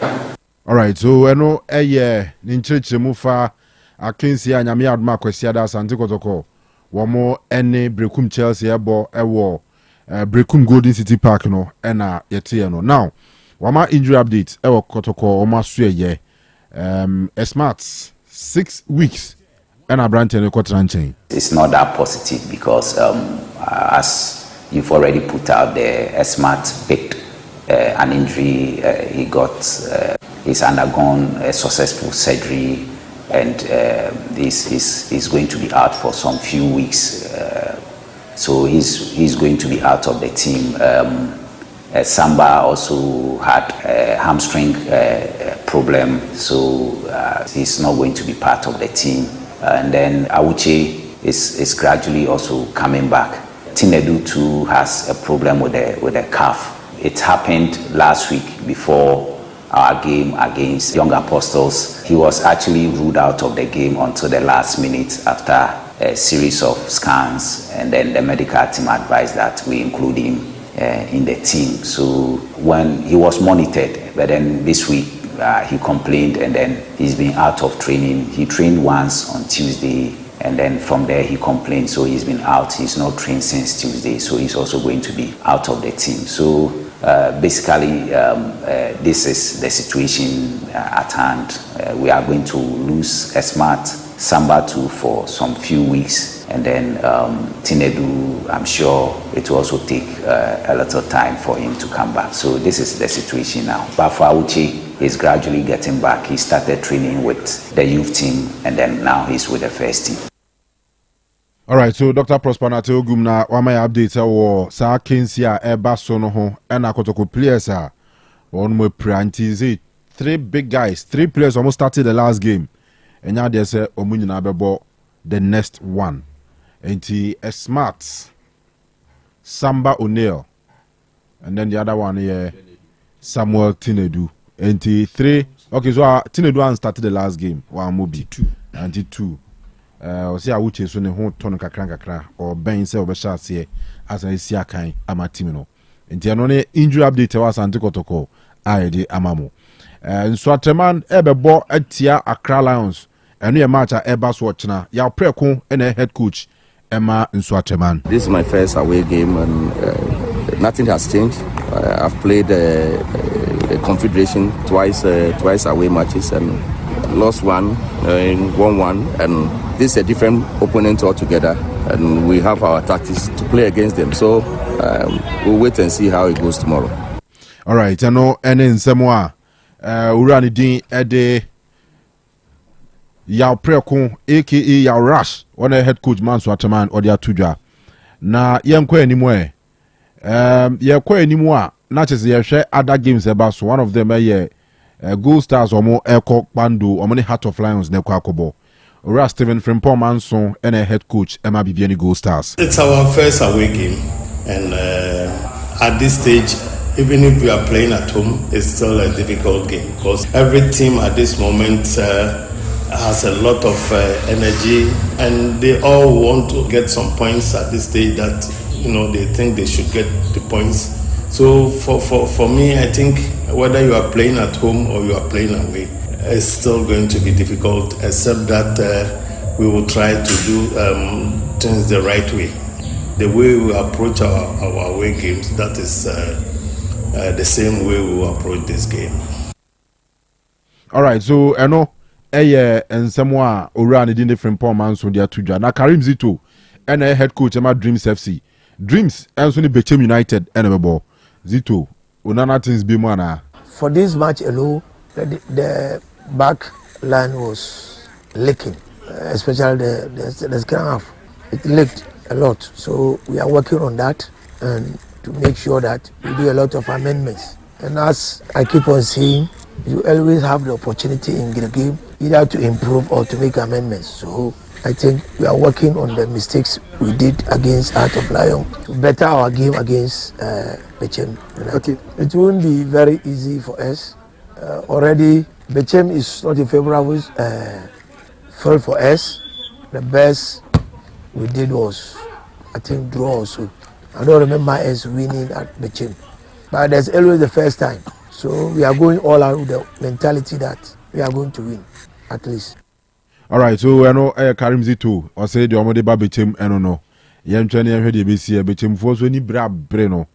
All right, so I know ninchirichiri mufa akensi anyame aduma kwesi ada asante kotoko womo ene Brekum Chelsea ebo ewo Brekum Golden City Park no ena yete no. Now wama injury update ewo kotoko wama suye smart 6 weeks and Abrante chain. It's not that positive, because as you've already put out there, Smart picked an injury. He's undergone a successful surgery, and he's going to be out for some few weeks. So he's going to be out of the team. Samba also had a hamstring problem, so he's not going to be part of the team. And then Awuche is gradually also coming back. Tinedu too has a problem with the calf. It happened last week before our game against Young Apostles. He was actually ruled out of the game until the last minute after a series of scans, and then the medical team advised that we include him in the team. So when he was monitored, but then this week he complained, and then he's been out of training. He trained once on Tuesday, and then from there he complained, so he's been out. He's not trained since Tuesday, so he's also going to be out of the team. So basically this is the situation at hand. We are going to lose a Smart, Samba too for some few weeks, and then Tinedu, I'm sure it will also take a little time for him to come back. So this is the situation now. But for Awuche, he's gradually getting back. He started training with the youth team, and then now he's with the first team. All right, so Dr. Prosper Nateogum na wama ya update wo sa Kensi a eba so no ho ena kotoko players a one more practice 3 big guys, 3 players almost started the last game. And now they say omunyina bebo the next one. Enti Smart, Samba O'Neil, and then the other one here Samuel Tinedu. Enti 3. Okay, so Tinedu started the last game. Wa mobi 2 and 2. Osi Awuche so ne ho ton kakra or ben se obesha se as I see akan ama team no. Enti ano ne injury update wa Asante Kotoko aide amamo. Nso Atreman ebebo atia Accra Lions. Enu ye match a eba so ochna. Ya preko ene head coach Emma Nso Atreman. This is my first away game, and nothing has changed. I've played the Confederation twice away matches and lost one in 1-1, and this is a different opponent altogether, and we have our tactics to play against them. So we'll wait and see how it goes tomorrow. All right, I know any nsemwa urani din ede ya preko aka ya rush one head coach Manso Ataman or their tudwa na yenkwa animwe yekwa animu a na chese ye hwe other games eba so one of them Gold Stars omo eko pando omo ne Heart of Lions ne kwa akobo Ora Stephen Frimpong Manson and a head coach Emma Bibiani Gold Stars. It's our first away game, and at this stage, even if we are playing at home, it's still a difficult game because every team at this moment has a lot of energy, and they all want to get some points at this stage that they think they should get the points. So for me, I think whether you are playing at home or you are playing away, it's still going to be difficult, except that we will try to do things the right way. The way we approach our away games, that is the same way we will approach this game. All right, so I know and someone around the different poor man so they are to na Karim Zito and head coach at Dreams FC. Dreams and so Bechem United and ball. Zito, unana things be mana. For this match alone, the back line was leaking, especially the second half. It leaked a lot, so we are working on that and to make sure that we do a lot of amendments. And as I keep on saying, you always have the opportunity in the game either to improve or to make amendments. So I think we are working on the mistakes we did against Heart of Lion to better our game against Bechem. Okay. It won't be very easy for us. Already, Bechem is not a favorable field for us. The best we did was, I think, draw also. I don't remember us winning at Bechem. But there's always the first time. So we are going all out with the mentality that we are going to win, at least. All right, so I know Karim Zito, or say the Omode Bechem, I don't know. Yam Chani and Hedi BC, Bechem for any breno.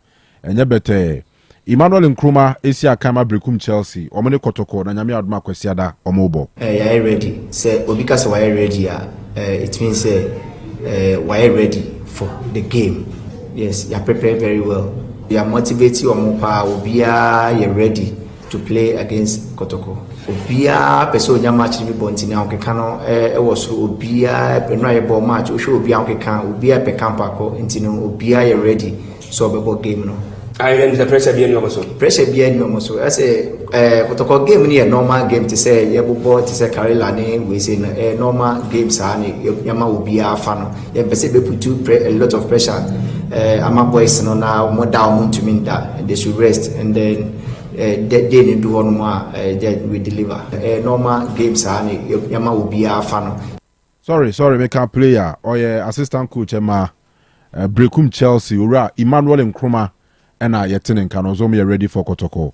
And ya better. Emmanuel Nkrumah, Asia Kama Brekum Chelsea, Omone Kotoko, and Yami Adma Kwesiada, or Mobo. I ready. Say, because why ready? It means why ready for the game. Yes, you are prepared very well. You are motivated or more you're ready to play against Kotoko. Obia person nya match ni bonti na okeka no was obia penwa ye ball match o show obia okeka obia pe campa ko ntino obia ye ready so be game no. I and the pressure be any almost. Pressure be any almost. I say Kotoko game ni a normal game to say ye ball to say Karela ni we say normal games are ni yama obia fa no. Ye be say be put a lot of pressure. Ama boys no na mo down to mean that they should rest and then they didn't do one more we deliver normal games are yama will be our fan. Sorry make a player or assistant coach Emma Brekum Chelsea ura Emmanuel Nkrumah and Yetinen Kanozomi ready for Kotoko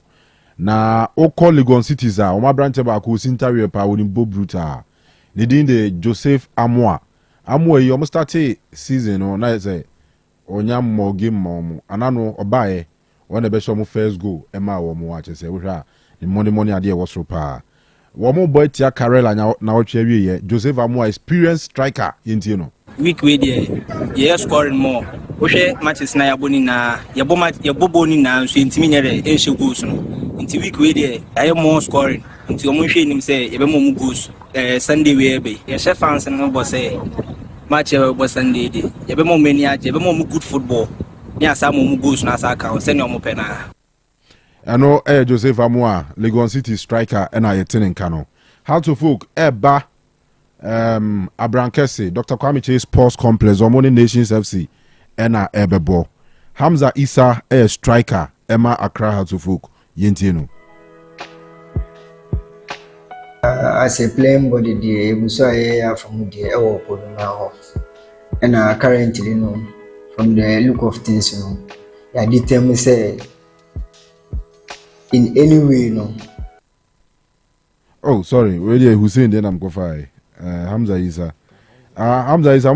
na oko Legon Cities a o ma branch ba ko interview pa woni bo bruta needing the Joseph Amoa yi almost start season o na say onya mo game mo anano obae when the best first goal Emma wo mo watch say we hwa the money ade was so pa wo mo boy tia Karela na wo twa wie Joseph Amoa experienced striker yenti no week we there yeah scoring more wo hwe matches na yaboni na yaboboni na so ntimi nyere enhye goals no nti week we there aye more scoring nti wo mo hwe nim say yebe mo goals Sunday we be ye chef fans no bo say match was Sunday day yebe mo many age yebe mo good football. I know Joseph Amoa, Legon City striker, and I attending Kanu. How to folk Eba Abrankese, Dr. Kwame Chase Sports Complex, Omoni Nations FC, and Ebebo. Hamza Issa, striker, Emma Accra, how to folk, Yentino. As a playing body, we saw from the airport now, and currently, from the look of things, I determine say in any way, Oh, sorry, really, Hussein, then I'm go fire. Hamza Isa. Hamza Isa,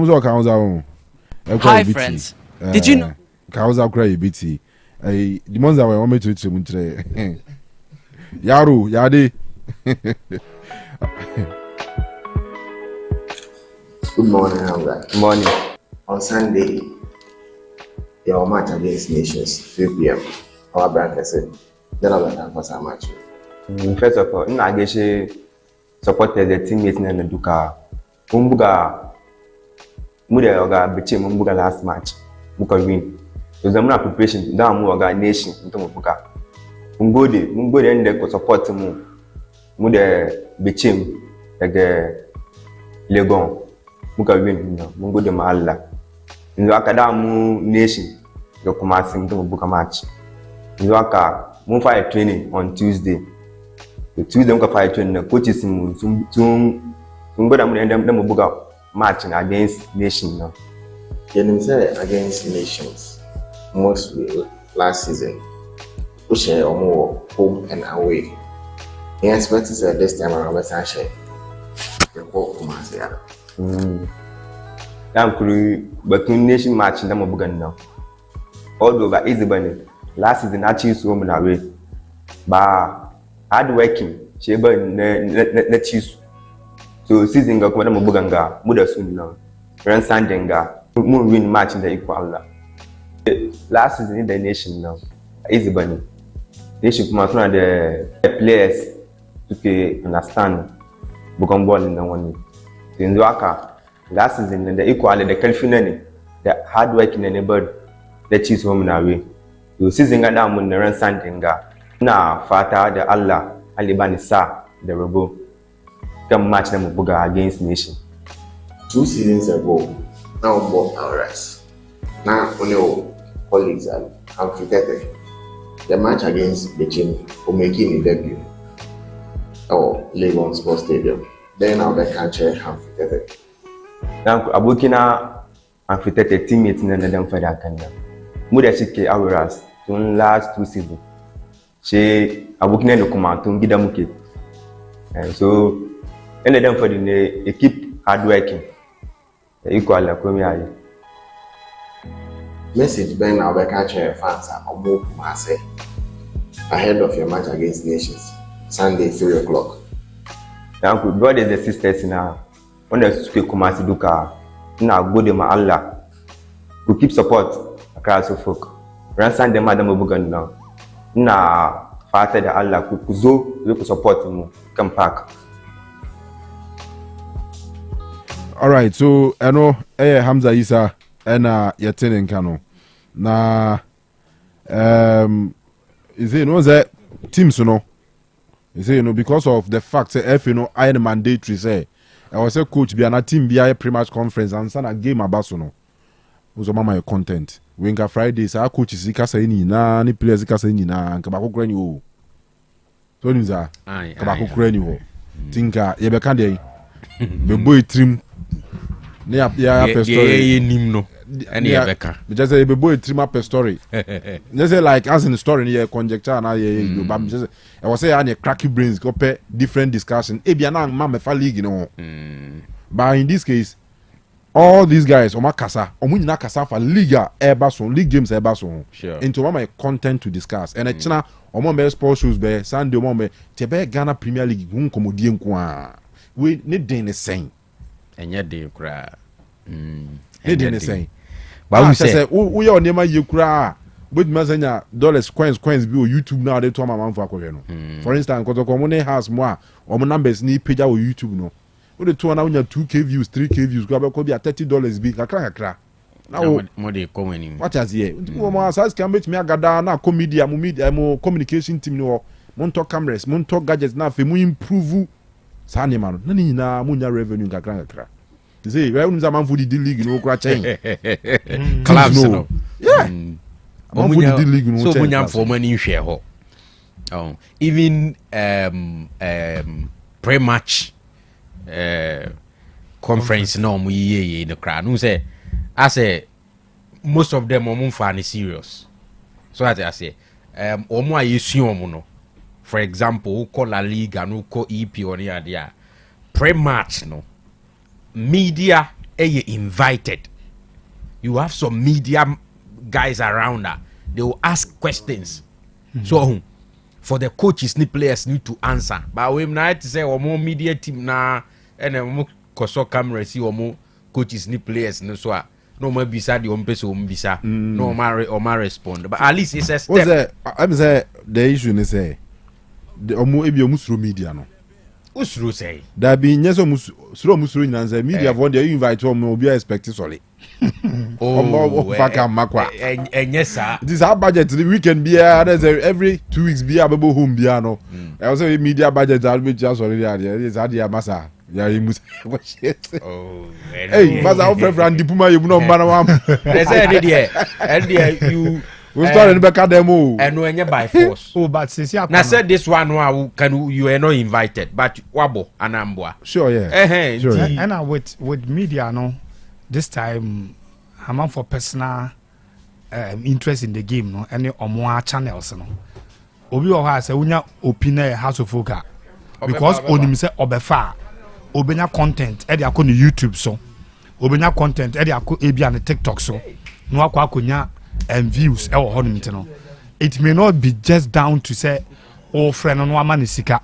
Hi, friends. Did you know? Kauza cry BT. The ones that were me to Muntre. Yaru, Yadi. Good morning, Hamza. Good morning. On Sunday, your match against Nations, 3 p.m. Our brand said, then I went for some match. First of all, I guess supported the teammates in the Duka. Mumbuga Muda Bechem Mumbuga last match. Muka win. There's a more preparation down Muga Nation into Mubuka. Mungode and the support Muda Bechem like Legon. Muka win, Mungode Mahalla. In the Akadamu Nation. the Kumasi to book a match. You are move for a training on Tuesday. The Tuesday we fire training. The coaches soon go down and them book a match against Nation now. You say against Nations mostly last season. We share more home and away. He expects this time around West Share. The whole Kumasi. But two nation match in the Mobugan now. Although by easy bunny, last season I choose home and away. But hard working, she not choose. So season go kwa Mobuganga, Muda soon now. Run Sandenga, moon win match in the equal. Last season in the nation now. Easy bunny. They should come out the players to understand Bugam ball in the one. In Waka. Last season, the equal, the California, the hard working and the bird, the cheese home and away. You season got down when the run Santinga. Now, Fata, the Allah, Alibani Sa, the Robo, come match them with Buga against Nation. 2 seasons ago, now both our rights. Now, only colleagues are amphitheater. The match against Beijing will make a debut. Or Legon Sports Stadium. Then I'll be catching amphitheater. Now, Abukina amphitheater teammates in the them for that kind of. Muda Shike Auras, to last 2 seasons. She Abukina no command to Gidamuke. And so, and them for the keep hard working. Equal like Komiai. Message Ben Albecatre fans are Omo Kumase ahead of your match against Nations, Sunday 3 o'clock. Now, God is the sisters now. When the speak Kumasi Duka, now go to my Allah. We keep support across the folk. Ransom the Madam Obugan now. Now, Father the Allah, Kuzo, we could support him. Come back. All right, so I know Hamza Isa and Yatin Kanu. Na is it no that teams you know? Is it because of the fact that I am mandatory say. I was a coach be an team be a pre-match conference and send a game about so no. Was my content. Winka Fridays our coaches ikasa ni na ni players ikasa ni na nkabako kura ni o. So ni za. Nkabako kura ni o. Tinka ye be kan dey. Be boy trim. Ne ya per story. Ye nim no. Any ye be kan. Be just say be boy trim per story. Just say like as in the story ni conjecture na ye you bam just I was say any cracky brains go pay different discussion. E bia na ma me fa league no. But in this case all these guys Oma Kasa, Omunina Kasa for Liga Eberson, League games Eberson. Sure. Into my content to discuss. And China, Omombe sports shows be Sunday Omombe, Tebe Ghana Premier League, Komodien Kwa. We need the same. And yet they cry. Need the same. But we say, we are near you cry. With Mazania dollars coins be YouTube now they told my man for For instance, because the commune has more or numbers need page on YouTube no. What the 2k views, 3k views, go be at $30 big. Kakra. Now more they coming. What has here? Mo size can make me agada na media mo communication team no. Monto cameras, monto gadgets na fe mo improve sa ne man. Na ni na mo nya revenue kakra. You see, we unza man for the league no kra chain. Clubs no. Yeah. Man for the league no. So mo nya for money share ho. Even pre-match conference no mu ye the crowd no say I say most of them are fan serious. So I say omo ayesu omo no, for example call La Liga no call EP on here pre-match no media invited. You have some media guys around that they will ask questions. So for the coaches ni players need to answer, but we not say omo media team na and omo koso camera see omo coaches ni players no so no more bisa the ompese ombisa no ma respond, but at least it's a step. What's that? I'm say the issue is say the omo ebi omo through media no usuru say that be nyeso musuru nyina say media for they invite omo obi expect solid. Oh, yes, this our budget the weekend be every 2 weeks be able home be no. I also media budget that be just already there. Is that the massa. Yeah, he must. Oh, hey, mas our friend the Puma, you know, man. They say you. We started back at them all. And when you by force. Oh, but since you now said this one, you are not invited, but wabo anambwa. Sure, yeah. Sure. And with media, no, this time I'm on for personal interest in the game, no, and on more channels, no. Obi oha say unya opinion House of Folk because onim say obefa obenya content e dey akọ no YouTube so obenya content e dey akọ ebi and TikTok so no akọ akonya views e wo honim no it may not be just down to say all friend no ama ne sika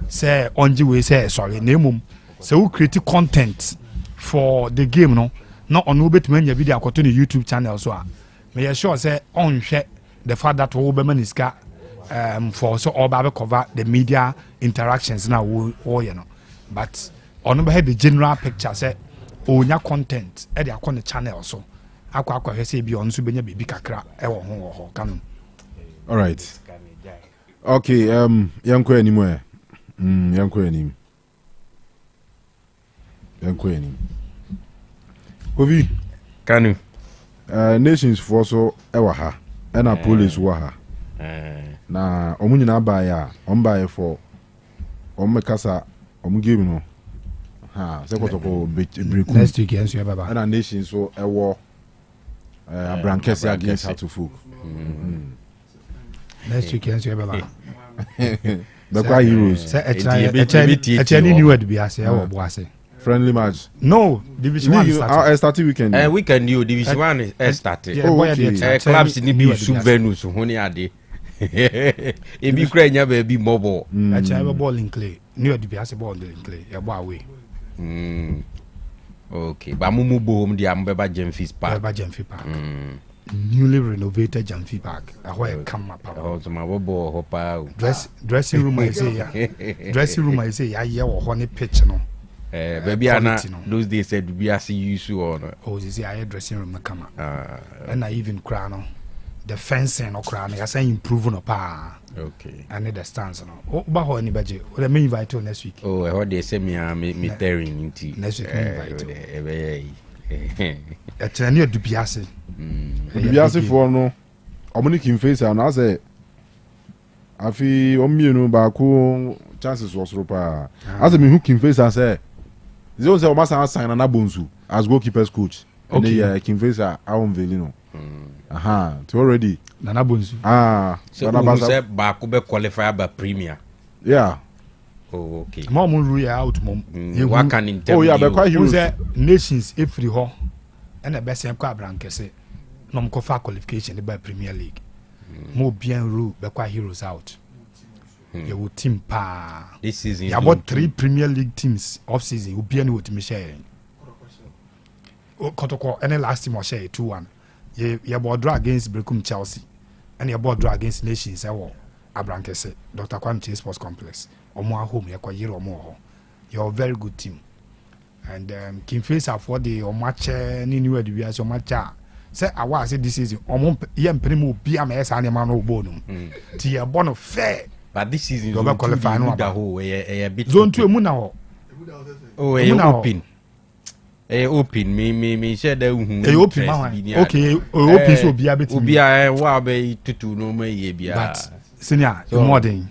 say onji we say sorry na emum say who create content for the game no not on obetuma nya video akọ to the YouTube channel so me sure say on hwe the fact that wo be man sika for so all about cover the media interactions now you know, but on the general picture say onya content e dey akọ the channel so akwa say bi on so benya bibi kakra e wo ho Kanu. All right. Okay, yanko anymore. Yanko anim. Obi Kanu. Nations for so ewa ha. Na police wa ha. Na omu nyina ba ya omba for omekasa game no ha se kotoko breku next week yes you baba na nation so ewo Abrankesi against Hearts of Folk next week yes you baba Bekwa Heroes say e new word bi ase ewo bo ase friendly match no division 1 started weekend weekend you division 1 started clubs ni bi sub Venus ho ni ade ebi kura nya ba bi mobile acha ball in clay new word bi ase ball in clay e bo away okay ba mumu bohom dia mbeba Gemfis Park newly renovated Jamfi Park ahoy come up so ma bobo ho pa dressing room I say ya ye wo ho ne pitch no baby ana those days said we are see you so on oh this is dressing room come and I even cry no the fencing no cry I say improve no pa okay and the stands no ba ho any budget we me invite you next week oh how they say me tearing into next week invite e training dubiase dubiase for no omuni face and I say afi omienu ba ko chances was ropa as me who kim face and say zero say o masa sign na bonzu as goalkeeper's coach and the kim face are on velino to already Nana Bonsu so Nana say ba ko be qualify ba premier oh okay mom rule out mom what can in tell be quite huge nations every ho and the best kwa Abrankesi no mko fa qualification by Premier League mo bien rule be quite heroes out your team pa this season you about 3 Premier League teams off season who bien with me share Kotoko any last team or share 2-1 you about draw against Brekum Chelsea and you about draw against Nations Abrankesi Dr. Kwamche Sports Complex omo home you kwa yiro omo you're a very good team and Kim Face for the match ni new advice o match say awa say this season omo ye mpenimu bi am esa ne ma no bo no ti ye bo no fair but this season you go qualify no da ho e bit zone 2 emu na ho oh e open open me share da hu open ma okay open so obi abeti obi a wa be tutu no ma ye bia but senior modern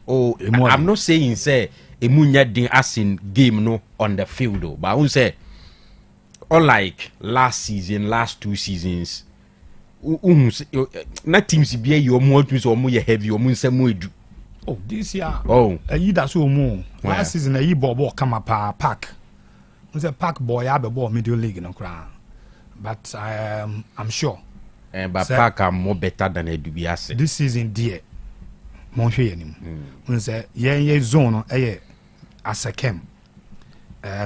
I'm not saying say emunya din as in game no on the field though, but I won't say unlike last season, last 2 seasons na teams be you more to so more heavy or more say more do this year you that's so more last season a ball come up pack we say pack boy have a ball middle league no cry but I'm sure but pack are more better than a dubiase this season dear monhwe yanim we say ye zone Asekem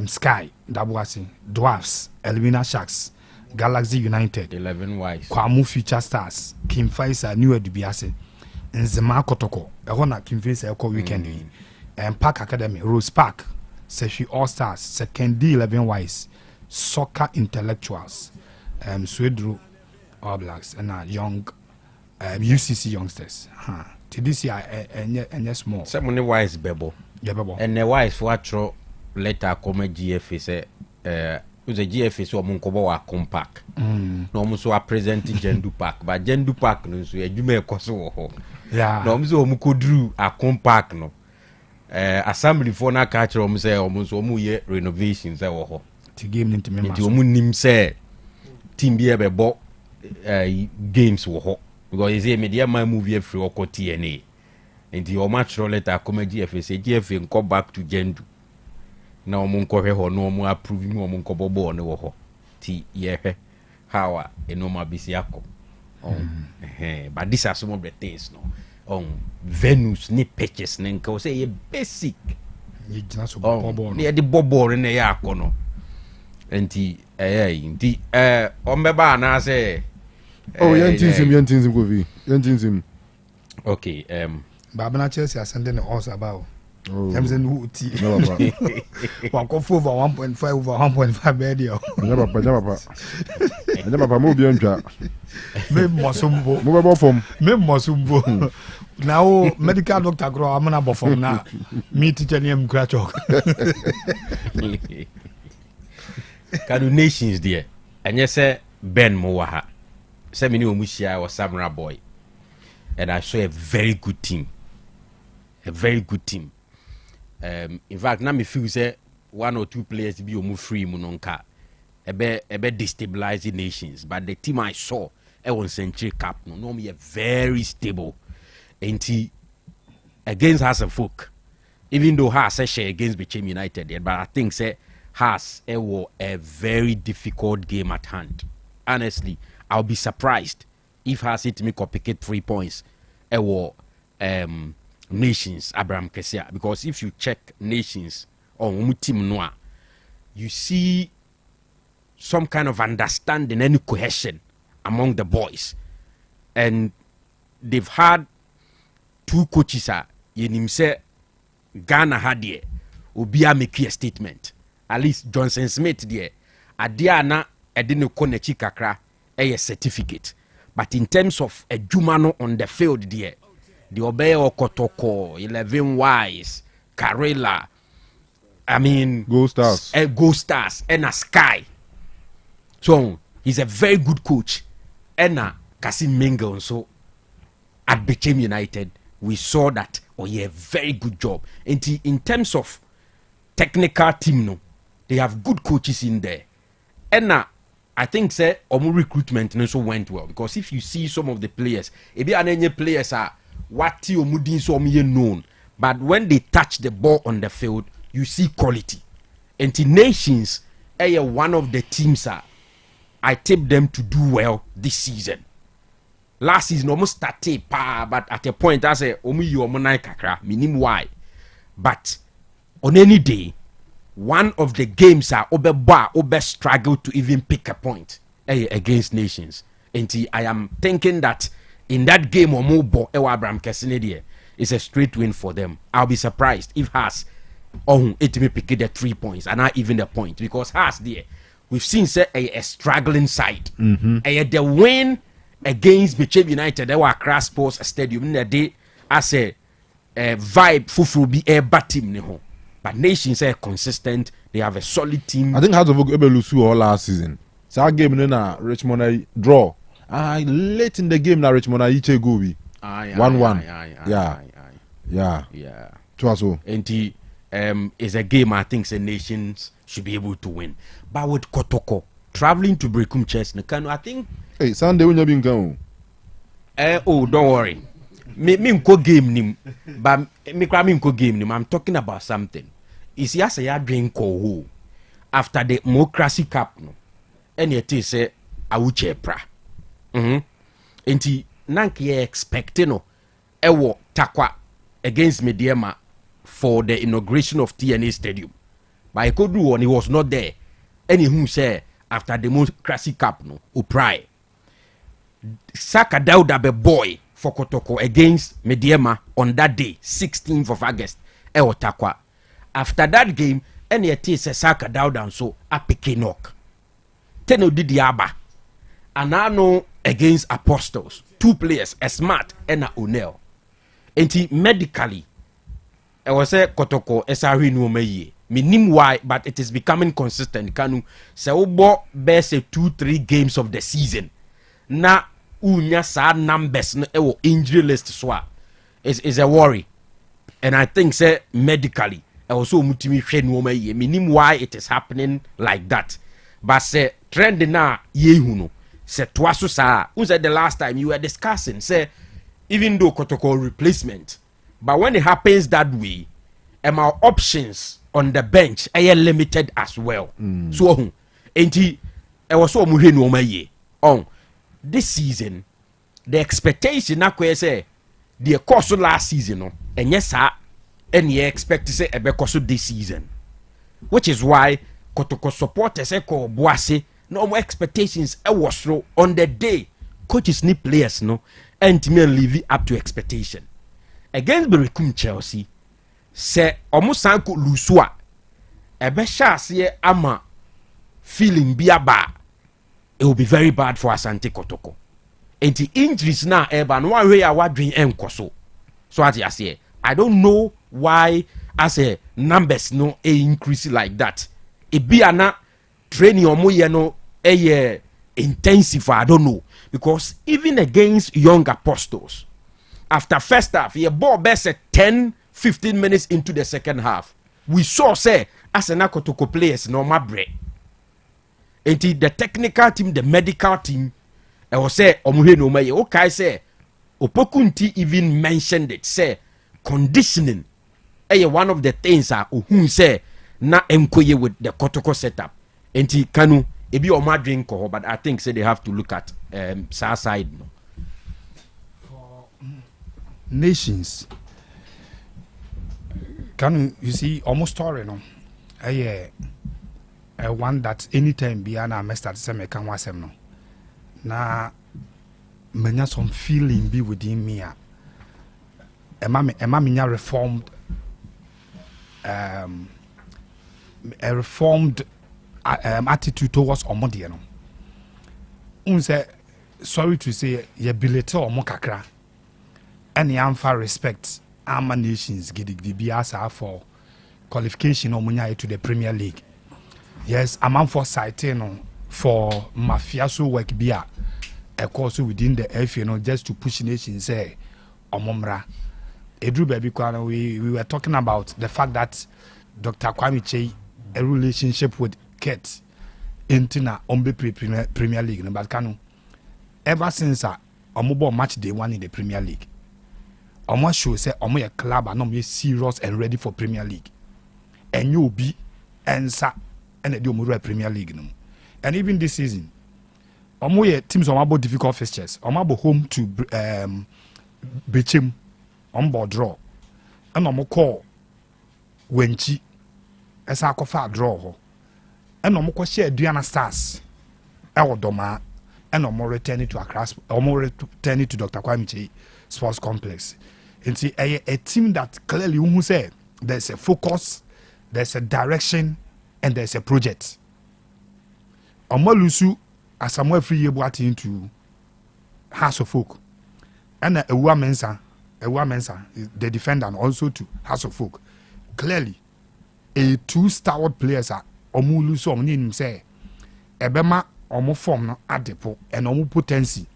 Sky Dabuasi Dwarfs Elmina Sharks Galaxy United 11 wise Kwamu Future Stars Kim Faisa New Dubiase Nzema Kotoko ehona Kim Faisa eko weekend Park Academy Rose Park Sefi All Stars Second D 11 wise Soccer Intellectuals Swedru All Blacks and young UCC youngsters to this year and yes more some money wise bebo bebo and the wise for atro letter come GFA say was a GFA so munkobo wa compact no mo so a present Gendu Park but Gendu Park no so adwuma ekoso ho no mo so mo kodru a compact no assembly for na ka kire mo say mo so mo ye renovations e wo ho ti game ni ntime ma so mo nim say team bi e be bo games wo ho because is a media my movie free or TNA and the match letter come GFA say GFA go back to Gendu na omunko ho no mu approve mu omunko bobo ne wo ho ti ye how enoma bisiako but these are some of the things no Venus ni pitches ne nka say ye basic ye gina so bobo ne the bobo ne ya akono enti enti ombeba na say yentinsim Kofi yentinsim okay Babana Chelsea are sending us about Jamsen who tea. One go for 1.5 over 1.5 media. Never papa mo bi antwa. Me mosumbo. Mo be bofom. Me mosumbo. Now medical doctor grow amana bofom na. Me teacher name Grachok. Kanu nations there. And you say Ben Mowaha. Say me ni omushia was Samurai boy. And I saw a very good team. A very good team. In fact, now me feel say 1 or 2 players be omu free munonka. Ebe destabilizing nations. But the team I saw, was Century Cup. No, me very stable. And he against Hasselhoff, even though Haas share against Bechem United, but I think say Haas was a very difficult game at hand. Honestly, I'll be surprised if Haas hit me pick 3 points. Nations Abraham Kesia, because if you check nations on team noir, you see some kind of understanding and cohesion among the boys, and they've had 2 coaches. Yenim say Ghana had there Obia make a statement. At least Johnson Smith there Adiana edino konechi kakra a certificate, but in terms of a jumano on the field there. The Osei Akoto, 11 Wise, Karela, I mean, Go Stars, and a Sky. So he's a very good coach. And Kasim Mingle, so at Bechem United, we saw that a very good job. And in terms of technical team, no, they have good coaches in there. And I think say recruitment also went well, because if you see some of the players, any players are what omudin so known, but when they touch the ball on the field, you see quality. And the nations are one of the teams I tip them to do well this season. Last season almost started but at a point I say kakra minim why. But on any day, one of the games obe struggle to even pick a point against nations. And I am thinking that in that game Omobo Abraham Kesinedi is a straight win for them. I'll be surprised if Haas it may pick the 3 points and not even the point, because Haas there we've seen say a struggling side. The win against Bechem United they were Accra Sports Stadium in the day as a vibe fufu be a bad team neho. But nations are consistent, they have a solid team. I think Hearts of Oak able lose all last season. So our game in Richmond draw. Late in the game na Richmond Iche go be 1-1. Yeah. So and is a game I think the nations should be able to win. But with Kotoko traveling to Brekum Chess, Kanu, I think Sunday when you been going. Don't worry. Me go game nim, but me go game nim. I'm talking about something. Is yes I drink ko after the Democracy Cup no. And it is say awuche pra. Enti nanki expecting no ewo takwa against Mediema for the inauguration of TNA Stadium. But I could do one, he was not there. Any who say after Democracy Cup no uprai. Saka Dauda be boy for Kotoko against Mediema on that day, 16th of August. Ewo takwa. After that game, any it is a Saka Dauda so apike knock. Teno didi aba. And I know against Apostles, 2 players, a Smart and a O'Neill. And he medically, I was a Kotoko SRE no meye. Minim why, but it is becoming consistent. Kanu se ubo best 2-3 games of the season. Na unya sa numbers no ewo injury list so is a worry. And I think say medically also mutimi hwe no ma ye. Minim why it is happening like that. But say trend na ye hu no. Se twaso sa. Who said the last time you were discussing say even though Kotoko replacement, but when it happens that way, our options on the bench are limited as well. So, enti so muhe no maye. On this season, the expectation na kwe say the course last season no, and yes sir, and you expect to say ebe course this season, which is why Kotoko supporters ko boase no more expectations was on the day coaches need players no and me live up to expectation against Berekum Chelsea. Se omo sanko lusua ebe shase ama feeling biaba, it will be very bad for Asante Kotoko. And the injuries now eba no one way awadwin enkoso. So as I say, I don't know why as a numbers no increase like that. It be ana training omo ye no intensive, I don't know, because even against young apostles after first half ye ball best 10-15 minutes into the second half we saw say as an Akotoko players no my break. And the technical team, the medical team, I was say omuhe no maye. Okay, say Opokunti even mentioned it. Say conditioning, one of the things who say na enkoye with the Kotoko setup. And Kanu ebi o ma drink ko, but I think say they have to look at south side no. For nations, Kanu, you see almost story no. One that anytime Biana messed at some can was no. Na menya some feeling be within me. Emma reformed a reformed attitude towards Omodia no. Unse sorry to say ye belittle or mokakra. Any amfa respect Ama nations gidi biasa for qualification omunya to the Premier League. Yes, I'm for citing for mafioso work bia a course within the FA just to push nations say omomra. Edru baby kwana we were talking about the fact that Dr. Kwame Chey a relationship with Kate Intina Ombe Premier League but Kanu ever since omobo match day one in the Premier League. Omo show say omo a club and omo serious and ready for Premier League. And you be answer and the omo Premier League no. And even this season, omo ye teams omo about difficult fixtures. Omo about home to Bechim on draw. And omo call Wenchi esa akofa draw ho. And omo ko share Diana Stars. Ewo doma and omo returning to Accra, omo returning to Dr. Kwame Chey Sports Complex. It's a team that clearly who say there's a focus, there's a direction, and there's a project. Omolusu as somewhere free year into House of Folk. And a woman, the defender, and also to House of Folk. Clearly, a two stalwart players are Omolusu Omni say Ebema Omo form no adepo and Omo potency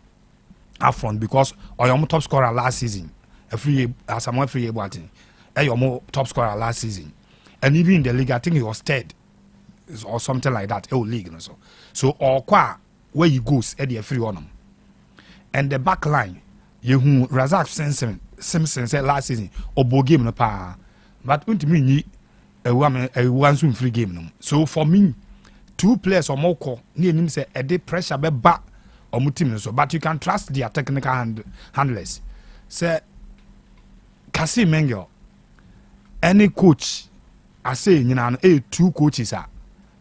upfront because Omo top scorer last season. A free as someone free about it. Omo top scorer last season. And even in the league, I think he was third or something like that. League so or where he goes at the free on him. And the back line, you who Razak Simpson said last season or bo game no pa. But when to me a one soon free game no. So for me, two players or more call near him say a day pressure be back or team so but you can trust their technical handlers. Say Kasi Mengel, any coach I say you know two coaches are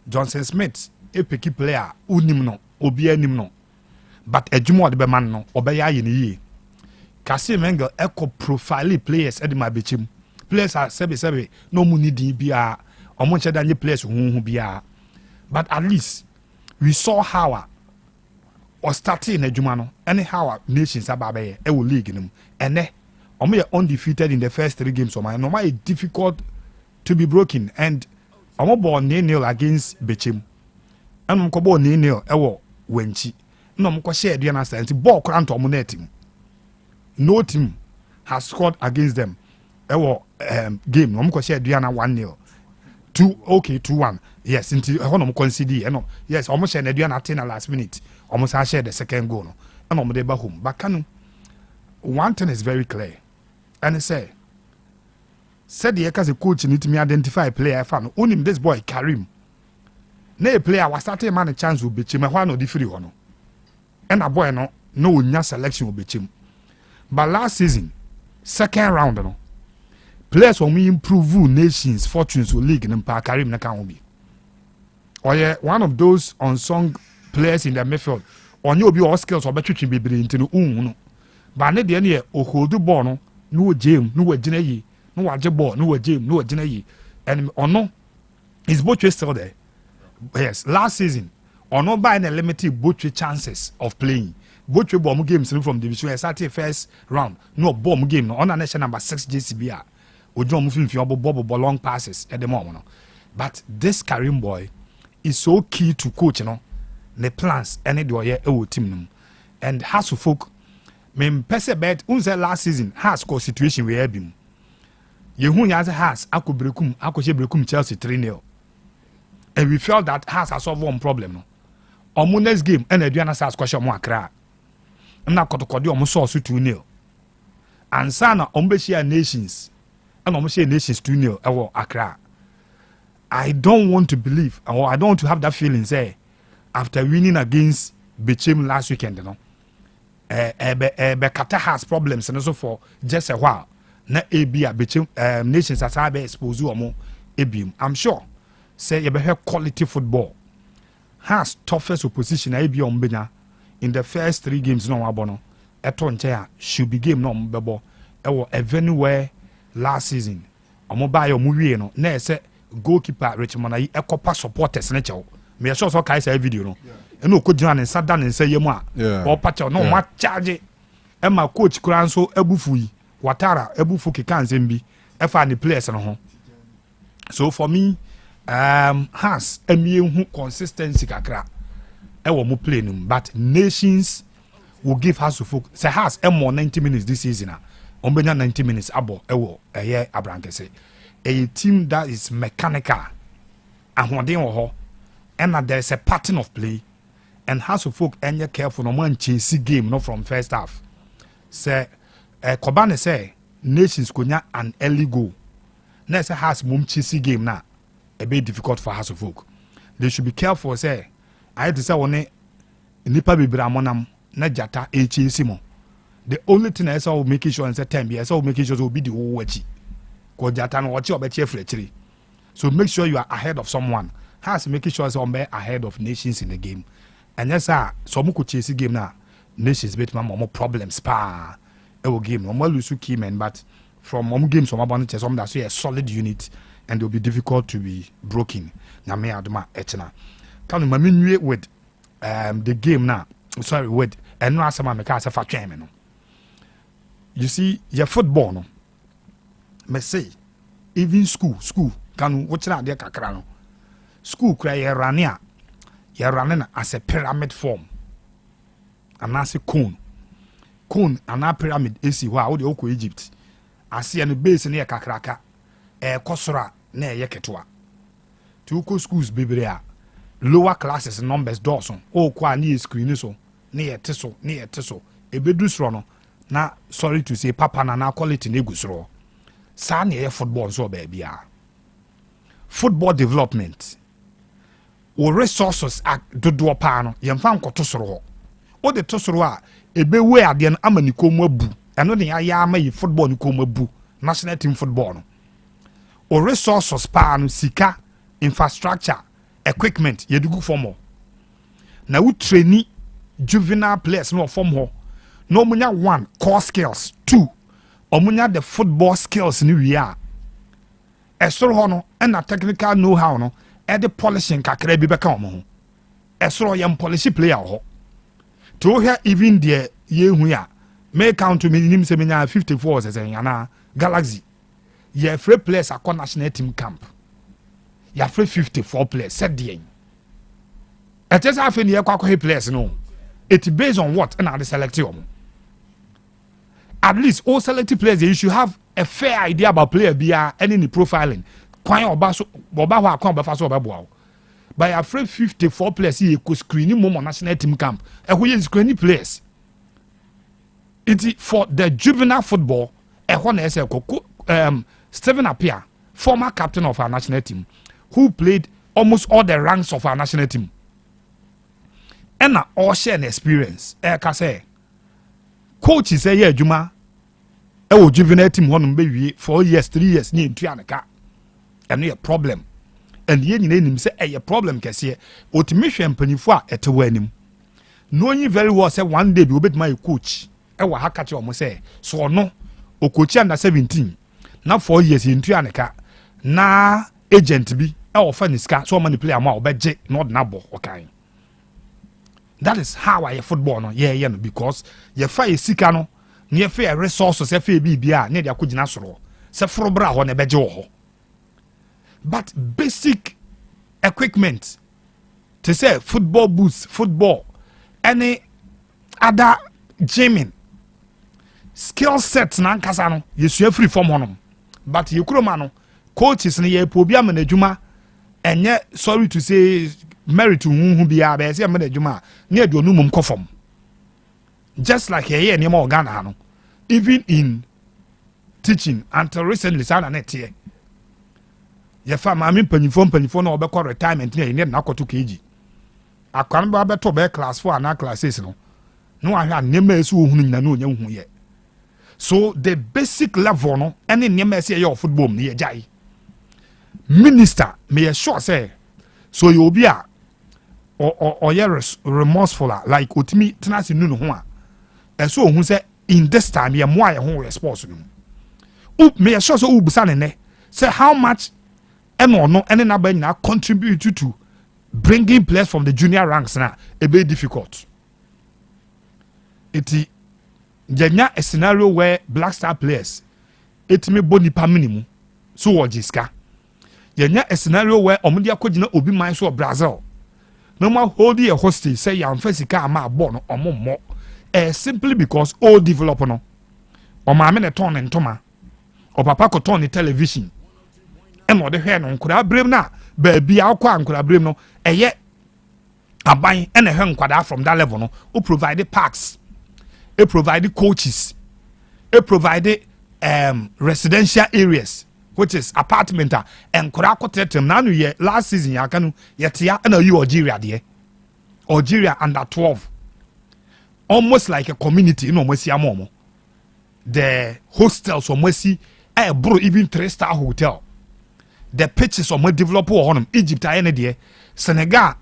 Johnson Smith a picky player unim no obi anim no but adwuma de be man no obeya ye ne yie Kasi Mengel echo profile players e de ma bechim players are sebe no mu ni din bia omo nche danye players hu bia but at least we saw how or starting adwuma no anyhow nations ababe e wo league no ene omo undefeated in the first 3 games of my normal difficult to be broken and ɔmo bɔ 0-0 against Bechem ɛna ɔmo kɔ bɔ 0-0 ɛwɔ Wenchi na ɔmo kɔ share aduane asa nti ball kora nto ɔmo net mu no team has scored against them ɛwɔ game ɔmo kɔ share aduane 1-0 2-1 yes nti ɛhɔ na ɔmo concede ɛno yes ɔmo share aduane ate na last minute ɔmo sa share the second goal no ɛna ɔmo de ba home but Kanu one thing is very clear and say said the because the coach need to identify player fan only this boy Karim na a player was starting man a chance will be chim no di free hono and a boy no nya selection will be chim but last season second round no players when we improve nations fortunes will league and pa Karim na can be or yeah one of those unsung players in the midfield on you be all skills or better be into no but na de ne o hold the ball no jam no wagina yi no wagye ball no wagye no wagina yi and ono is both still there. Yes, last season ono by a limited both chances of playing both bomb games from division started first round no bomb game no on national number 6 JCB ojo mu fin fi obo long passes at the moment but this Karim boy is so key to coach no the plans any do ye e team no and has to folk me pese bet unse last season has co situation we have been ye hu nya has akobrekum akoshe brekum Chelsea 3-0 and we felt that has a solve one problem no omo next game and aduana has question mo akra na kotokode omo so 2-0 and sana omo be share nations and omo share nations 2-0 ewo Accra. I don't want to believe or I don't want to have that feeling say after winning against Bechem last weekend, you know. Bekata has problems and also for just a while. Na AB Bechem nations as I be exposed to more AB. I'm sure say you have quality football. Has toughest opposition AB on Benya in the first 3 games no abono. Eton chair should be game no bebo. Ewo everywhere last season. Omo buy your movie no. Na say goalkeeper Richmond ayi ekopa supporters na chew. Me sure so kai say video no. E no ko gyina ne nsa da ne nsa yemu a. O pa chew no ma charge. E ma coach kura nso abufu yi. Watara abufu keka nsem bi. E fa ne players no ho. So for me has hu consistency kakra. E wo mo play num but nations will give us folk. Say has more 90 minutes this season a. Ombenya 90 minutes abo e wo eye abrankese. A team that is mechanical and there is a pattern of play and has to folk and careful no man chase game not from first half. Say Kobane say nations konya an early goal. Next has mum chase game na a bit difficult for House of Folk. They should be careful say I had to say one nipa bibra monam na jata chase mo. The only thing I saw making sure and say 10 years so making sure will be the whole wachi. So make sure you are ahead of someone. Has making sure someone ahead of nations in the game. And yes, sir, some could chase the game now. Nations bet more problems. Pa, a game. No more lose key men, but from one game, some about some that's a solid unit, and it will be difficult to be broken. Name aduma etna. Can you mean with the game now? Sorry, with and no answer my car for chairman. You see, your football no. Me say even school can watch out there kakra no school cry you running as a pyramid form and as a cone and a pyramid AC how the oko Egypt asi an base near kakraka kosora na ye ketwa to ko schools bebre lower classes numbers dawson o kwa ni screen so na ye teso ebedu sro no na sorry to say papa na quality na egusro sa na football so baby football development o resources dodo pa no yemfa nkoto soro o de to soro a ebewe ade no amani komu abu eno ne ya ama yi football ni komu abu national team football no o resources pa no sika infrastructure equipment yedugu form na we train juvenile players no form ho no munya 1 core skills 2 omunya the football skills ni we are esoro ho no na technical know how no e the polishing kakra bi beka omo ho esoro yam polish player ho to hear even the ye hu ya may count to minimum seminar 54 as yana galaxy ye free players akọ national team camp you're free 54 players. Said the it just half in the players, no. It's based on what? And are the selected. At least all selected players, you should have a fair idea about player BR and in the profiling. By a free 54 players, he could screen more national team camp. And we screen players. It's for the juvenile football. Stephen Appiah, former captain of our national team, who played almost all the ranks of our national team. And all share an experience. Coach is a year, Juma. Juvenile team, 4 years, 3 years, near Trianaka. And a problem. And the name say a problem, Cassia. Automation penifua at a wedding. Knowing very well, say one day we bet my coach. Ewa hakachi almost say. So no, Okochi under 17. Now 4 years in Trianaka. Na agent be. Our faniska, so many player more, but J, not nabo, okay. That is how I football no yeah because you fire sikano near fair resources FA BBA near the Kujinasro. Sefrobra on a bejo. But basic equipment to say football boots, football, any other gymming, skill sets nan kasano, you see free from honum. But you kromano, coaches near Pobia Manejuma, and yet sorry to say married to whom be a bear, Juma, near the Numum Kofom. Just like here near more Ghana, even in teaching until recently, Sana net here. Your farm, I mean, penifon, or better retirement near Nako 2 kg. I can't buy better bear class 4 and classes. No, I have never seen no young yet. So the basic level, no, any near say your football near Jai. Minister may sure say, so you'll be a or remorseful like Utimi Tenasi Nuno. And so who said in this time you're more home responsible. May I show so Ubusan say how much and or no any number now contribute to bringing players from the junior ranks now a bit difficult. It's a scenario where Black Star players it may boni per minimum so wajiska. A scenario where Omudia Kojina Obi Mines or Brazil. No more holding a hostage, say I'm Fessica ma born or more. Simply because all developer no. Or my men a ton and toma. Or papa could turn the television. And what the hair no could have brim na. Baby Alquan could have brim no. And yet a buying and a hang quadra from that level no. Who provided parks. It provided coaches. It provided residential areas. Which is apartment and Kurako Tetem Nanu ye last season Yakanu Yatia and you Algeria dear. Algeria under 12. Almost like a community, Momo. The hostels or Messi bro even 3-star hotel. The pitches of my developer on Egypt dear. Senegal,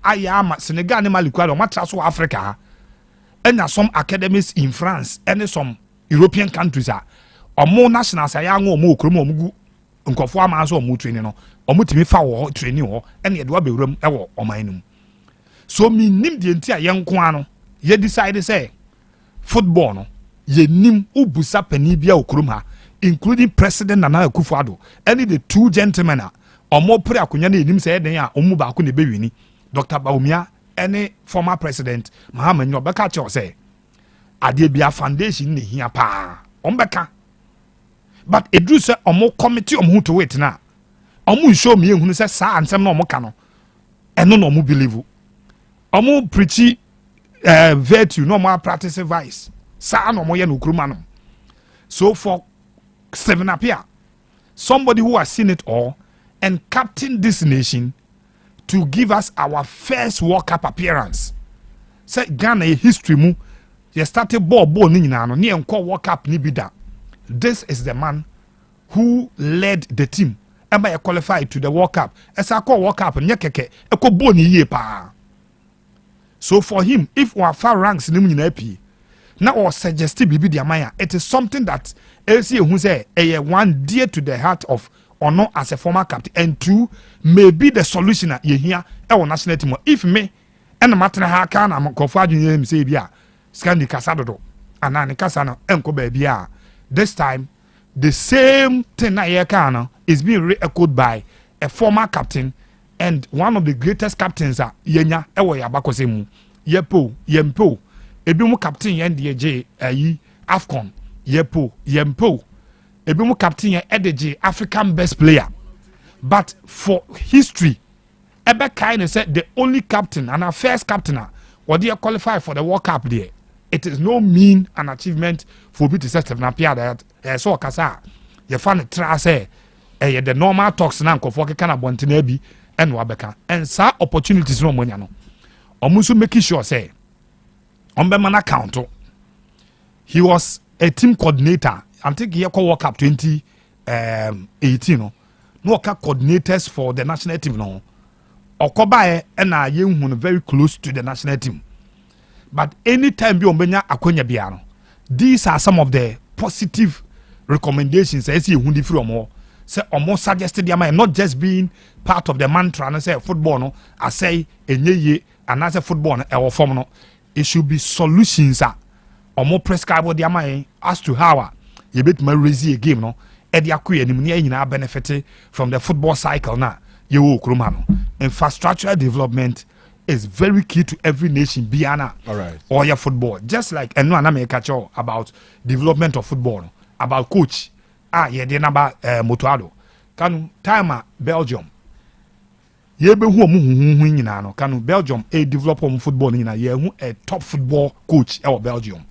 Senegal ne Malikwa or Matraso Africa. And there some academies in France and some European countries or more nationals or more Kromo nkɔfo ama so ɔmo training no ɔmo timi fa wɔ training hɔ ɛna yɛde wabɛwuram ɛwɔ ɔman no mu so mi nim deɛ nti a yɛn nko ano yɛ decide sɛ football no yɛ nim ubusa panin bia okurum ha including president Nana Akufo-Addo ɛne the 2 gentlemen a ɔmo pere akonya na yɛnim sɛ ɛden a ɔmo baako na ɛbɛwini Dr. Baumia ɛne former president Mahama Nyo bɛka kyerɛ sɛ adeɛ bia foundation ne hia paa ɔmo bɛka. But it drew say omo committee omo to wait na. Omo show me ehunu say sa ansem na omo ka no. Eno no omo believe. Omo preach virtue no omo practice vice. Sa na omo ye no kruma no. So for Stephen Appiah, somebody who has seen it all and captain this nation to give us our first World Cup appearance. Say Ghana history mu ye started ball ni nyina no ne enko World Cup ni bida. This is the man who led the team. Emma you qualified to the World Cup. As I call World Cup, nyekeke eko boni ye pa. So for him, if we are far ranks in the now or suggest bibi diamaya, it is something that LC who say one dear to the heart of or not as a former captain, and 2 may be the solution at ye here our national team. If me and the matter ha can I'm confiding say bia Scandi Casado and Nani Casano enko bebia. This time, the same thing is being re-echoed by a former captain and one of the greatest captains a yenya ewo yabakose mu yempo ebi mu captain yen de je ayi AFCON yempo ebi mu captain yen edeje African best player, but for history ebe kind said the only captain and our first captain what they qualify for the World Cup there. It is no mean an achievement for me to say Stephen Appiah that so kasa you find try say the normal talks na nkofo ke kana bontene bi and wabeka and sa opportunities no monya no omuso making sure say on be man account he was a team coordinator. I think he called World Cup 2018 no coordinators for the national team no okobae na ye hu very close to the national team, but anytime bi ombenya akonya bia no these are some of the positive recommendations as you hundi free omo say omo suggested them not just being part of the mantra and say football no I say enye and as a football no form no it should be solutions omo prescribe them as to how you bet my raise a game no e dia ko anim ne nyina benefit from the football cycle na ye wo kroma no. Infrastructural development is very key to every nation biana or your football, just like and no na catch about development of football, about coach the number Motuado Kanu time Belgium ye be hu omu nyina no Kanu Belgium develop football nyina ye hu a top football coach or Belgium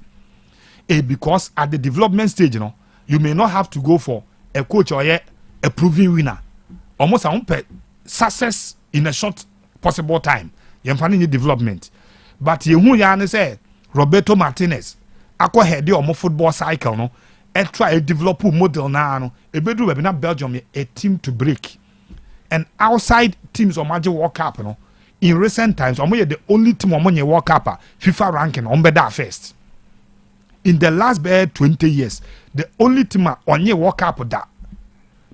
because at the development stage you may not have to go for a coach or a proven winner, almost a success in a short possible time. You're finding development. But you who say Roberto Martinez, ako head your football cycle, no, and try to develop a model now. A bedroom webinar Belgium a team to break. And outside teams on major World Cup, no, in recent times, the only team on your World Cup FIFA ranking on better first. In the last 20 years, the only team on your World Cup that.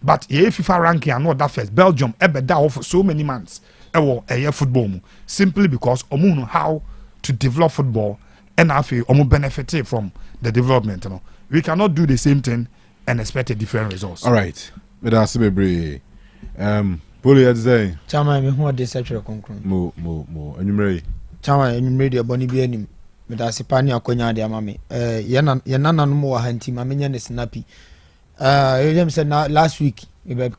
But FIFA ranking and not that first. Belgium ever that for so many months. Football simply because omu know how to develop football and afi omu benefit from the development. We cannot do the same thing and expect a different results. All right. But that's Poli say. Chama me who dey secretary concrete. Mo. Enyumre. Chama enyumre dey boni bi anim. Me da sepani akonya dey amame. Ye nana no mo wa hanti ma menya ne snappy. You said now last week we be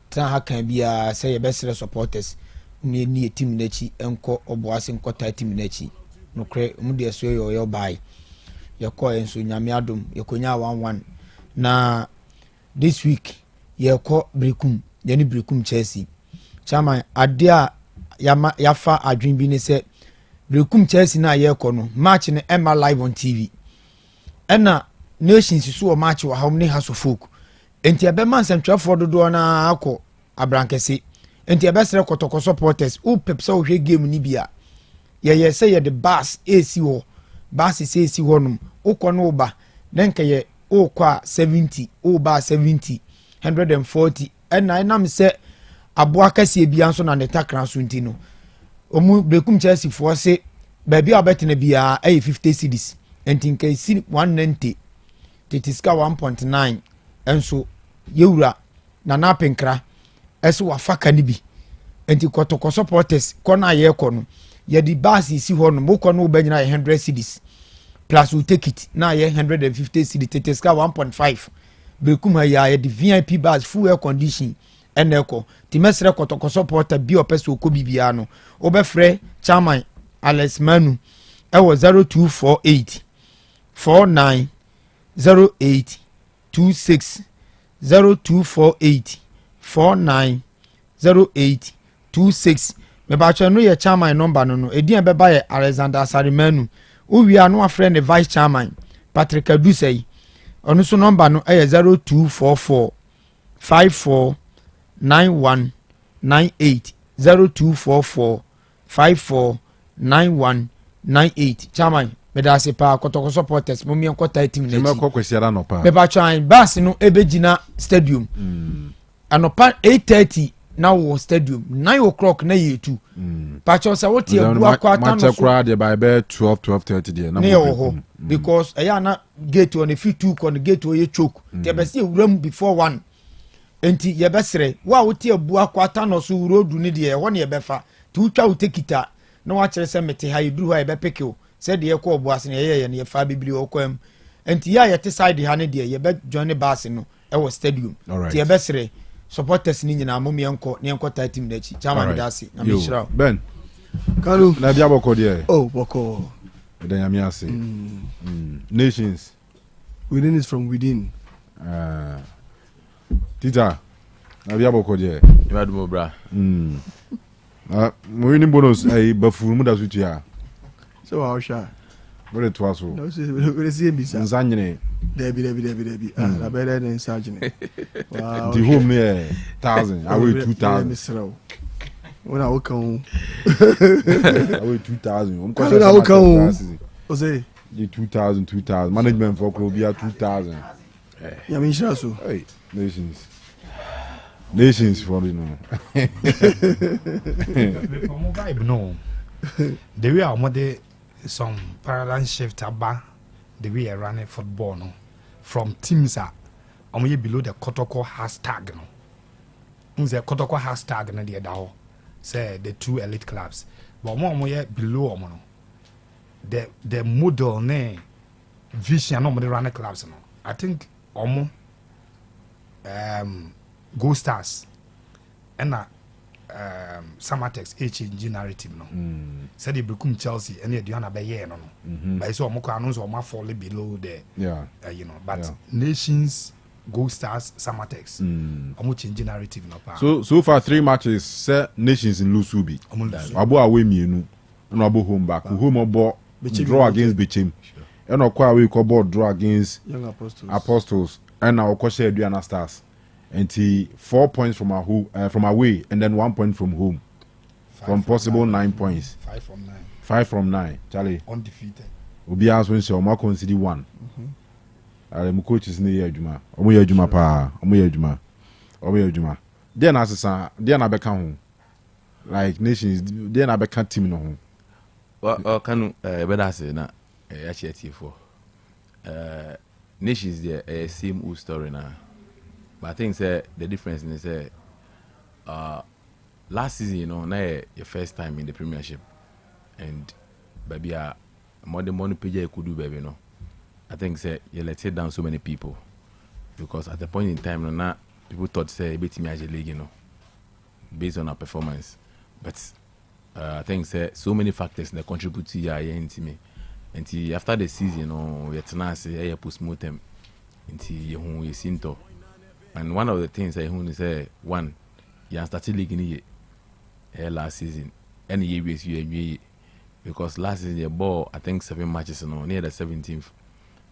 can be say best supporters ni team nechi enko oboase enko team nechi no kre mu de so yo buy ye ko enso nyame adom ye konya 1-1 na this week ye ko brekum ye ni brekum Chelsea chama ade a yafa adwin bi ne se brekum Chelsea na ye ko no match ne Emma live on TV ena nations so o match wa how many has of folk enti ebe man central dodo na akọ abrankese enti ebe sere kotoko supporters u pepsa o hwe game ni bia ye say ye the bus AC ho bus AC ho num ukọ no ba denke ye ukọ 70 u ba 70 140 and nam say aboa kase bia nso na ne takran so nti no omu brekum Chelsea for say baby abetene bia 50 cedis enti nke si 190 titiska 1.9 enso yewura na napenkra eso wafaka ni bi enti kotoko supporters kona ye kono ye di basi si ho no mo kono obanyina 100 cedis plus we take it na ye 150 cedis teteska 1.5 bekuma ye di VIP bus full air condition eneko ti mesre kotoko supporter bi opeso okobibia no obefre chairman Alex Manu ewo 0248 49 08 26 0248 49 08 26 me ba no ye chairman number no edin beba ye Alexander Sarimanu uwia no afre ne vice chairman Patrick Adusei onu so number no ye 0244 54 91 98 0244 54 91 98 chairman me da se pa kotoko supporters mo mi enko team na me ko kwesiara no pa me ba try bus no ebegina stadium anopa 8:30 na wo stadium 9 o'clock na yetu pacho say what ye bua kwa tan no so de by 12:30 de na mo because eya na gate on the fit 2 con gate o ye choke te be see ram before 1 enti yɛbɛsrɛ wo a wote abua kwata no so road ni deɛ ɛhɔ ne yɛbɛfa ti wotwa wo tekita na wakyerɛ sɛ mete ha yɛduru hɔ a yɛbɛpeke sɛ deɛ yɛkɔ ɔboa se ne yɛyɛ ne yɛfa bibiri ɔkɔm enti yɛ a yɛte side ha ne deɛ yɛbɛjoin ne baase no ɛwɔ stadium nti yɛbɛsrɛ supporters ni nyinaa mom yɛnkɔ ne yɛnkɔ tie team n'akyi chama me dase na mehyira Ben Kanu na bia bɔkɔ deɛ oh bɔkɔ da nyame ase nations within is from within Tita na bia bɔkɔ deɛ ya do bra mo winning bonus bafuru mu da so tua so how sha wele to aso no say we see bisa nzanyene debi na better than nzanyene wow the home near 1000 away 2000 when I walk on away 2000 when I walk on Osei the 2000 management for Colombia 2000 yeah me sure so hey nations for you know vibe no the way our mother some paradigm shift about the way I run football no from teams are below the Kotoko hashtag no the Kotoko hashtag no the other say the two elite clubs but more below no the model ne vision no run clubs no I think Go Stars and Samatex change narrative no said they become Chelsea and they do not be no but so moko announce or fall below the you know but Nations Go Stars Samatex change narrative no so far 3 matches say Nations in Lusubi abo away mienu na abo home back home obo draw against Bechem and okwa away ko ball draw against Young Apostles and now okwa Aduana Stars. And 4 points from from away, and then 1 point from home, from possible 9 points. 5 from 9. Charlie undefeated. Obi aswen se o ma consider 1. My coach is near Juma. Omo Juma pa. Omo Juma. Then asesa, then na beka ho. Like Nations, then na beka team no ho. Well, Kanu better say na actually for Nations there same old story now. But I think the difference is last season, you know, now your first time in the Premiership, and baby, more than money page you could do, baby, no. I think you let down so many people because at the point in time, now people thought say beat me as a league, you know, based on our performance. But I think so many factors that contribute to your into me. And after the season, you know, we are say you put smooth them into you seem to. And one of the things I want to say, one, you started league in the last season, any year you because last season you bought I think 7 matches near the 17th,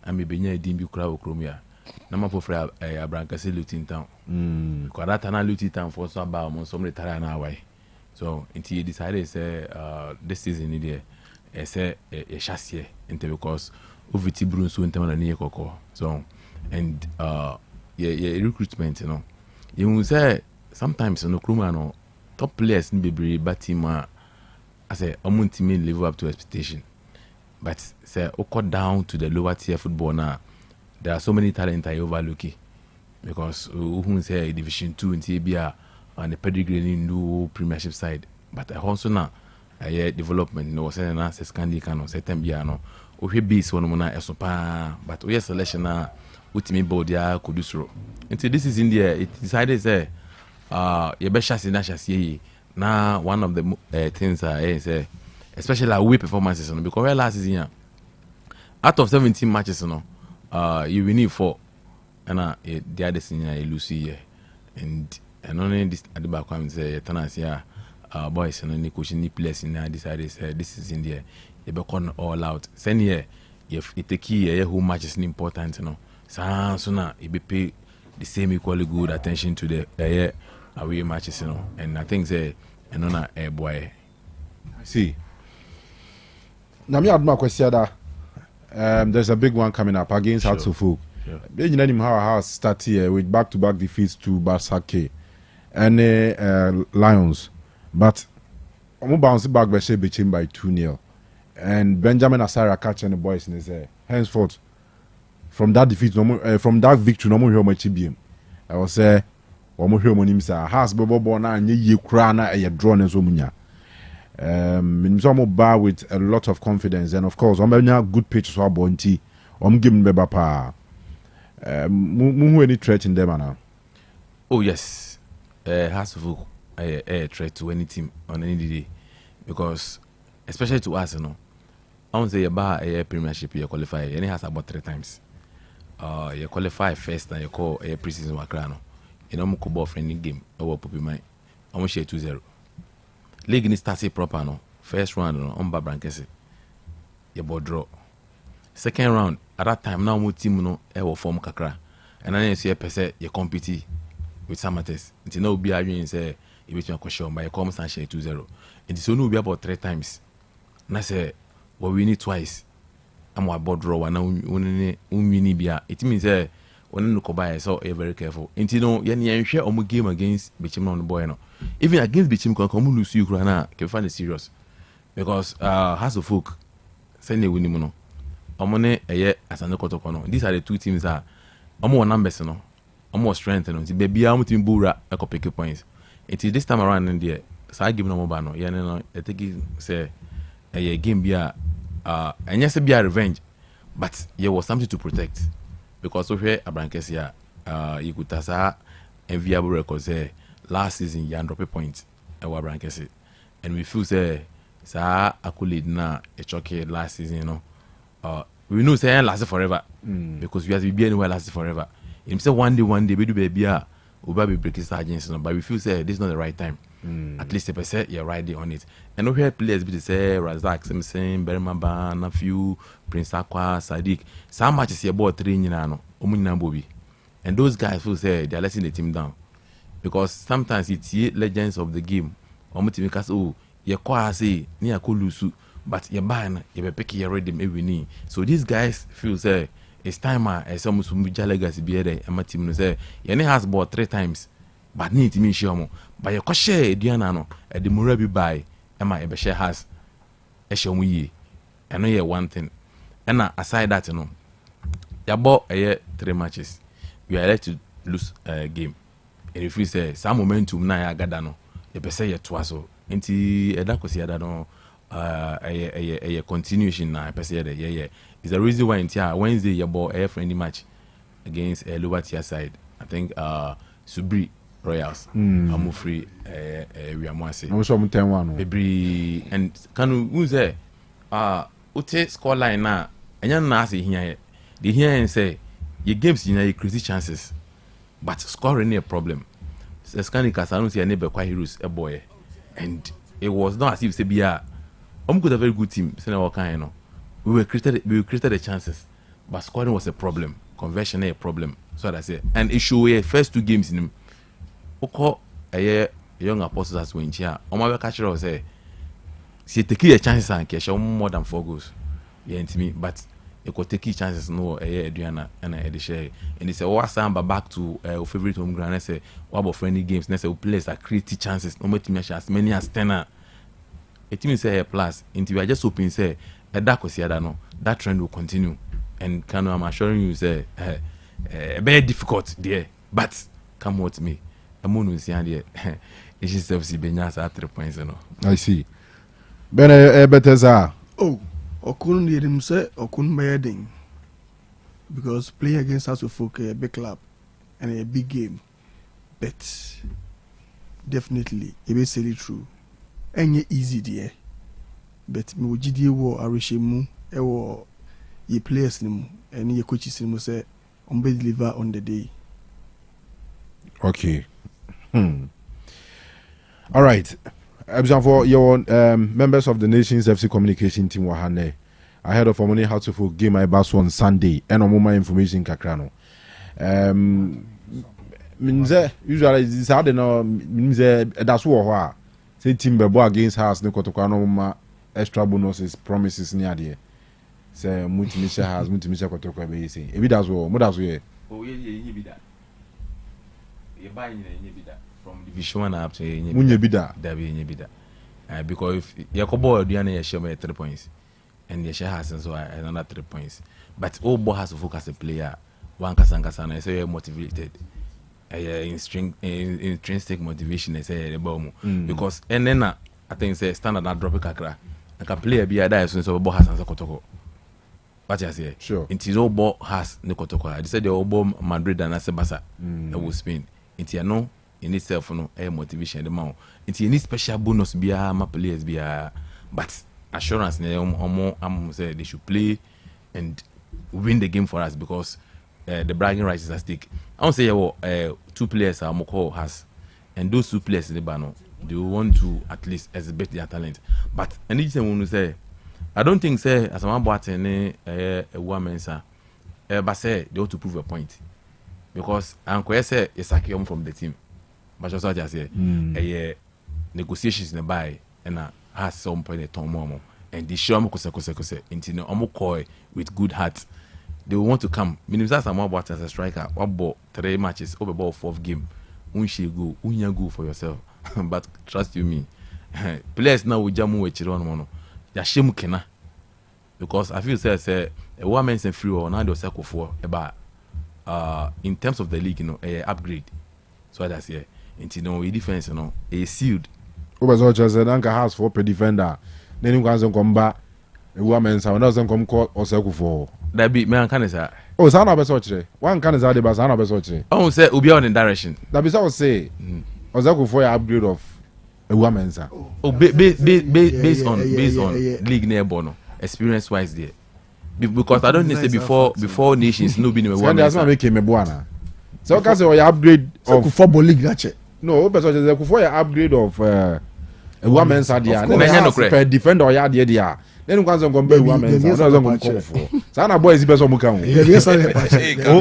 and maybe near Dimbu Crowd Chromia. Number for Abrancasi Luton Town. Because that time Luton Town for so about so many times now way. So until you decided say this season in there, say a chassis because Uviti Bruns went on near Coco. So and recruitment, you know. You will say sometimes no Kruma no top players in be but team I say team live up to expectation. But say down to the lower tier football now, there are so many talent I overlook it. Because who say Division 2 in TBA on the pedigree in new Premiership side. But I also now development no say na se scandi can no certain bia no. We base one mona esopa but we selection na ultimate board ya kudusro. Until this is in there, it decided say you be chassis na chassis na one of the things I say especially away performances because last season out of 17 matches you win 4 and the other senior you lose here and only this at the back when say Tanasia boys and only coaching players in there decided say this is in there you be gone all out send here if it take key who matches important so now you be pay the same equally good attention to the away matches and I think say and on a boy see now me had my question that there's a big one coming up against Hatsufu. You know him how start here with back-to-back defeats to Barsake and Lions, but I'm bounce back by Bechem by 2-0, and Benjamin Asara catching the boys in his henceforth from that defeat, from that victory, no more how much BM. I was say, omo hwe mo nim sa has bebo na anye ye kura na e draw na so munya minimso bar with a lot of confidence, and of course omo good pitch so abonti give me beba pa mu any threat in them now. Oh yes, has to a threat to any team on any day, because especially to us, I won't say about a premiership you qualify, and it has about 3 times. You qualify first and you call a preseason wakrano. You know, ball friendly game. Our puppy mine. Almost share 2-0. League ni started proper no. First round no on Brankese. You ball draw. Second round at that time now more team no ever form kakra. And then you see a percent you compete with Samates. It's no be arguing say you bet me a question by you come and share 2-0. It is only be about 3 times. And I say well we need twice. I'm a board draw and now bia. It means when you buy so very careful. And you know, you share on game against Bichim on the boy. No, even against Bichim, come lose you can find it serious because has a folk send a winning mono. Amone a year as an Okoto. These are the 2 teams that are more numbers, no, are more strength. No, baby, I'm team Bura, I could pick points. It is this time around in there. So I give no more no. Yeah, no, I think say a game be and yes, be a revenge, but there was something to protect. Because of here, Abrankes here, you could have enviable records there. Last season, you drop a point at Abrankes, and we feel say, "Sa accolade na a chocolate last season." You know, we know say last forever because we have to be anywhere last forever. Him say one day, we do baby, we be breaking sergeants, but we feel say this is not the right time. At least 1% you're right there on it. And we hear players be say Razak, Simpson, Bermaban, Nafiu, Prince Aqua, Sadiq. Some matches your boy 3 no, Bobby. And those guys who say they're letting the team down. Because sometimes it's legends of the game. Because you say near Kulusu, but you're buying, you're picking your rhythm every knee. So these guys feel say it's time as some legacy be there, and my team say you has bought 3 times. But need to me show but you share Diana no at the Murabi by Emma Ebeshe has a show me. I know you one thing. And aside that, you know, you bought a year 3 matches. You are ready to lose a game. And if you say some momentum na ya gadano, you say you twaso. Inti edakosi adano a continuation na per se yeah. It's the reason why inti Wednesday you bought a friendly match against a lower tier side. I think Subri Royals. I'm free. We are more say. I'm sure I'm 10-1. Baby and Kanu who's there? Ute score line na. And you na say here. The here and say your games you crazy chances, but scoring a problem. Skani Kasanu say neighbor quite heroes a boy, and it was not as if say be a. Got a very good team. Say no kind, you know. We created the chances, but scoring was a problem. Conversion a problem. So that I say, and it showed first 2 games in him. Oko a young apostles as when here. My catcher was say, see take your chances and catch more than 4 goals. Yeah, into me, but you could take your chances no Adriana and I share. And they say, oh, Samba back to favorite home ground. I say, what about friendly games? And I say, players that create chances. No matter as many as 10. It means say a plus. Into we are just hoping say a dark no that trend will continue. And Kanu, I'm assuring you say very difficult there, but come with me. I'm going to see here. It's just obviously Benyas at 3 points, you know. I see. Ben Beteza. Oh, Okun need him say Okun Mayading. Because playing against us with a big club and a big game. But definitely it is really true. Any easy there. But me wujidi wo arishemu ewo ye players nimu and ye coaches nimu say be deliver on the day. Okay. All right. For your members of the Nations FC communication team wahane ahead of Omoni how to game my bass on Sunday and on more information kakrano. Minze usually this how they know minze that's what say team bebo against us ne kotokano ma extra bonuses promises near there. Say multimisha has multimisha kotoko be say. Ebi that's what that's where. Oh yeah be that. You buy be that. From Division 1 up to Bida. There be Bida. Because if Yakobo Diana you share 3 points and the share has so another 3 points. But all boy has to focus a player. One Kasanga so you're motivated. intrinsic motivation I say about because and then I think say standard not drop kakra and can play a be that as soon as ball has answer kotoko. What you say? Sure. It is all ball has no kotoko. I said the all ball Madrid and Barca. I will Spain. It you know in itself no motivation the man. It you need special bonus be my players be but assurance I'm say they should play and win the game for us because the bragging rights is at stake. I won't say 2 players Moko has, and those 2 players in the banner they want to at least exhibit their talent. But I need to say, I don't think say as a man bought any a woman sir, but say they want to prove a point because Uncle say it's a from the team, but just what I say, negotiations in the buy and has some point at Tom and the show kose into no omo with good heart. They will want to come. Minimum some more as a striker. What ball 3 matches over ball 4th game. Unya go for yourself. But trust you me, players now will jamu with Chiron mono. Ya shame kena because I feel say a woman is free or now they circle for about in terms of the league, you know, upgrade. So that's here. Into no defense, you know, a sealed. Over just an anchor house for per defender. Then you can come back. A woman doesn't come court or circle for. That be man can say. Oh, it's not a one can say the Basana Besoche. Oh, say Ubi on in direction. That is all say. Ozako for upgrade of a woman, sir. Oh, based on league near Bono, experience wise there. Because I don't need to say before nations no be no one. That's not making me buana. So can say upgrade of football league that no, but so for upgrade of a woman's idea. Per defender or yard there. Then you can't go back women's. Sana boy is better mukamu.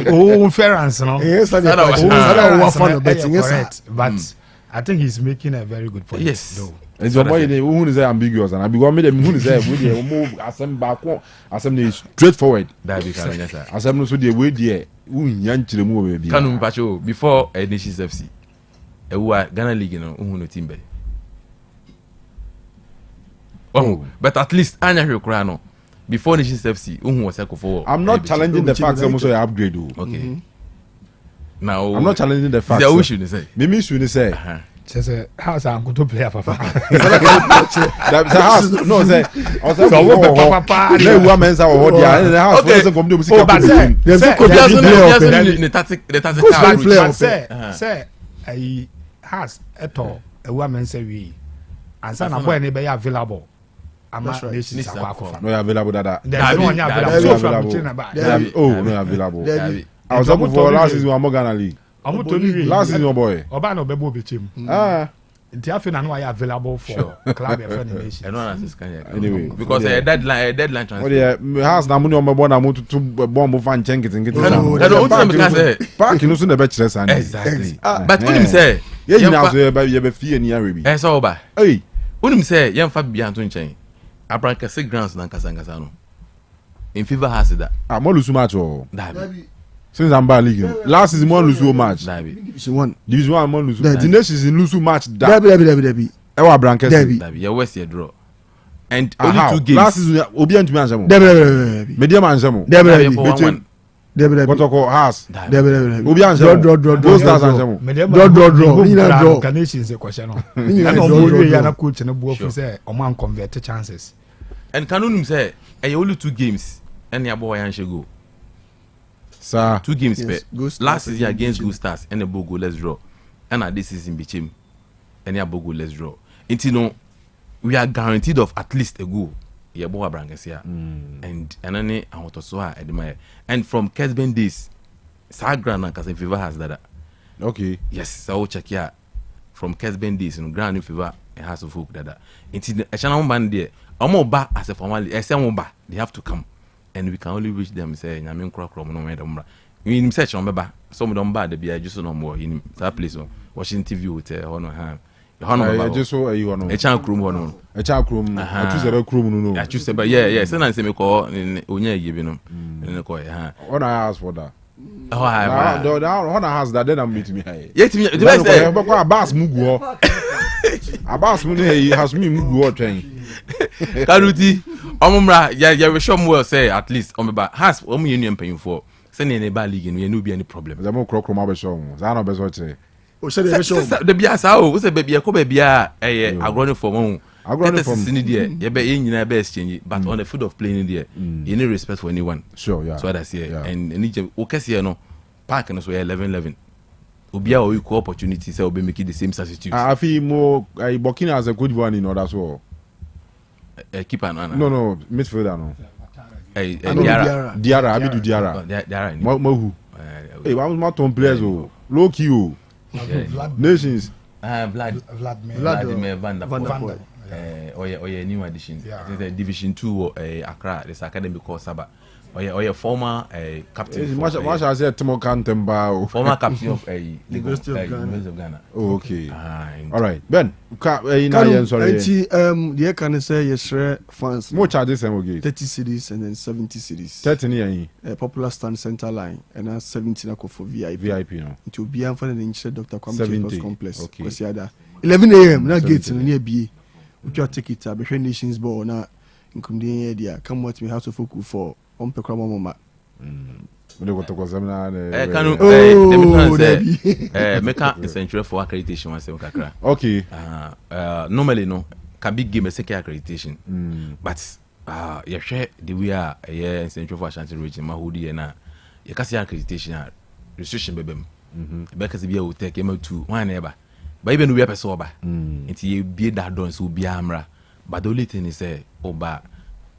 Oh, fairness, no. Yes, but I think he's making a very good point. Yes. Though. It's your boy who is ambiguous and I become me who is we move asem back asem straightforward. That be can yes sir. Asem no so dey way there who yan chire mu we bia. Kanu mpacho before Nations FC. Ghana League no who no team be. Oh, but at least Anya Hurricane before Nations FC, who was for. I'm not challenging the fact that I'm also upgrade. Okay. Now I'm not challenging the fact. That shouldn't say. Mimi shouldn't say. Just how's I'm going to play papa. That's a house. No, say. I was papa. No women's our audio. And the house doesn't come to music. Oh, but say. The say. I has at all a woman say we. And some are going to be available. I'm not nations no available that. Oh, no available. I was up for last season I'm Ghana League. I'm telling last season boy. Obano Bebo Bichim. The afternoon I available for club nation. Anyway, because a deadline transfer. Oh yeah, house na money on my born I'm to bomb fan change it and get it. Park no so the best Sunday. Exactly. But when him say, yeah, you know so you be fear near Arabi. Eh so ba. Hey. When him say, yam fa bia to nchen. Abranka 6 grants na nkasa no. In favor has that. I'm all lose match oh. Dabi. Since I'm bad league. Last season one lose match. Dabi. Division 1. Division 1 one lose. The next season lose match. Dabi. Ewa Abranka. Dabi. Your West here draw. And only 2 games. Last season Obi and me ansemo. Dabi. Medium ansemo. Dabi. Protocol has. Dabi. Obi ansemo. Draw. Those stars ansemo. Draw. Canadians is a question. And coach and a say Oman convert chances. And Kanu say only 2 games and your boy and go. Sir, 2 games last season against Good Stars and a Bogo let's draw. And this season Bichim and a Bogo let's draw. Until no, we are guaranteed of at least a goal. Yeah, boy Brancasia. And any I want to so I admire. And from Kesben days, Sagran and Cousin Fever has that. Okay. Yes, so check here. From Kesben days in Grand Fever and House of Folk that. Until a channel band there. Omoba as a family, they have to come. And we can only reach them saying, I mean, crock no matter. In search on Baba, some of them bad, they just no more in that place. Watching TV with a honor hand. Just so you know a child room one. A child room. I choose a room. I choose but yeah, send and say me call in Unya giving them. And the coy, when I ask for that. Oh, I want to ask that, then I'm meeting me. Yet, a bass mugu. A bass muni has me mugu train. Karuti, Omra, yeah, we show more say at least on the back has union paying for. Send any bad league, we no be any problem. The more croc from our show. Zano Bezote. O said the show. The biasa o, say baby, ko baby agrone for one. Agrone from there. You be in your best exchange, but on the field of playing there, you need respect for anyone. Sure, yeah. So that's here. And any okay, no park and so 11-11. Obia or equal opportunity, say be making the same substitute. I feel more Burkina as a good one in order as well. Keeper no midfielder no. Diarra, Abidou Diarra. Diarra. Mohu. Hey, what was my top players? Low key. Nations. Vladimir Van der Poel. Or new addition. The Division 2 Accra, this academy called Saba. Or former captain. Much I said Timo Kantemba. Former captain of University of Ghana. Oh, okay. All right. Ben, sorry. The can say yes, fans. More charges and we 30 cities and then 70 cities. 30 near popular stand center line and then 17 for VIP. VIP no. It will be for the instead Dr. Kwame complex. Okay. Because 11 a.m. na gates near B. We try take it be nations ball na including area. Come what me have to focus for on pe krama mama. Kanu make a central for accreditation once kakra. Okay. Normally no can big game a second accreditation. But you share the we are a central for Ashanti region mahudi na you can see accreditation restriction bebem. Because be will take him to one neighbor. But even we are sober. It you be that done so be amra. But the only thing is oba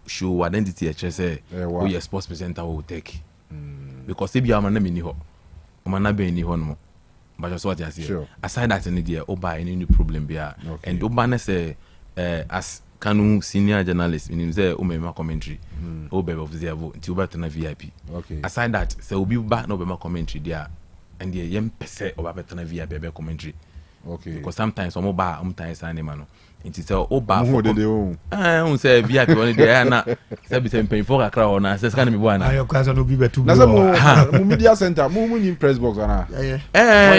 show identity say who your sports presenter will take. Because if you are man ho, man be ni ho no. But just what you say. Sure. Aside that any there oba any problem be and oba say as Kanu senior journalist meaning say o me commentary. Oba observe until oba na VIP. Okay. Aside that say obi back no be commentary there and the yem pese oba better na VIP be commentary. Okay. Because sometimes some oba sometimes animal no. It say oba for on say VIP only there na say be say pay for kakra or na say scan me boy na ayo kwasa no bi betu na say mo media center mo ni press box ana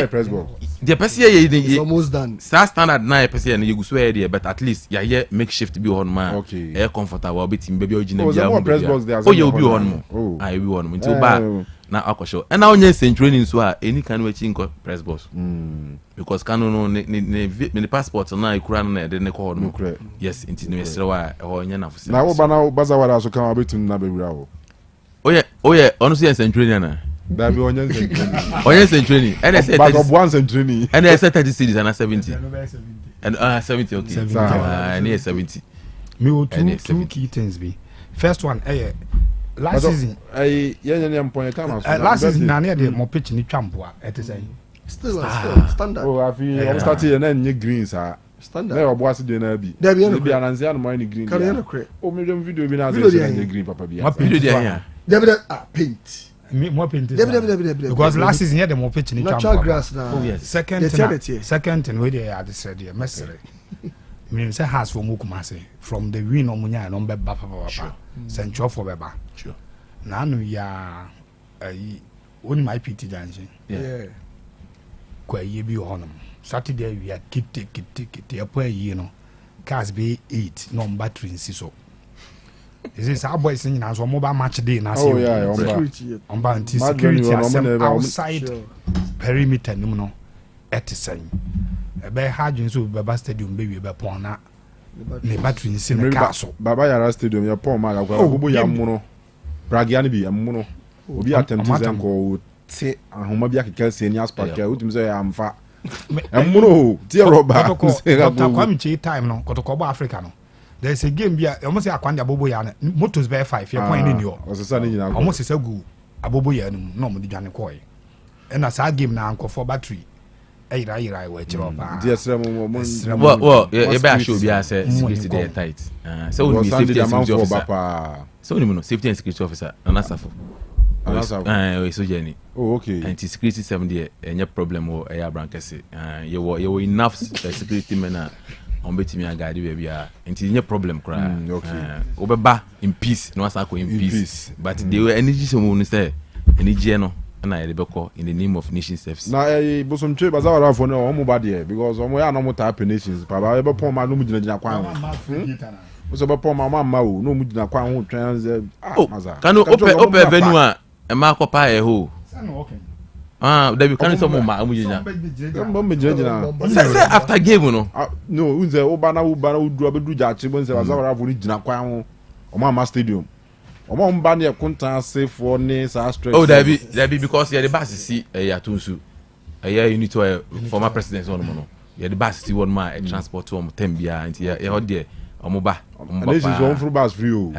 press box the person here almost done standard na person you go so here but at least ya here makeshift be on man okay air comfortable bit him baby original bia press box there oh you be on mo I be on mo until ba na akosho and now onye send training so any can we chin press box because Kanu no ne passport na ikura na de ne call no yes into no yesre wa onye na fose na wo ba na bazawara so kan abetum na bewura wo oye onu so send training na da bi onye send training onye send training and I said but of one send training and I said 30 cities and 70 and 70 okay near 70 me will two key things be first one last season last season na near the mo pitch ni twampoa say still standard. Oh, I feel I'm starting and then green sir. Standard. Never boss the na bi. There be an answer no green. Can you create? Oh, me video be na say green papa bi. What video there? There paint. Me more paint. There. Because last season here the mo pitch ni twampoa. Natural grass now. Oh yes. Second thing we dey had said here mesere. Me say has for Mukumase from the win omunya no be ba papa. Central for beba. Sure. Na no ya on my PT junction. Yeah. Kwa ye bi honum Saturday we are kit apo ye no cars be 8 no battery nsi so is this our boys in na so mobile match day na say on ba security outside perimeter nim no etisen e be hardwin so be stadium be we be pon na ne battery nsi na car so baba yara stadium ya pon ma agwa obo ya muno pragia ni bi ya muno obi attempt zenko ti ahoma bia kekelse ni aspaka utim say amfa emuno ti roba Dr. Kwame time no kotoko ba Africa no there is a game bia almost akwanda abobo ya na motos be 5 ya point ni o osesa ni nyina almost say gu abobo ya no mo di dwane koy na sa game na ankofo battery ira we chiro pa diesra mo well you be show bia say security dey tight so we safety officer so we no safety and security officer na safo so journey okay and security 7 there any problem or air brankese you enough security men on betimi agadi we bia and any problem cry obeba in peace no asako in peace but they were energy so say energy no na e be call in the name of nation service na bosom twe bazawara for no omo ba there because omo ya no mo tap nations baba e be pon ma no mu gina kwan so be pon ma o no mu gina kwan ho twan maza Kanu open venue e ma ko pa e ho that we can some ma amujina say after game no unze oba na udu abedu jachi bo nse bazawara avu ni jina kwa ho Oma stadium omo mba na ekunta sefo ni sa stress that be because the bus see atunsu unit former president on no the bus see one ma transport to tembia nti ho there omoba and this is on through bus free o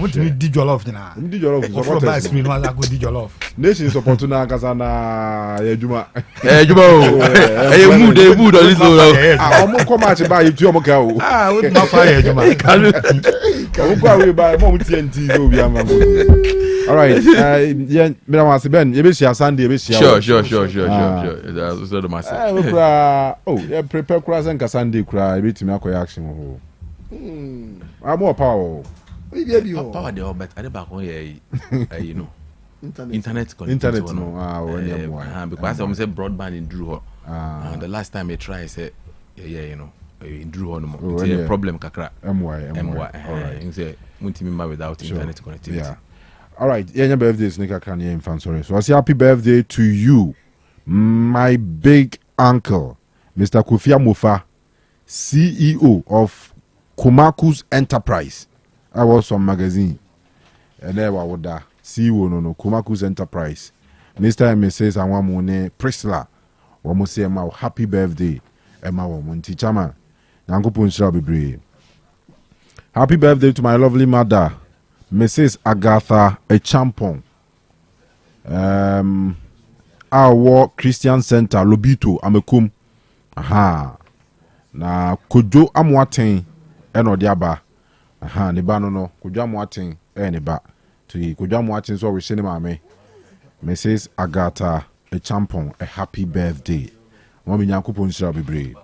to di jollof na di jollof so bus free no I go di jollof nation support na kasa na ejuma o mood on this omo come out ba you omo ka o we ma fa ejuma omo kwa we ba mo TNT so bi am all right yeah me na wase ben ye be share Sunday be share sure that's the matter we kra yeah prepare kra sen ka Sunday kra be timi akoya action ho more power power the but at the back on you know internet connectivity no because I say broadband in Drew the last time I try say you know in Drew no more it's a problem kakra my all right you say muntimi without internet connectivity yeah all right yeah birthday sneaker can you fan sorry so I say happy birthday to you my big uncle Mr. Kofi Amofa, CEO of Kumaku's Enterprise. I was on magazine. And there was that CEO no Kumaku's Enterprise. Mr. and Mrs. I want money Priscilla. We must say my happy birthday. And my woman teacher man. Happy birthday to my lovely mother, Mrs. Agatha Echampong. Our Christian Center Lobito Amekum. Aha. Na Kojo Amwaten eno diaba. Aha, ne ba no Kojo Amwaten ne ba. To Kojo Amwaten so we shene maame. Mrs. Agatha Echampong, a happy birthday. Mami Nyankopon shira bebre.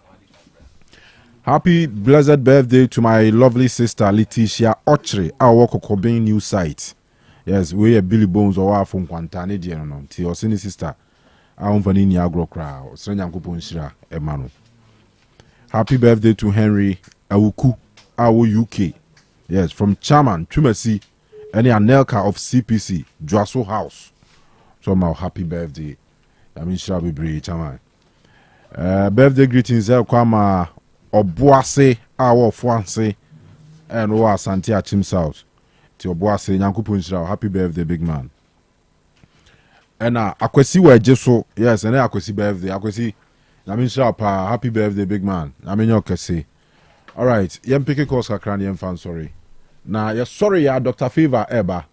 Happy blessed birthday to my lovely sister Leticia Ochre, our Kokobin new site. Yes, we are Billy Bones or our from Quantane Diano. Ti your sister. Our Vanini Agro crowd. Srenyankopon shira Emmanuel. Happy birthday to Henry Awuku, our UK. Yes, from Chairman Tumasi and the Anelka of CPC, Joasso House. So my happy birthday. I mean, shall be brave, Chairman. Birthday greetings, Kwama Obuase, our Fuanse, and Oa Santia Chim South. To Obuase, Yankupun Shroud. Happy birthday, big man. And Akwesi were just so, yes, and Akwesi birthday. Akwesi. I mean, sharp, happy birthday, big man. I mean, you can say. All right, yem pick a course, Kakrani, fan sorry. Now, you're sorry, Dr. Favor Eba.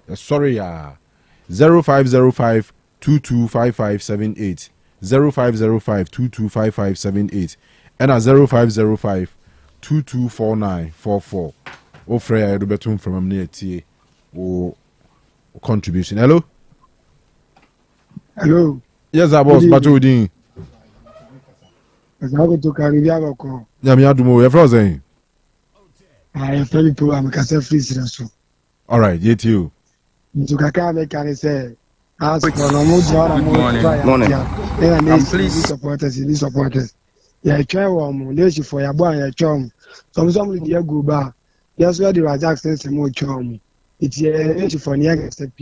You're sorry, 0505 225578. 0505 225578. And 0505 224944. Oh, Freya, Robertum from near TA. Oh, contribution. Hello? Hello. Yes, I was, but you didn't. Osei Akoto Caribbean loko. Yami adumo e frozen. I feel to am kase free so. All right, yet you. Ntukaka me can say as for no mo jara mo Morning. And please supporters. Yeah, try one mo for your boy ya chom. Some dey go ba. Yes, where the Rajak sense mo chom. It's ye for near step.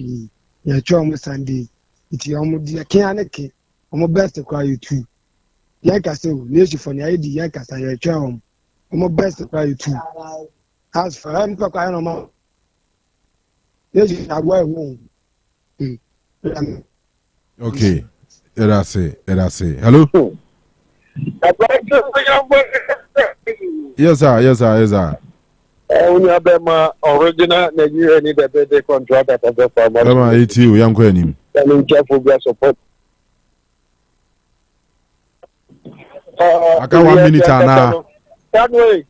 Ya chom Sunday. It's your dia kianeke. Omo best kwa you too. Yankasa, nation for the ID Yankasa, your charm. I'm best by you too. As for him, I don't know. Yes, I will. Okay, that's it. Hello? Yes, sir. Only have my original Nigeria need a better contract at the farmer. It's you, young Quenim. I'm careful with support. I got 1 minute now. That way,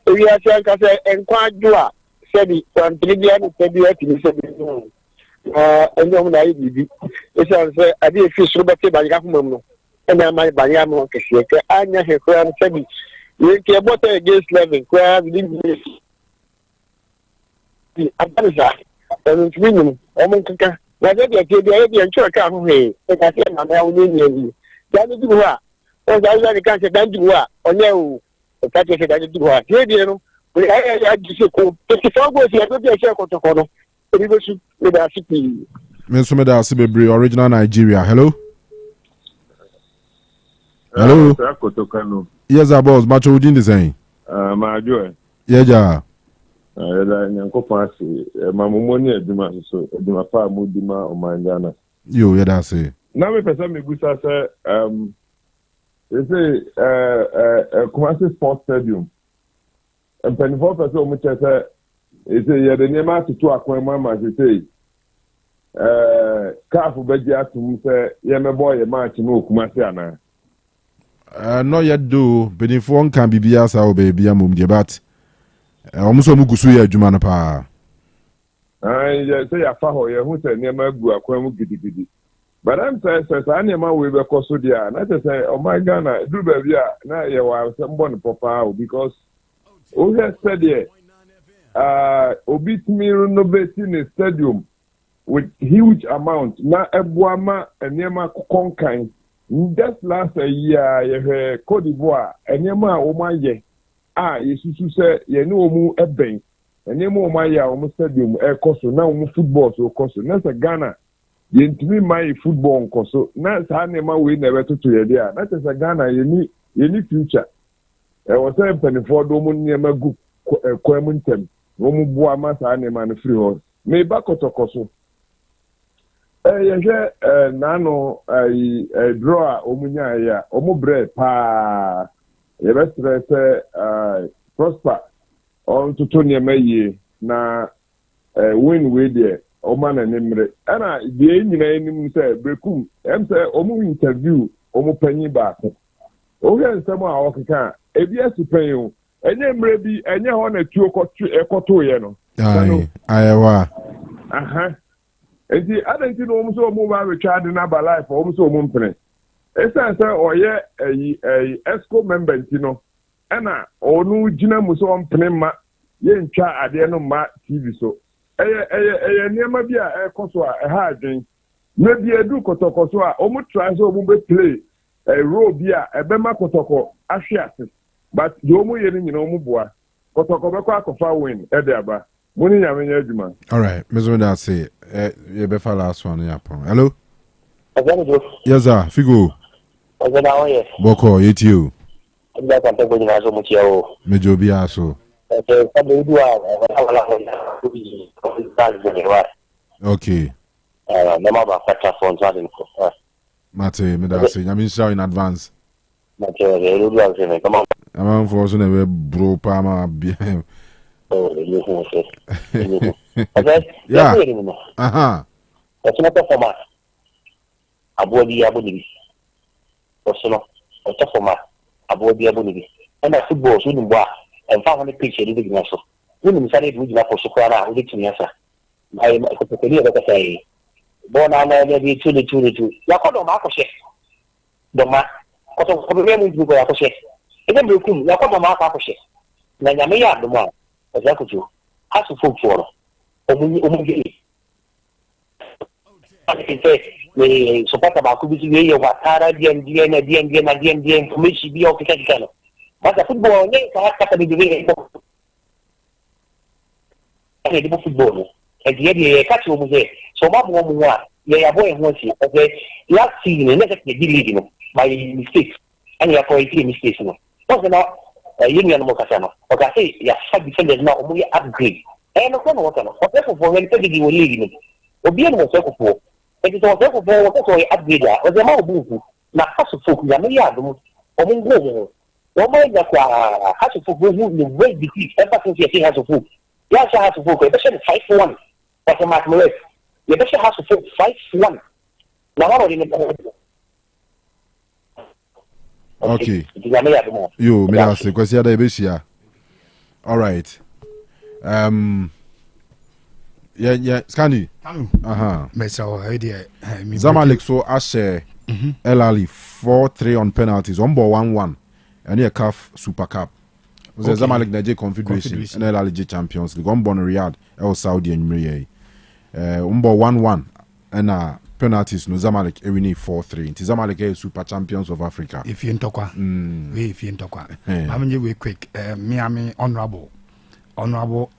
we are saying that enquire said it from Trinidad to the and young lady. It's answer I did fish Robert by Yakumo, and I might buy Yamo Kashaka. I know her crown said it. You care about against Levin, crab, didn't be Afghanistan, and it's winning. Omonka, like the and church come away. And I said, I'm now in that is what. Oh, that's why the cancer don't do what? Oh, no. The cancer doesn't do what? Here, you know, I just say, 54 goes here, go to a circle to corner. Leadership city. Mr. Medasi Bebre, original Nigeria. Hello? Hello? Akoto Kanu. Yes, boss. Macho Ujin the same. My joy. Yeah, yeah. Mamumoni eduma so eduma fa mudima omangana. Yo, yeah, that's it. Now me person me gusa say they say Kumasi Sports Stadium. And 24% of me say yeah the name to akwan mama say Kafu beji atum say yeah me boy match no Kumasi ana. Not yet do, but if one can be biasa or baby amum but almost mugusu ya juma na pa. Yeah, say afaho ye hu say nneema gu akwan mu gidigidi. But I'm saying I nneema we be koso dia. Na say oh my Ghana do baby na ye wa somebody papa because o here said here obitimi renovating a stadium with huge amount na ebuama nneema konkan. Just last year ye Cote d'Ivoire nneema o ma ye yesusu say ye no omu eben nneema o ma ye o stadium koso na o football so koso na say Ghana ye ntimi my football koso na sa nneema we na beto ye dia na say Ghana ye ni future o say penifo do mu nneema gu kwam ntem o mu bua ma sa nneema no free horse me ba kotokoso ye nano draw omunya ya omu bre pa ye betre say prosper on to Tony Maye na win we there o man na nimre ana de nyina enim say brekum em say omu interview omu panyi ba ko o he nsem a okeka ebi asupan o enye mre bi enye ho na tuo ekoto ye no ayewa aha enti adanti no omu so omu ba retwa de na ba life omu so omu mpene esa say oye esco member ntino ana onu gina mu so mpene ma ye ntwa ade no ma TV so eye niema bi a ekoso a ha adwen na bi edu kotokoso a omu try so omu be play role bi a ebe ma kotoko ahwe ase but yo omu ye ni nyina omu boa kotoko be kwa kofa win e de aba muni nyame nya adwuma. All right, Mr. Medasi you be for last one ya pon. Hello? Agano. Yes sir, Figo. Agano yes. Boko yetio. Nda kan tego nyina so mutia o. Mejo bi aso. Sabe du okay. Nema ba fata phone charging ko. Mate, Medasi, nyame show in advance. Mate, do do come on. I'm for so na bro pa ma bi. Oh, you know say. Yeah. Aha. That's not a format. Abodi. Personal. It's a format. Abodi. And that football so in wa and 500 picture do the so. When we started with for Sokora, we did answer. I could tell you that say born on the 22. Ya ko do ma ko she. Do ma ko to ko be mu du ko ya ko she. E dem be kum ya ko do ma ko she. Na nyame ya do ma. Osei Akoto. As for for omu ge. We support about could be we watara DN information be of the but the football can be the football and the catch over there. So my mom yeah boy wants you okay last season never leading by mistake and you are for a mistake no what's not union mokasano okay say ya sub defenders now omu upgrade and no kono wakano okay for when the league will lead obi no Osei Akoto it is Osei Akoto what so upgrade o the ma obu na kaso folk ya me ya do omu ngo o ma ya kwa kaso folk who the way defeat ever since you see has of folk ya say has of folk e be 5-1 what the match more you be say has of folk 5-1 na what in the okay. Yo, me ask question da be shia. All right. Yeah, Scandi. Aha. Zamalek so Ashe El Ali 4-3 on penalties. On ball 1-1. And here CAF Super Cup. Was okay. Zamalek Nigeria Confederation and El Ali Champions League. On ball Riyadh El Saudi and Miriye. On ball 1-1 and penalties no Zamalek ewini 4-3. Nti Zamalek is Super Champions of Africa. If you ntokwa. We if you ntokwa. Mamenye we quick. Miami honorable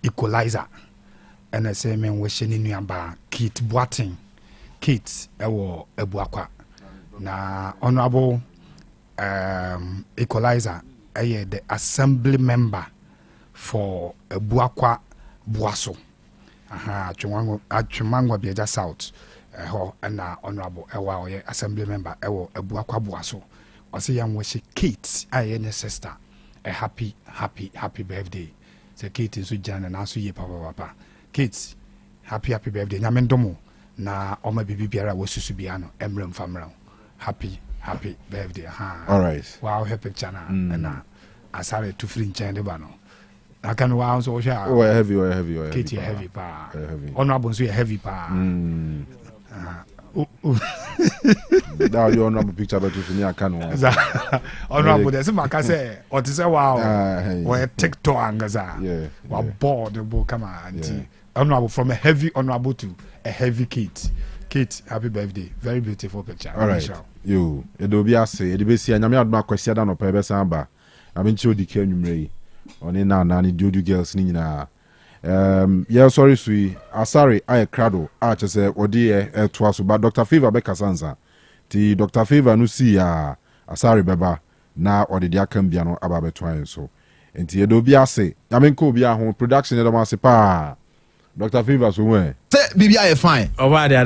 equalizer. ɛna sɛ men wɔhyɛ ne nuaba Kate Boating Kate ɛwɔ Ebuakwa na honorable equalizer the assembly member for Ebuakwa Boaso Atwemangwa Bieja South ɛna honorable ɛwɔ assembly member ɛwɔ Ebuakwa Boaso ɔsɛ yɛn wɔhyɛ Kate ayɛ ne sister a happy birthday sɛ Kate nso gyina na nso yɛ papa Kate happy birthday nyame ndomo na ɔma bibi biara wɔsusu bia no emrem famrem happy birthday all right wow happy picture na na asare to free nkyɛn de ba no aka no wow so hwɛ oh heavy Kate heavy pa honorable so heavy pa that you honorable picture but to me aka no honorable dey say maka say o te say wow we TikTok angaza wa board bo kama anti honorable from a heavy honorable to a heavy Kate happy birthday very beautiful picture all right yo edo bi ase edi be si anyame adoma kwasi ada no pa be san ba aminchi odike anwumre oni na ni dudu girls ni nyina yeah sorry sui asare aye crado a chese odi e to aso ba Dr. Favor be kasanza ti Dr. Favor no si ya asare beba na odi dia kan bia no aba betwan so enti edo bi ase nyamenko bi a ho production edo ma se pa Dr. Favor so we say bibia e fine over there